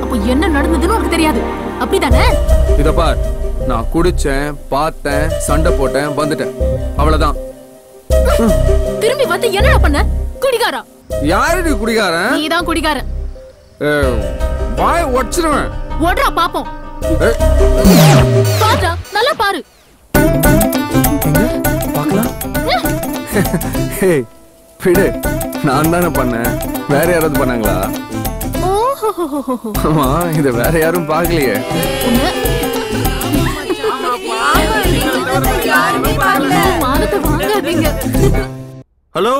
அப்ப என்ன நடந்ததுன்னு உனக்கு தெரியாது, அப்படிதானே? இத பார், நான் குடிச்சேன், பார்த்தேன், சண்டை போட்டேன், வந்துட்டேன், அவ்வளவுதான். திரும்பி வந்து என்னடா பண்ண? குடிகாரா? யாரு குடிகாரன்? நீதான் குடிகாரன். வாய் உடைச்சிருவேன். ஓடுறா பாப்போம். பாருடா, நல்லா பாரு. பார்க்கலாம். ஹேய், விடு. நான் தானே பண்ணேன், வேற யாராவது பண்ணாங்களா? ஆமா, இத வேற யாரும் பார்க்கலையே. ஹலோ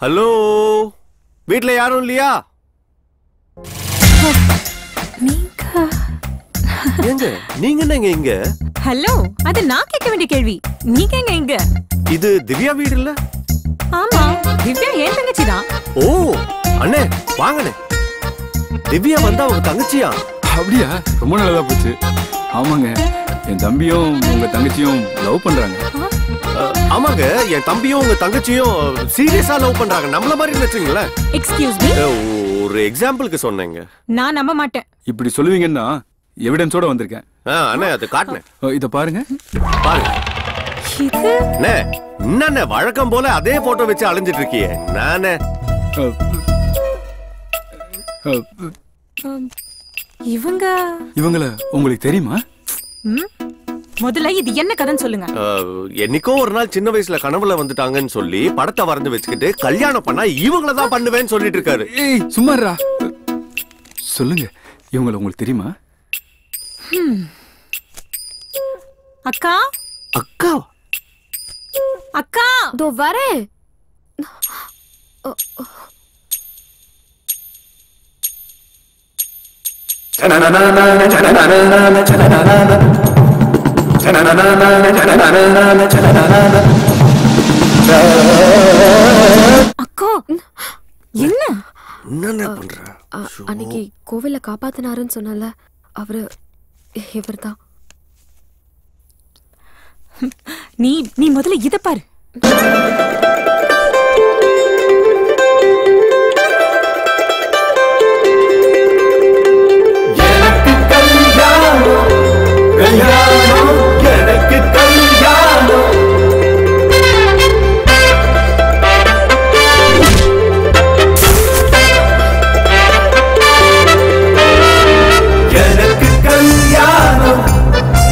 ஹலோ, வீட்ல யாரும் இல்லையா? ஏங்க நீங்க என்னங்க இங்க? ஹலோ, அது நான் கேட்க வேண்டிய கேள்வி. நீங்க எங்க இங்க? இது திவ்யா வீடு இல்ல? ஆமா, திவ்யா என் தங்கச்சி தான். ஓ அண்ணே வாங்கண்ணே. திவ்யா வந்தா உங்க தங்கச்சியா? அப்படியா? ரொம்ப நல்லதா போச்சு. ஆமாங்க, என் தம்பியும் உங்க தங்கச்சியும் லவ் பண்றாங்க. ஆமாங்க, என் தம்பியும் உங்க தங்கச்சியும் சீரியஸா லவ் பண்றாங்க. நம்மள மாதிரி நினைச்சீங்களா? Excuse me. ஒரு எக்ஸாம்பிளுக்கு சொன்னேங்க. நான் நம்ப மாட்டேன். இப்படி சொல்லுவீங்கன்னா எவிடன்ஸோட வந்திருக்கேன். அண்ணே அது காட்டுனேன். இத பாருங்க. பாருங்க. அண்ணே என்னண்ணே வழக்கம் போல அதே போட்டோ வச்சு அலைஞ்சிட்டு இருக்கியே. நானே இவங்கள உங்களுக்கு தெரியுமா? முதல்ல இது என்ன கதைன்னு சொல்லுங்க. என்னைக்கோ ஒரு நாள் சின்ன வயசுல கனவுல வந்துட்டாங்கன்னு சொல்லி படத்தை வரைஞ்சு வச்சுக்கிட்டு கல்யாணம் பண்ணா இவங்கள தான் பண்ணுவேன்னு சொல்லிட்டு இருக்காரு. ஏய் சும்மாரா. சொல்லுங்க, இவங்கள உங்களுக்கு தெரியுமா? அக்கா அக்கா அக்கா தோ வரேன். அக்கா என்ன என்ன பண்ற? அன்னைக்கு கோவில்ல காப்பாத்தினாருன்னு சொன்னல அவரு இவர்தான். நீ முதல்ல இத பாரு. எனக்கு கல்யாணம் எனக்கு கல்யாணம்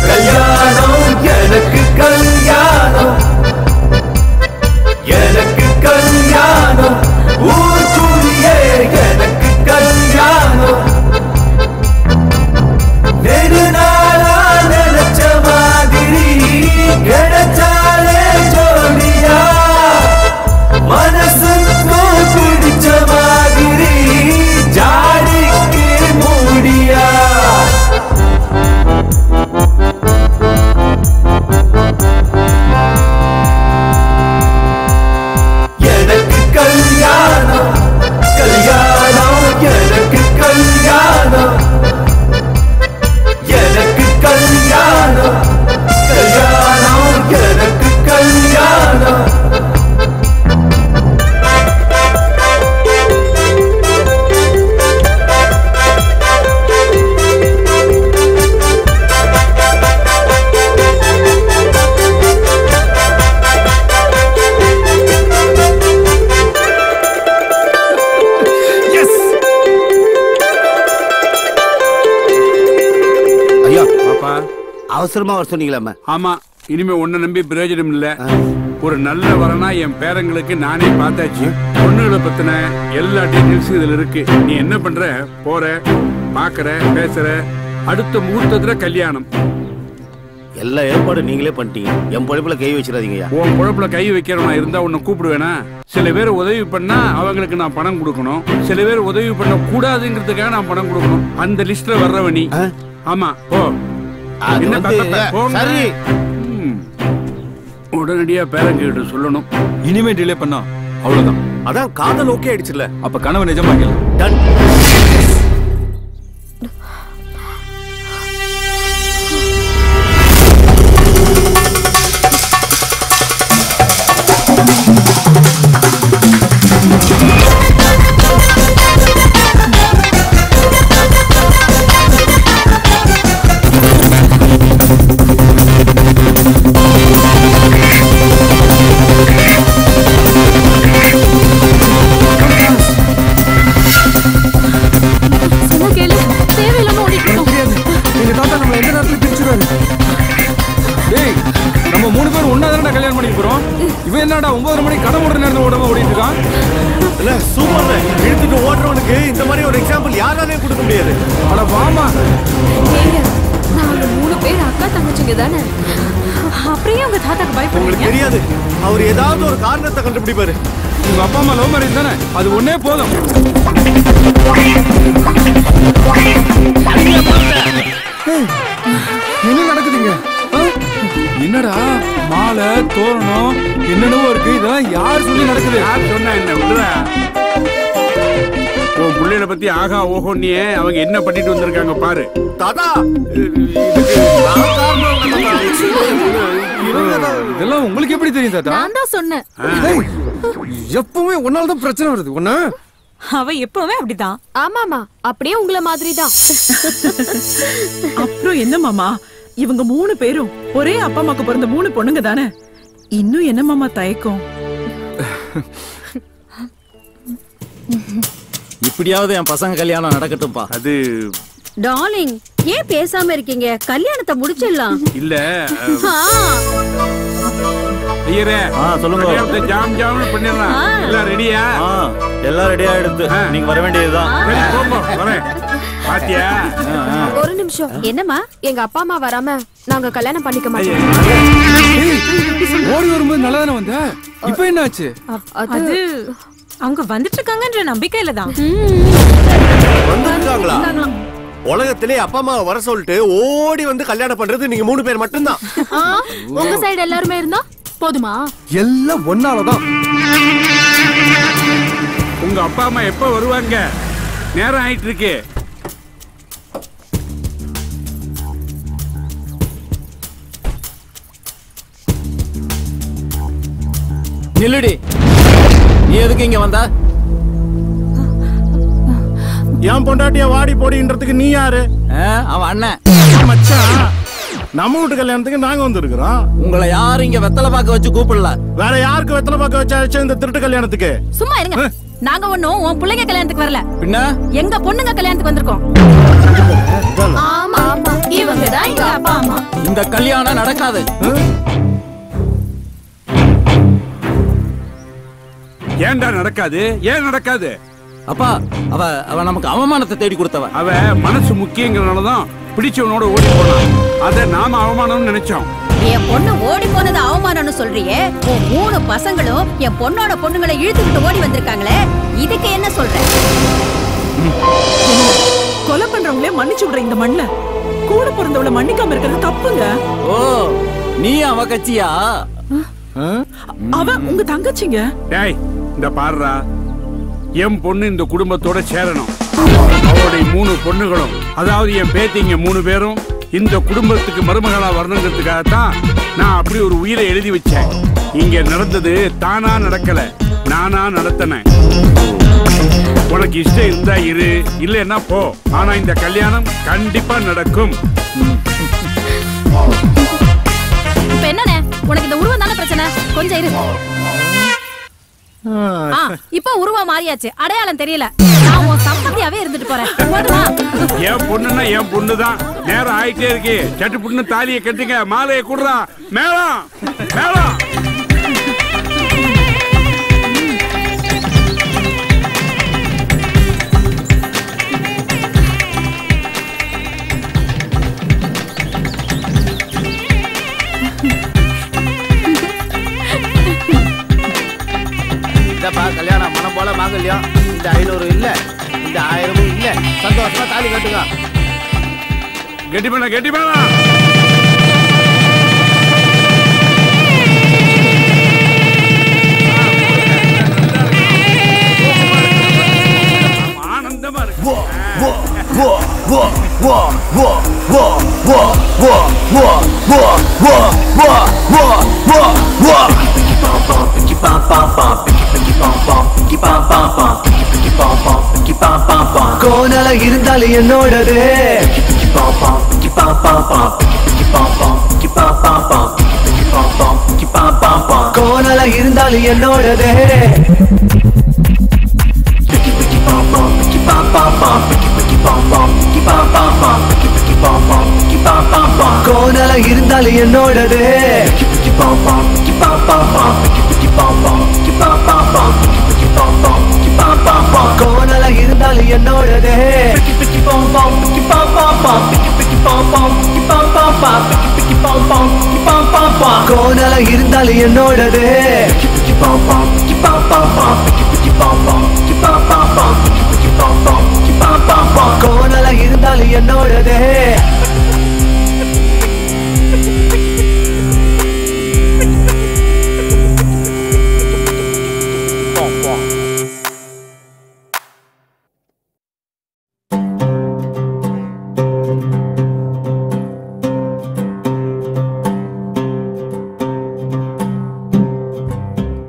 கல்யாணம் எனக்கு கல்யாணம் எனக்கு கல்யாணம் ஊருக்குள்ளே எனக்கு கல்யாணம் நெடுநாளா நினைச்ச மாதிரி கிடைச்சாலே ஜோடியா மனசுக்கும் பிடிச்ச மாதிரி ஜாடிக்கு மூடியா எனக்கு கல்யாணம் கல்யாணம் எனக்கு கல்யாணம் எனக்கு கல்யாணம் கல்யாணம் எனக்கு கல்யாணம் ஐயா பாப்பா அவசரமா வர சொன்னீங்களாம? ஆமா, இனிமே உன்னை நம்பி பிரயோஜனம் இல்ல. ஒரு நல்ல வரனா என் பேரங்களுக்கு நானே பார்த்தாச்சு. பொண்ணுகளை பத்தின எல்லா டீடைல்ஸும் இதுல இருக்கு. நீ என்ன பண்ற? போற, பாக்குற, பேசுற, அடுத்த முகூர்த்தத்துல கல்யாணம். எல்லா ஏற்பாடும் நீங்களே பண்ணிட்டீங்க. என் பொழப்புல கை வச்சிடாதீங்கய்யா. உன் பொழப்புல கை வைக்கிறவனா இருந்தா உன்னை கூப்பிடுவேனா? சில பேர் உதவி பண்ணா அவங்களுக்கு நான் பணம் கொடுக்கணும். சில பேர் உதவி பண்ண கூடாதுங்கிறதுக்காக நான் பணம் கொடுக்கணும். அந்த லிஸ்ட்ல வர்றவனி. ஆமா போ. என்ன சரி, உடனடியா பேரங்கிட்ட சொல்லணும். இனிமே டிலே பண்ணா அவ்வளவுதான். அதான் காதல் ஓகே ஆயிடுச்சுல. அப்ப கனவு நிஜமாக்கல. டன். இவன் என்னடா 9 மணிக்கு கடை மூடுற நேரத்துல ஓடாம ஓடிட்டு இருக்கான்? இல்ல சூப்பர்ல இழுத்துட்டு ஓடுறவனுக்கு இந்த மாதிரி ஒரு எக்ஸாம்பிள் யாராலையும் கொடுக்க முடியாது. அட வாமா. நாங்க 3 பேர் அக்கா தங்கச்சி ஆரம்பிச்சீங்க தானே? அப்படியே உங்க தாத்தாக்கு உங்களுக்கு பயப்படுறீங்க? தெரியாது, அவர் ஏதாவது ஒரு காரணத்தை கண்டுபிடிப்பாரு. உங்க அப்பா அம்மா லவ் மேரேஜ் தானே, அது ஒன்னே போதும். என்ன நடக்குதுங்க? என்னடா மாலை தோரணம் என்னென்னவோ இருக்கு, இதெல்லாம் யார் சொல்லி நடக்குது? யார் சொன்னா என்ன விடுற? உன் பிள்ளைகளை பத்தி ஆகா ஓஹோன்னியே அவங்க என்ன பண்ணிட்டு வந்திருக்காங்க பாரு. தாத்தா இதெல்லாம் உங்களுக்கு எப்படி தெரியும் தாத்தா? நான் தான் சொன்னேன். எப்பவுமே உன்னாலதான் பிரச்சனை வருது. ஒண்ணு அவ எப்பவுமே அப்படிதான். ஆமாமா, அப்படியே உங்களை மாதிரி தான். அப்புறம் என்ன மாமா, இவங்க 3 பேரும் ஒரே அப்பா அம்மாக்கு பிறந்த 3 பொண்ணுங்க தானே. இன்னும் என்ன மாமா தயக்கம்? இப்படியாவது என் பசங்க கல்யாணம் நடக்கட்டும்பா. அது டார்லிங், ஏன் பேசாம இருக்கீங்க? கல்யாணத்தை முடிச்சிடலாம். இல்ல ஐயரே, சொல்லுங்க. கல்யாணத்தை ஜாம் ஜாம்னு பண்ணிடலாம். எல்லாம் ரெடியா? எல்லாம் ரெடியா எடுத்து நீங்க வர வேண்டியதுதான். சரி, போப்போ, வரேன். பாத்தியா? ஒரு நிமிஷம். என்னம்மா? எங்க அப்பா அம்மா வராம நாங்க கல்யாணம் பண்ணிக்க மாட்டோம். ஓடி வரும்போது நல்லா தானே வந்த, இப்ப என்ன ஆச்சு? அது அவங்க வந்துட்டு இருக்காங்கன்ற நம்பிக்கையில தான். வந்துருக்காங்களா? உலகத்திலே அப்பா அம்மா வர சொல்லிட்டு ஓடி வந்து கல்யாணம் பண்றது நீங்க 3 பேர் மட்டும்தான். உங்க சைடு எல்லாருமே இருந்தா போதுமா? எல்லாம் ஒன்னாலதான். உங்க அப்பா அம்மா எப்ப வருவாங்க? நேரம் ஆயிட்டு இருக்கு. நில்லுடி, நீ எதுக்கு இங்க வந்தா? என் பொண்டாட்டிய வாடி போடின்றதுக்கு நீ யாரு? அவன் அண்ணன். மச்சான், நம்ம வீட்டு கல்யாணத்துக்கு நாங்க வந்திருக்கிறோம். உங்களை யாரும் இங்க வெத்தலை பாக்க வச்சு கூப்பிடல. வேற யாருக்கு வெத்தலை பாக்க வச்சாச்சு இந்த திருட்டு கல்யாணத்துக்கு? சும்மா இருங்க. நாங்க ஒண்ணும் உன் பிள்ளைங்க கல்யாணத்துக்கு வரல. பின்ன எங்க பொண்ணுங்க கல்யாணத்துக்கு வந்திருக்கோம். ஆமா ஆமா, இவங்க தான் எங்க அப்பா அம்மா. இந்த கல்யாணம் நடக்காது. ஏன்டா நடக்காது? ஏன் நடக்காது? அப்பா, அவ நமக்கு அவமானத்தை தேடி கொடுத்தவ. அவ மனசு முக்கியங்கிறனாலதான் பிடிச்சவனோட ஓடி போனான். அத நாம அவமானம்னு நினைச்சோம். என் பொண்ணு ஓடி போனது அவமானம்னு சொல்றியே, உன் 3 பசங்களும் என் பொண்ணோட பொண்ணுங்களை இழுத்துக்கிட்டு ஓடி வந்திருக்காங்களே, இதுக்கு என்ன சொல்ற? கொலை பண்றவங்களே மன்னிச்சு விடுற இந்த மண்ணுல கூட பிறந்தவளை மன்னிக்காம இருக்கிறது தப்புங்க. ஓ, நீ அவ கட்சியா? அவ உங்க தங்கச்சிங்க. டேய், இந்த பாருடா, என் பொண்ணு இந்த குடும்பத்தோட சேரணும். அவளுடைய 3 பொண்ணுகளும், அதாவது என் பேத்திங்க 3 பேரும் இந்த குடும்பத்துக்கு மருமகளா வரணுங்கிறதுக்காகத்தான் நான் அப்படி ஒரு உயிரை எழுதி வச்சேன். இங்க நடந்தது தானா நடக்கல, நானா நடத்தினேன். உனக்கு இஷ்டம் இருந்தா இரு, இல்லைன்னா போ. ஆனா இந்த கல்யாணம் கண்டிப்பா நடக்கும். இப்ப என்னண்ணே, உனக்கு இந்த உருவம் தானே பிரச்சனை? கொஞ்சம் இரு. இப்ப உருவம் மாறியாச்சு, அடையாளம் தெரியல. நான் உன் சம்பந்தியாவே இருந்துட்டு போறேன். போதுமா? என் பொண்ணுன்னா என் பொண்ணுதான். நேரம் ஆயிட்டே இருக்கு. சட்டு புண்ணு தாலியை கட்டுங்க, மாலையை குடுறா. மேளம் மேளம். கல்யாணம் மனம் போல மாங்கல்யம். இந்த 500 இல்ல, இந்த 1000 இல்ல. சந்தோஷமா தாலி கட்டுங்க. கெட்டி பண்ண கெட்டி பண்ண. ஆனந்தமா இருக்கு. கோணல இருந்தாலும் என்னோடது, கோணல இருந்தாலும் என்னோடது, கோணல இருந்தாலும் என்னோடது, கோணல இருந்தாலும் என்னோடது, கோணல இருந்தாலும் என்னோடது, இருந்தாலும் என்னோடது